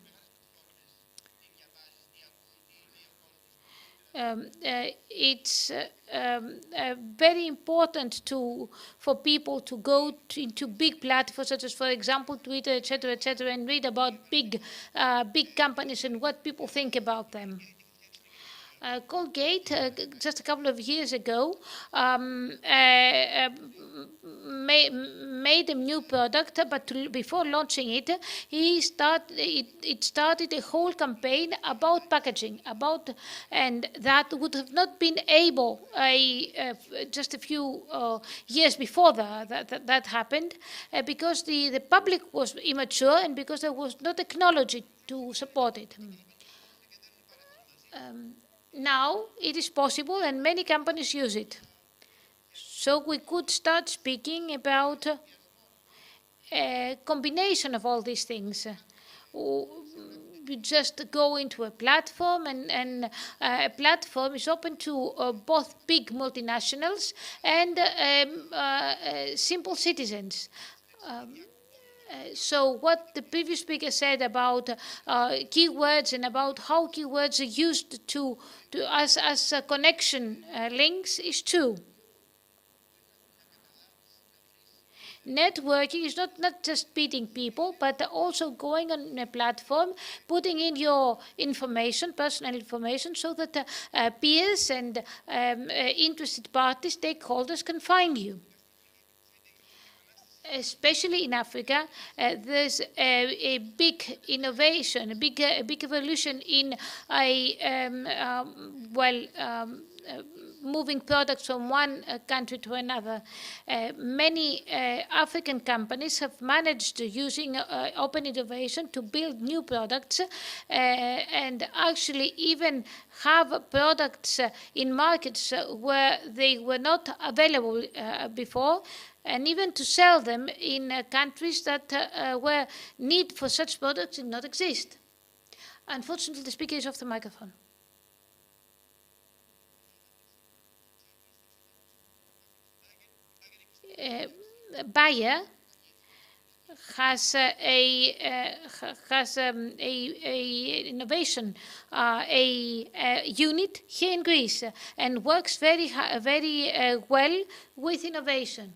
It's very important for people to go into big platforms such as, for example, Twitter, etc., and read about big companies and what people think about them. Colgate, just a couple of years ago, made a new product, but before launching it, it started a whole campaign about packaging, and that would have not been able just a few years before that happened, because the public was immature and because there was no technology to support it. Now it is possible and many companies use it. So we could start speaking about a combination of all these things. You just go into a platform, and a platform is open to both big multinationals and simple citizens. So what the previous speaker said about keywords and about how keywords are used as connection links is true. Networking is not just meeting people, but also going on a platform, putting in your information, personal information, so that peers and interested parties, stakeholders can find you. Especially in Africa, there's a big innovation, a big evolution in moving products from one country to another. Many African companies have managed, using open innovation, to build new products and actually even have products in markets where they were not available before, and even to sell them in countries that where need for such products did not exist. Unfortunately, the speaker is off the microphone. Bayer has a innovation unit here in Greece, and works very well with innovation.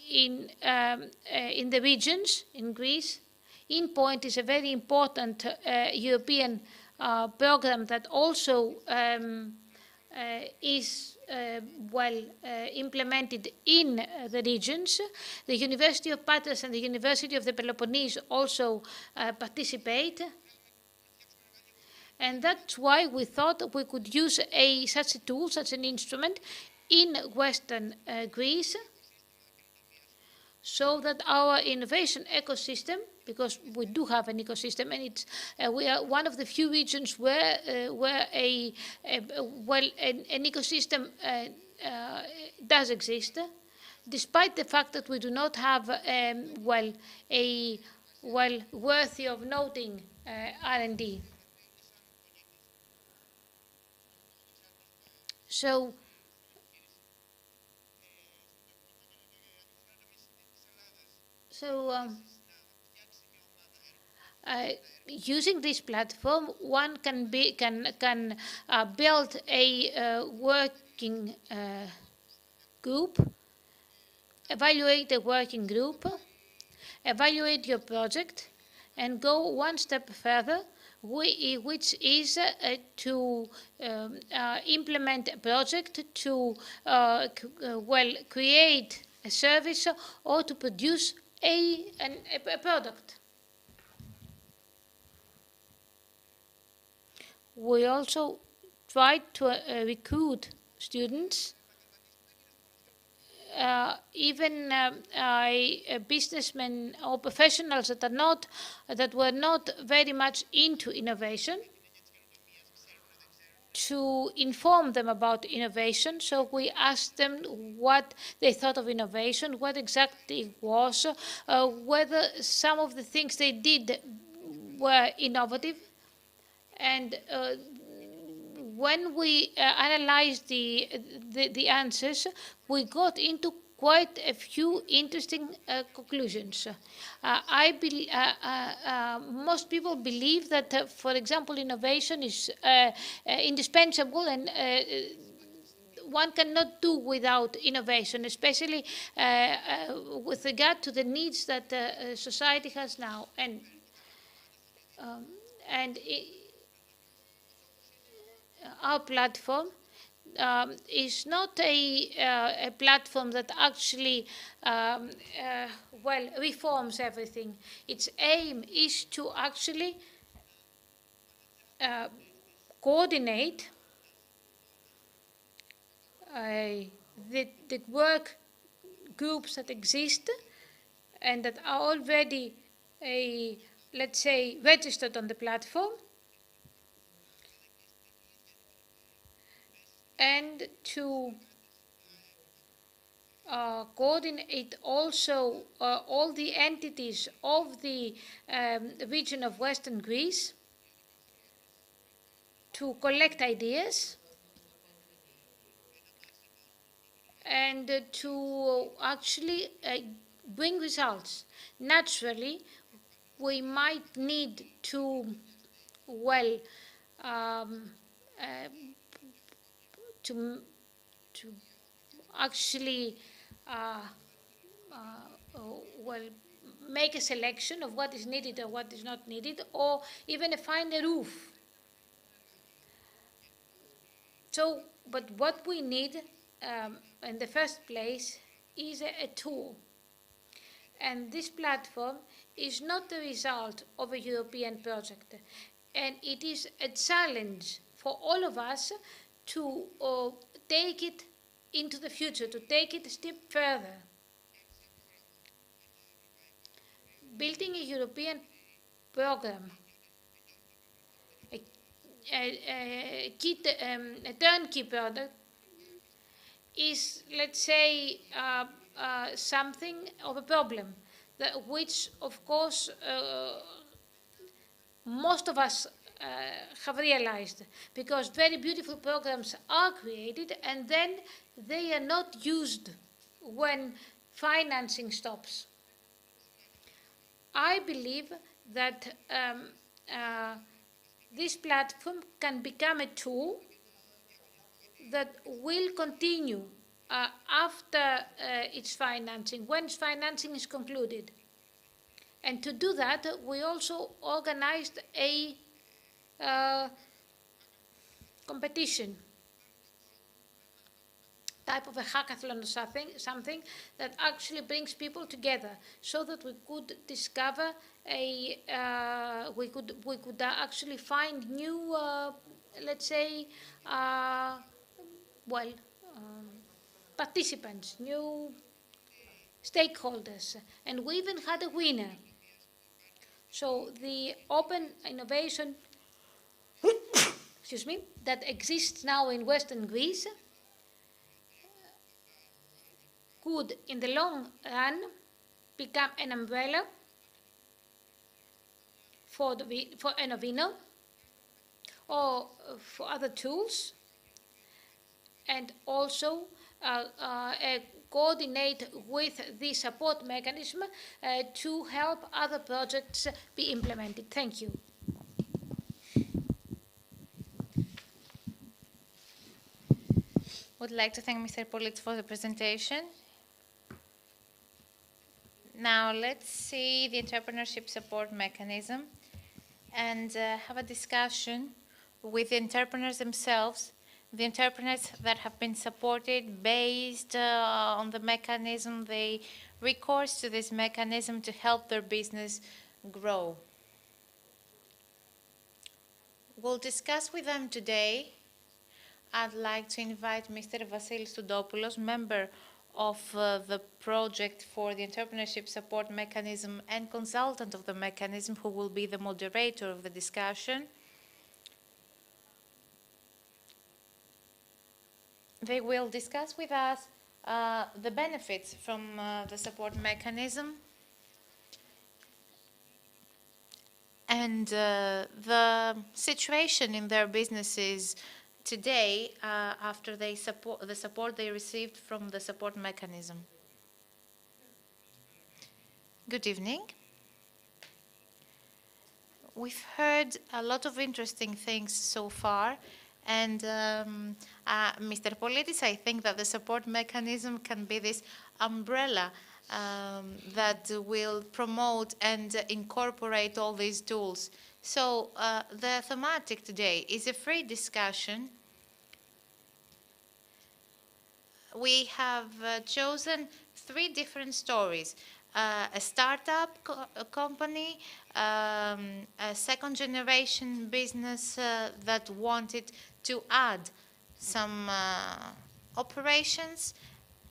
In the regions in Greece, InPoint is a very important European program that also is implemented in the regions. The University of Patras and the University of the Peloponnese also participate. And that's why we thought we could use such a tool, such an instrument, in Western Greece, so that our innovation ecosystem, because we do have an ecosystem, and it's we are one of the few regions where an ecosystem does exist, despite the fact that we do not have a worthy of noting R&D. So using this platform, one can build a working group, evaluate a working group, evaluate your project, and go one step further, which is to implement a project, to create a service, or to produce a product. We also try to recruit students, even businessmen or professionals that were not very much into innovation, to inform them about innovation. So we asked them what they thought of innovation, what exactly it was, whether some of the things they did were innovative. And when we analyzed the answers, we got into quite a few interesting conclusions. Most people believe that, for example, innovation is indispensable, and one cannot do without innovation, especially with regard to the needs that society has now. Our platform is not a platform that actually reforms everything. Its aim is to actually coordinate the work groups that exist and that are already, let's say, registered on the platform, and to coordinate also all the entities of the region of Western Greece, to collect ideas and to actually bring results. Naturally, we might need to, to actually make a selection of what is needed or what is not needed, or even find a roof. So, but what we need in the first place is a tool. And this platform is not the result of a European project. And it is a challenge for all of us to take it into the future, to take it a step further. Building a European program, a turnkey product, is, let's say, something of a problem, which, of course, most of us have realized, because very beautiful programs are created and then they are not used when financing stops. I believe that this platform can become a tool that will continue after its financing, when its financing is concluded. And to do that, we also organized a competition, type of a hackathon or something that actually brings people together, so that we could discover we could actually find new, let's say, participants, new stakeholders, and we even had a winner. So the open innovation excuse me, that exists now in Western Greece could, in the long run, become an umbrella for Enovino or for other tools, and also coordinate with the support mechanism to help other projects be implemented. Thank you. Would like to thank Mr. Politis for the presentation. Now let's see the entrepreneurship support mechanism and have a discussion with the entrepreneurs themselves, the entrepreneurs that have been supported based on the mechanism. They recourse to this mechanism to help their business grow. We'll discuss with them today. I'd like to invite Mr. Vasilis Tudopoulos, member of the project for the Entrepreneurship Support Mechanism and consultant of the mechanism, who will be the moderator of the discussion. They will discuss with us the benefits from the support mechanism and the situation in their businesses today after the support they received from the support mechanism. Good evening. We've heard a lot of interesting things so far, and Mr. Politis, I think that the support mechanism can be this umbrella that will promote and incorporate all these tools. So the thematic today is a free discussion. We have chosen 3 different stories. A startup company, a second-generation business that wanted to add some operations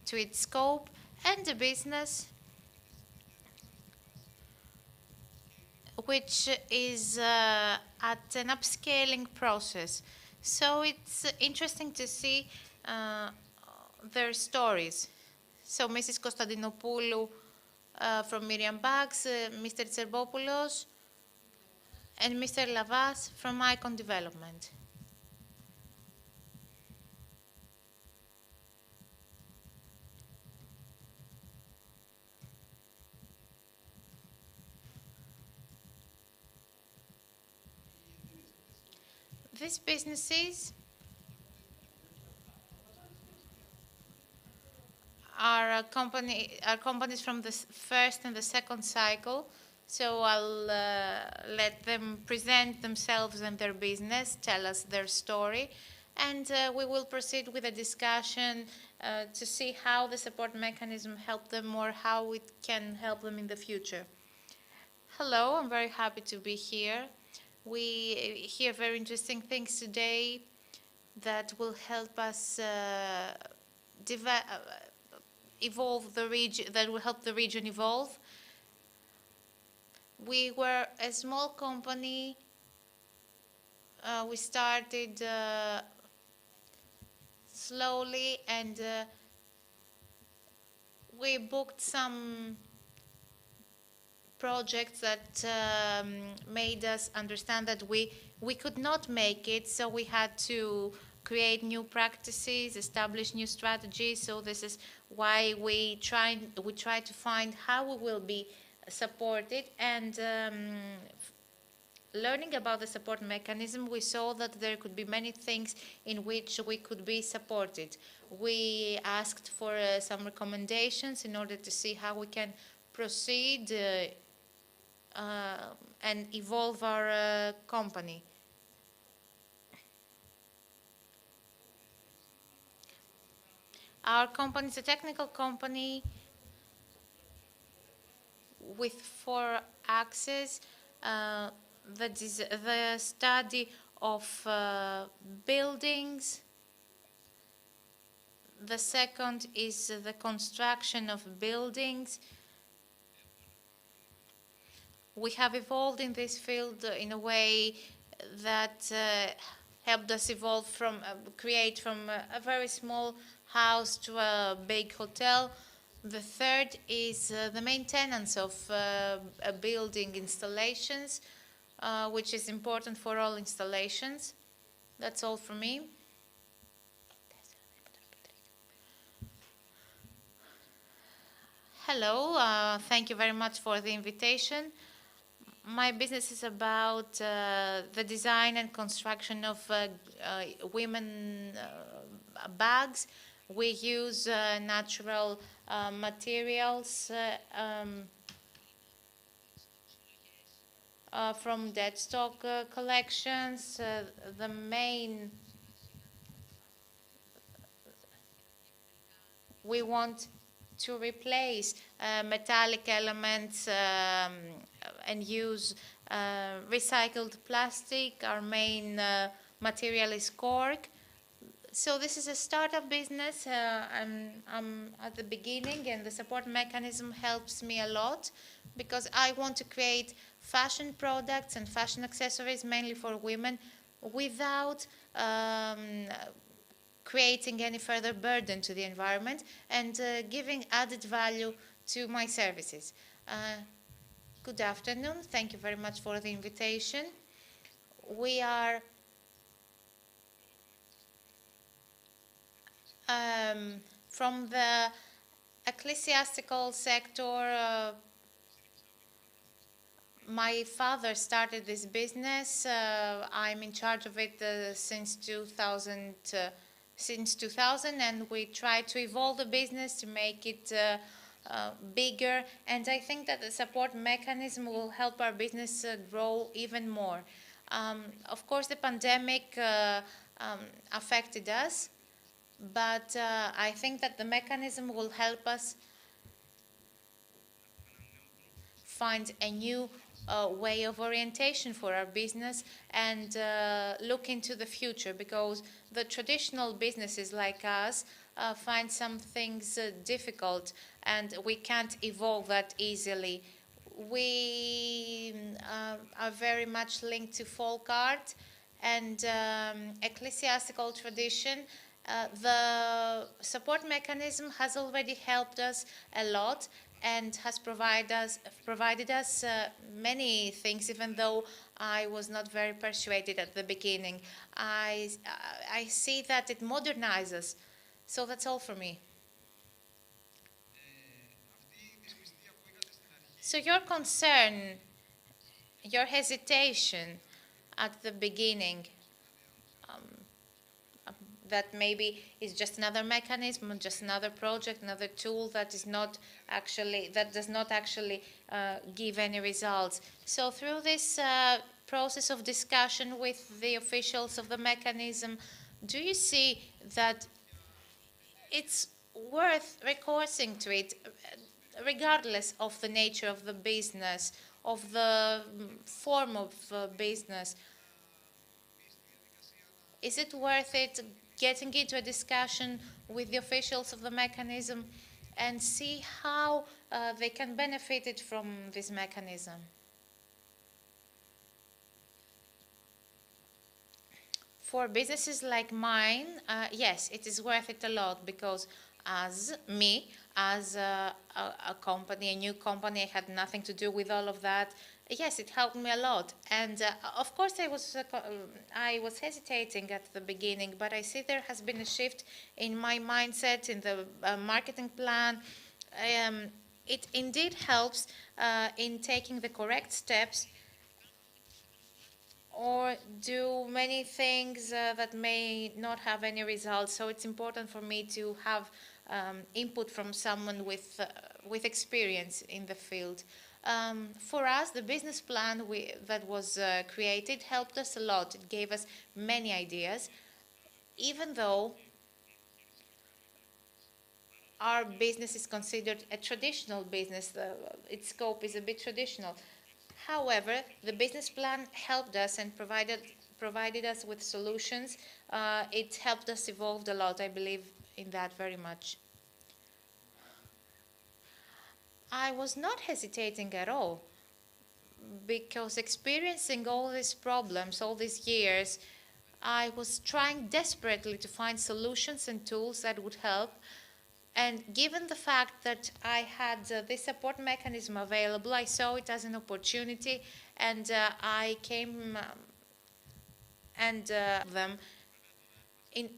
to its scope, and a business which is at an upscaling process. So it's interesting to see their stories. So Mrs. Kostadinopoulou from Miriam Bags, Mr. Tserbopoulos, and Mr. Lavas from Icon Development. These businesses are companies from the first and the second cycle. So I'll let them present themselves and their business, tell us their story, and we will proceed with a discussion to see how the support mechanism helped them or how it can help them in the future. Hello, I'm very happy to be here. We hear very interesting things today that will help us evolve the region, that will help the region evolve. We were a small company. We started slowly, and we booked some projects that made us understand that we could not make it, so we had to create new practices, establish new strategies. So this is why we try to find how we will be supported. And learning about the support mechanism, we saw that there could be many things in which we could be supported. We asked for some recommendations in order to see how we can proceed and evolve our company. Our company is a technical company with 4 axes. The study of buildings, The second is the construction of buildings. We have evolved in this field in a way that helped us evolve from, create from a very small house to a big hotel. The third is the maintenance of building installations, which is important for all installations. That's all from me. Hello, thank you very much for the invitation. My business is about the design and construction of women bags. We use natural materials from dead stock collections. The main, we want to replace metallic elements and use recycled plastic. Our main material is cork. So this is a startup business. I'm at the beginning, and the support mechanism helps me a lot because I want to create fashion products and fashion accessories mainly for women without creating any further burden to the environment and giving added value to my services. Good afternoon. Thank you very much for the invitation. We are from the ecclesiastical sector. My father started this business. I'm in charge of it since 2000, and we try to evolve the business to make it bigger. And I think that the support mechanism will help our business grow even more. Of course, the pandemic affected us, but I think that the mechanism will help us find a new way of orientation for our business and look into the future, because the traditional businesses like us find some things difficult and we can't evolve that easily. We are very much linked to folk art and ecclesiastical tradition. The support mechanism has already helped us a lot and has provided us many things, even though I was not very persuaded at the beginning. I see that it modernizes. So that's all for me. So your concern, your hesitation at the beginning, that maybe is just another mechanism, just another project, another tool that is not actually, that does not actually give any results. So through this process of discussion with the officials of the mechanism, do you see that it's worth recoursing to it, regardless of the nature of the business, of the form of business? Is it worth it getting into a discussion with the officials of the mechanism and see how they can benefit it from this mechanism? For businesses like mine, yes, it is worth it a lot, because as a company, a new company, I had nothing to do with all of that. Yes, it helped me a lot. And of course, I was hesitating at the beginning, but I see there has been a shift in my mindset, in the marketing plan. It indeed helps in taking the correct steps, or do many things that may not have any results. So it's important for me to have input from someone with experience in the field. For us, the business plan that was created helped us a lot. It gave us many ideas, even though our business is considered a traditional business. Its scope is a bit traditional. However, the business plan helped us and provided us with solutions. It helped us evolve a lot, I believe, in that very much. I was not hesitating at all, because experiencing all these problems, all these years, I was trying desperately to find solutions and tools that would help. And given the fact that I had this support mechanism available, I saw it as an opportunity, and I came and them in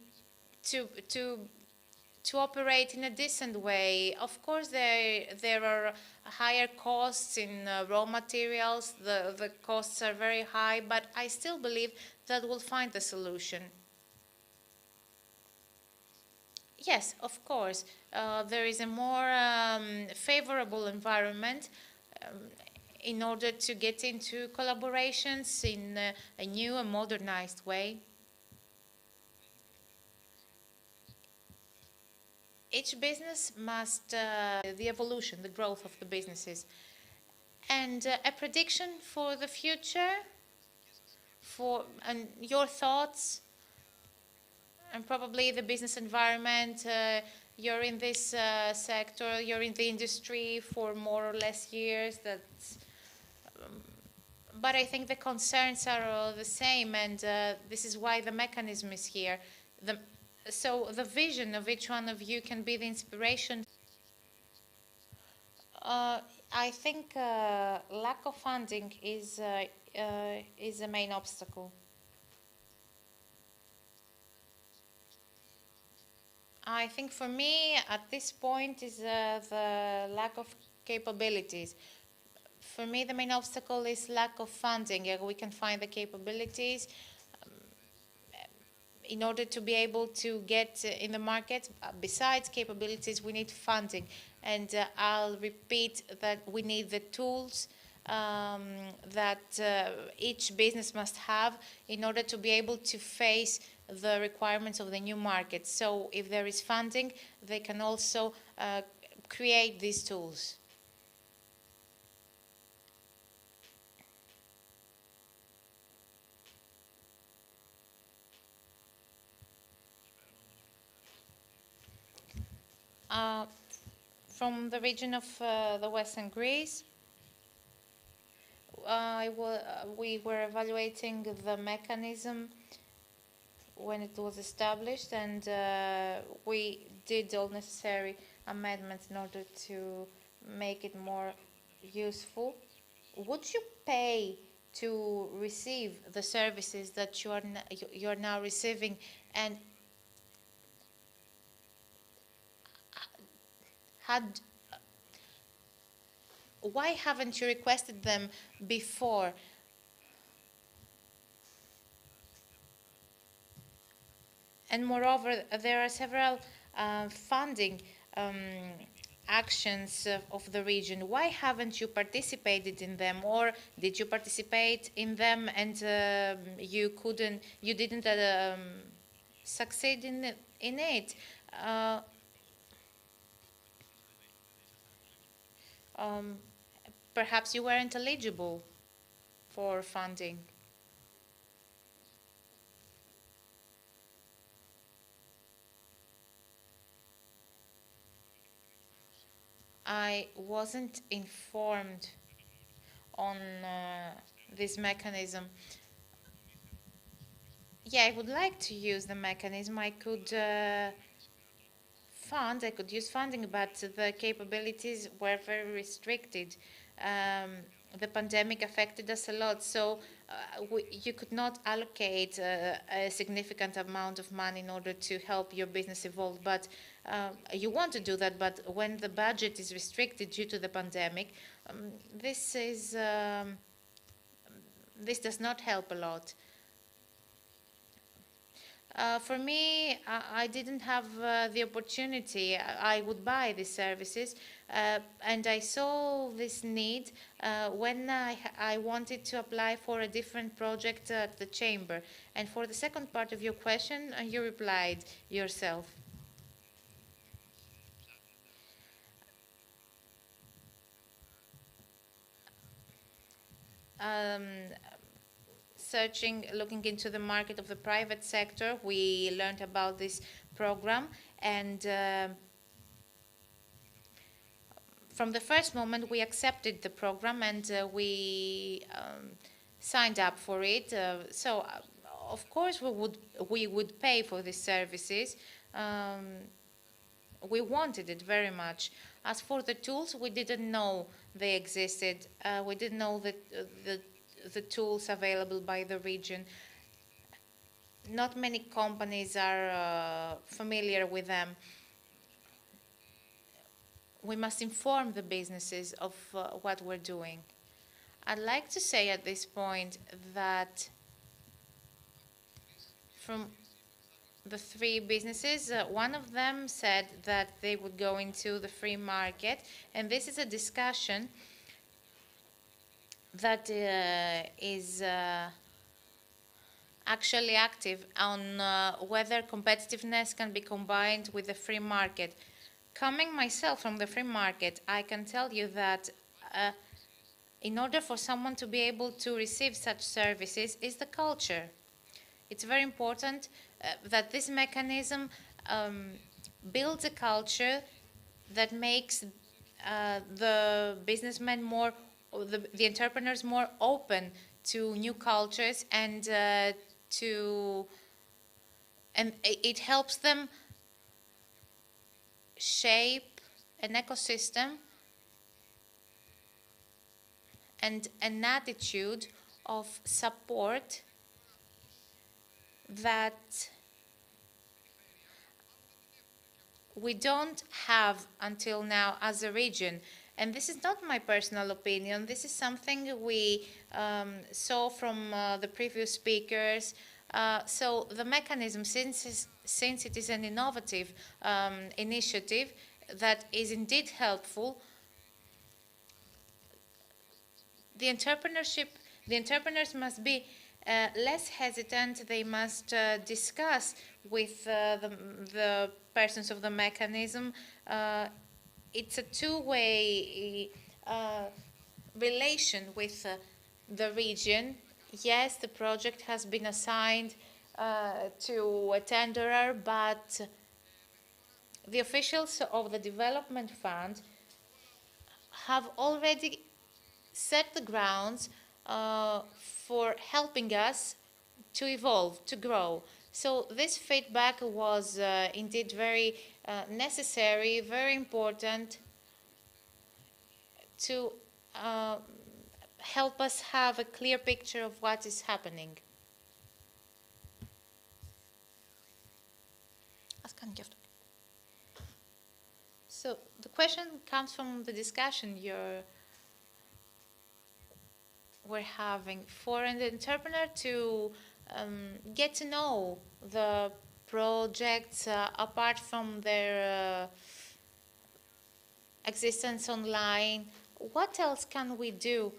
to operate in a decent way. Of course, there are higher costs in raw materials. The costs are very high, but I still believe that we'll find the solution. Yes, of course, there is a more favorable environment in order to get into collaborations in a new and modernized way. Each business must, the evolution, the growth of the businesses. And a prediction for the future, and your thoughts, and probably the business environment. You're in this sector, you're in the industry for more or less years. But I think the concerns are all the same, and this is why the mechanism is here. So the vision of each one of you can be the inspiration. I think lack of funding is a main obstacle. I think for me, at this point, is the lack of capabilities. For me, the main obstacle is lack of funding. We can find the capabilities. In order to be able to get in the market, besides capabilities, we need funding. And I'll repeat that we need the tools that each business must have in order to be able to face the requirements of the new market. So if there is funding, they can also create these tools. From the region of the Western Greece, we were evaluating the mechanism when it was established, and we did all necessary amendments in order to make it more useful. Would you pay to receive the services that you're now receiving, and why haven't you requested them before? And moreover, there are several funding actions of the region. Why haven't you participated in them, or did you participate in them and you didn't succeed in it? Perhaps you weren't eligible for funding. I wasn't informed on this mechanism. Yeah, I would like to use the mechanism. I could use funding, but the capabilities were very restricted. The pandemic affected us a lot, so you could not allocate a significant amount of money in order to help your business evolve. But you want to do that, but when the budget is restricted due to the pandemic, this does not help a lot. For me, I didn't have the opportunity. I would buy these services, and I saw this need when I wanted to apply for a different project at the chamber. And for the second part of your question, you replied yourself. Looking into the market of the private sector, we learned about this program, And from the first moment, we accepted the program and we signed up for it. So, of course, we would pay for these services. We wanted it very much. As for the tools, we didn't know they existed. We didn't know that the tools available by the region. Not many companies are familiar with them. We must inform the businesses of what we're doing. I'd like to say at this point that from the three businesses, one of them said that they would go into the free market, and this is a discussion that is actually active on whether competitiveness can be combined with the free market. Coming myself from the free market, I can tell you that in order for someone to be able to receive such services is the culture. It's very important that this mechanism builds a culture that makes the businessmen more, the entrepreneurs more open to new cultures, and it helps them shape an ecosystem and an attitude of support that we don't have until now as a region. And this is not my personal opinion. This is something we saw from the previous speakers. So the mechanism, since it is an innovative initiative that is indeed helpful, the entrepreneurs must be less hesitant. They must discuss with the persons of the mechanism. It's a two-way relation with the region. Yes, the project has been assigned to a tenderer, but the officials of the development fund have already set the grounds for helping us to evolve, to grow. So this feedback was indeed very necessary, very important to help us have a clear picture of what is happening. So the question comes from the discussion we're having. For an entrepreneur to get to know the projects apart from their existence online, what else can we do?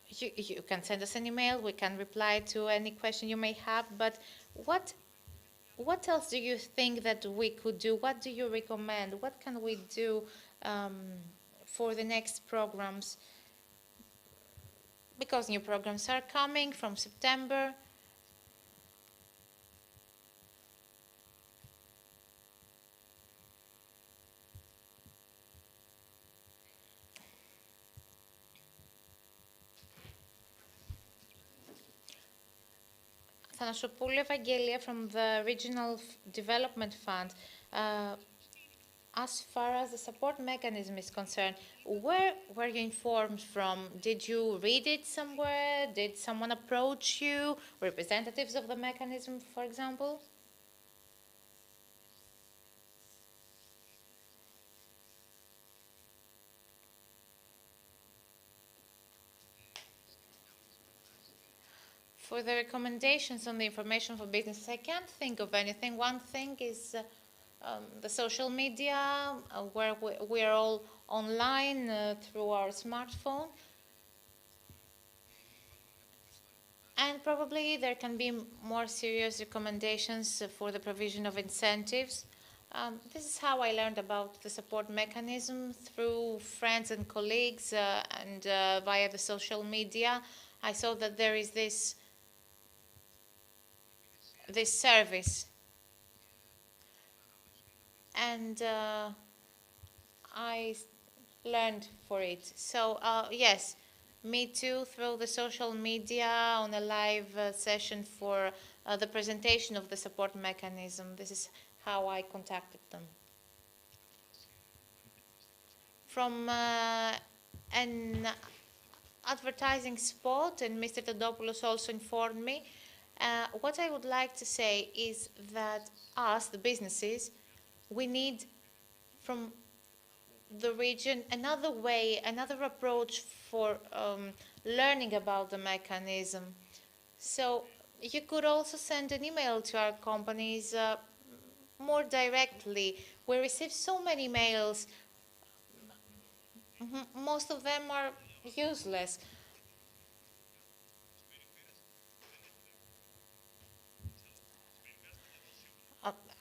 You can send us an email, we can reply to any question you may have, but what else do you think that we could do? What do you recommend? What can we do for the next programs? Because new programs are coming from September. Thanassopoulou Evangelia from the Regional Development Fund. As far as the support mechanism is concerned, where were you informed from? Did you read it somewhere? Did someone approach you? Representatives of the mechanism, for example? For the recommendations on the information for businesses, I can't think of anything. One thing is the social media, where we're all online through our smartphone. And probably there can be more serious recommendations for the provision of incentives. This is how I learned about the support mechanism, through friends and colleagues and via the social media. I saw that there is this this service. And I learned for it. So yes, me too, through the social media on a live session for the presentation of the support mechanism. This is how I contacted them. From an advertising spot, and Mr. Todopoulos also informed me, what I would like to say is that us, the businesses, we need from the region another way, another approach for learning about the mechanism. So you could also send an email to our companies more directly. We receive so many mails. Most of them are useless.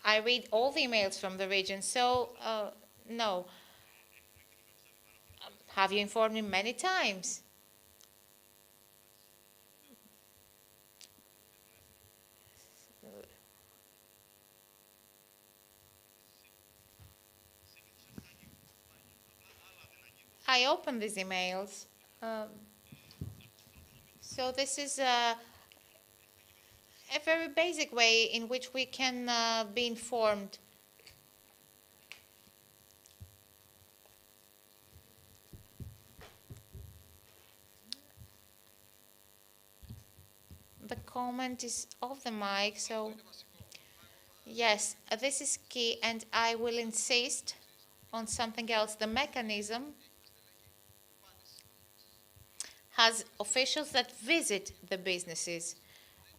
I read all the emails from the region, so no. Have you informed me many times? I open these emails. So this is a very basic way in which we can be informed. The comment is off the mic, so yes, this is key, and I will insist on something else. The mechanism has officials that visit the businesses,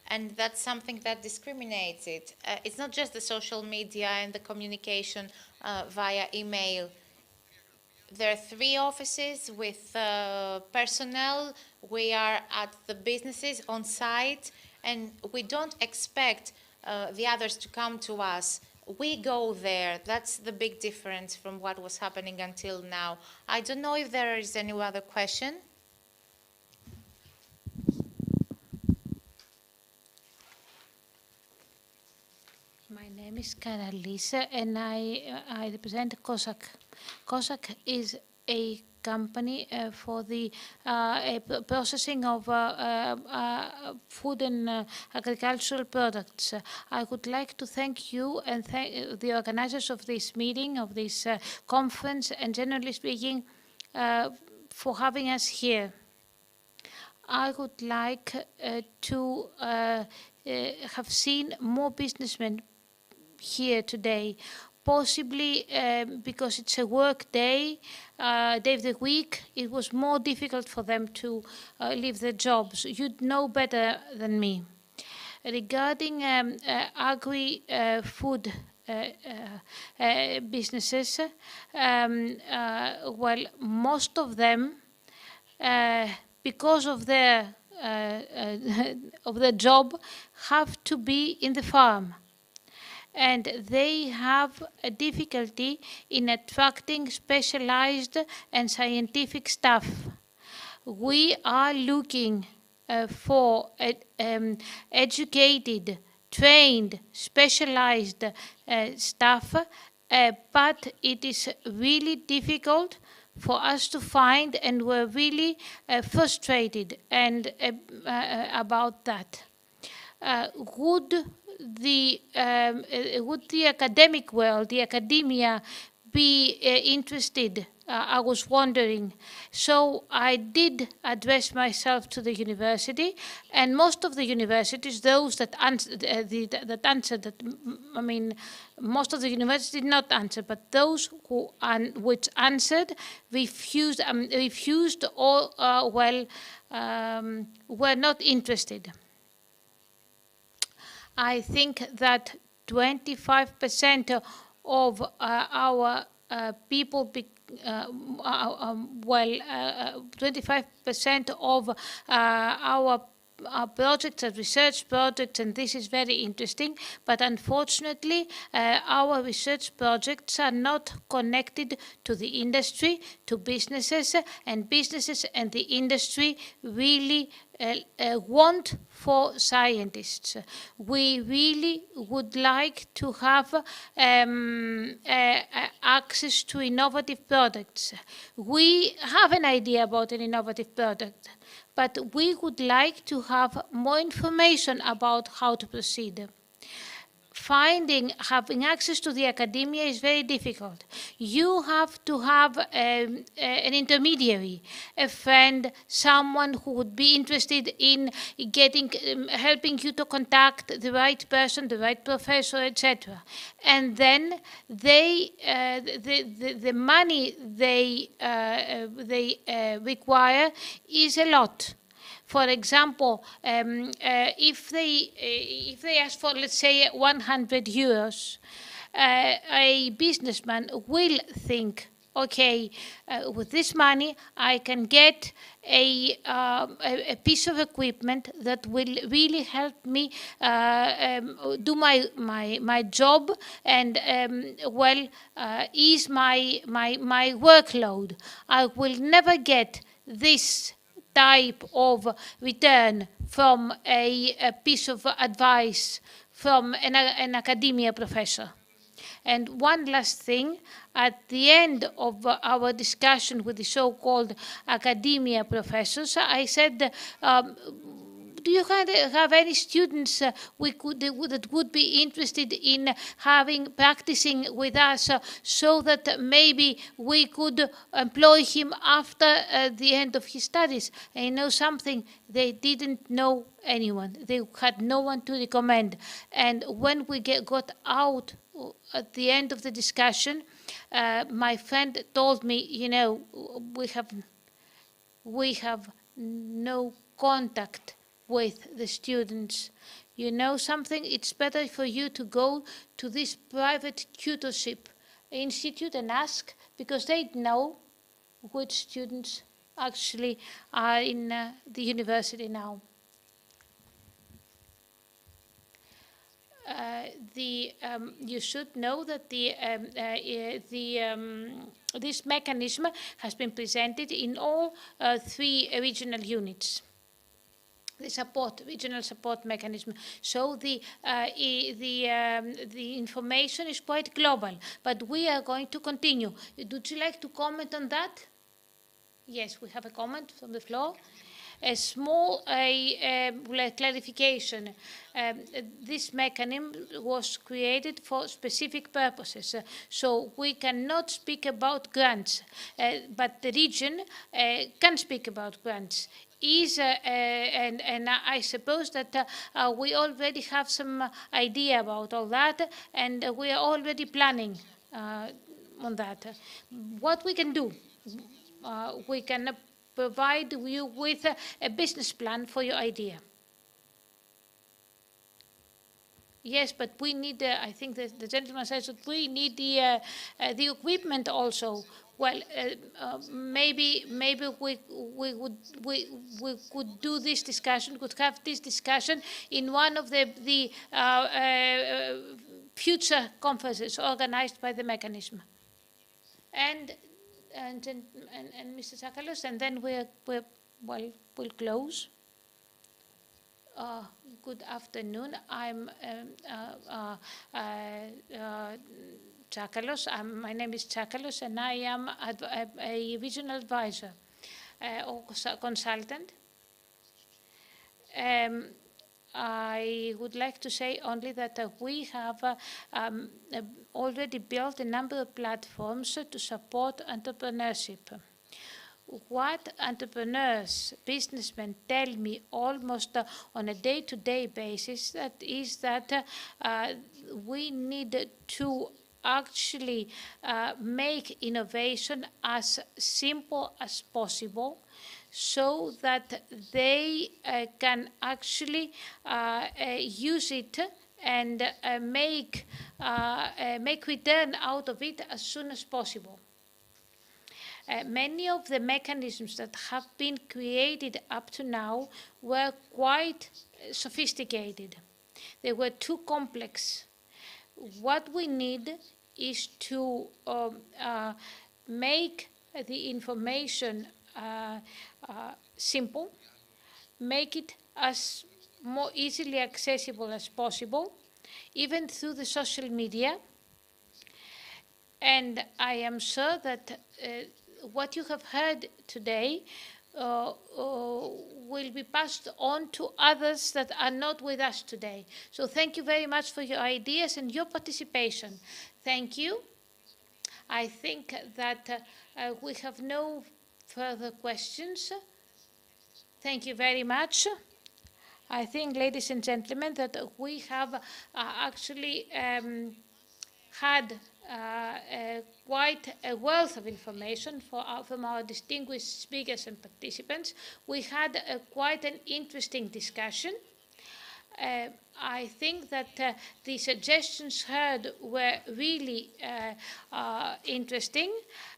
and that's something that discriminates it. It's not just the social media and the communication via email. There are 3 offices with personnel. We are at the businesses on site, and we don't expect the others to come to us. We go there. That's the big difference from what was happening until now. I don't know if there is any other question. My name is Karalisa, and I represent COSAC. COSAC is a company for the processing of food and agricultural products. I would like to thank you and thank the organizers of this meeting, of this conference, and generally speaking, for having us here. I would like to have seen more businessmen here today, possibly because it's a work day, day of the week. It was more difficult for them to leave their jobs. You'd know better than me. Regarding agri-food businesses, well, most of them, because of their job, have to be in the farm. And they have a difficulty in attracting specialized and scientific staff. We are looking for educated, trained, specialized staff, but it is really difficult for us to find, and we're really frustrated and about that. Would the academic world, the academia, be interested? I was wondering. So I did address myself to the university, and most of the universities, those that answered, most of the universities did not answer, but those who which answered refused or were not interested. I think that 25% of our people, 25% of our projects as research projects, and this is very interesting, but unfortunately our research projects are not connected to the industry, to businesses, and businesses and the industry really want for scientists. We really would like to have access to innovative products. We have an idea about an innovative product, but we would like to have more information about how to proceed. Having access to the academia is very difficult. You have to have an intermediary, a friend, someone who would be interested in helping you to contact the right person, the right professor, etc. And then the money they require is a lot. For example, if they ask for, let's say, 100 euros, a businessman will think, okay, with this money, I can get a piece of equipment that will really help me do my job and ease my workload. I will never get this type of return from a piece of advice from an academia professor. And one last thing, at the end of our discussion with the so-called academia professors, I said, do you have any students that would be interested in practicing with us so that maybe we could employ him after the end of his studies? And you know something, they didn't know anyone. They had no one to recommend. And when we got out at the end of the discussion, my friend told me, you know, we have no contact with the students. You know something? It's better for you to go to this private tutorship institute and ask, because they know which students actually are in the university now. You should know that this mechanism has been presented in all 3 regional units. The regional support mechanism. So the information is quite global, but we are going to continue. Would you like to comment on that? Yes, we have a comment from the floor. A small clarification. This mechanism was created for specific purposes, so we cannot speak about grants, but the region can speak about grants. And I suppose that we already have some idea about all that, and we are already planning on that. What we can do, we can provide you with a business plan for your idea. Yes, but we need, I think the gentleman says that we need the equipment also. Well, maybe we could do this discussion, could have this discussion in one of the future conferences organized by the mechanism. And Mr. Tsakalos, and then we'll close. Good afternoon. I'm Tsakalos. My name is Tsakalos, and I am a regional advisor or consultant. I would like to say only that we have already built a number of platforms to support entrepreneurship. What entrepreneurs, businessmen tell me almost on a day-to-day basis is that we need to actually make innovation as simple as possible, so that they can actually use it and make return out of it as soon as possible. many of the mechanisms that have been created up to now were quite sophisticated. They were too complex. What we need is to make the information simple, make it as more easily accessible as possible, even through the social media. And I am sure that what you have heard today will be passed on to others that are not with us today. So thank you very much for your ideas and your participation. Thank you. I think that we have no further questions. Thank you very much. I think, ladies and gentlemen, that we have actually had quite a wealth of information from our distinguished speakers and participants. We had quite an interesting discussion. I think that the suggestions heard were really interesting,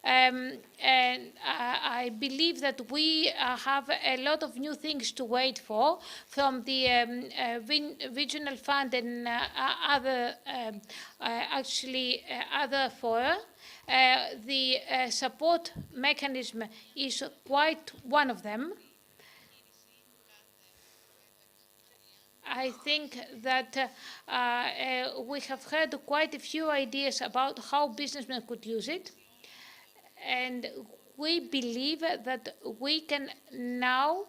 and I believe that we have a lot of new things to wait for from the regional fund and other other fora. The support mechanism is quite one of them. I think that we have heard quite a few ideas about how businessmen could use it. And we believe that we can now,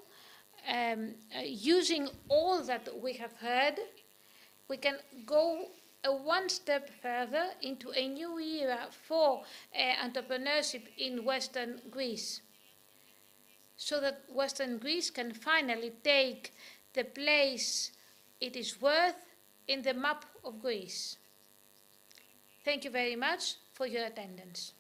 using all that we have heard, we can go one step further into a new era for entrepreneurship in Western Greece, so that Western Greece can finally take the place it is worth in the map of Greece. Thank you very much for your attendance.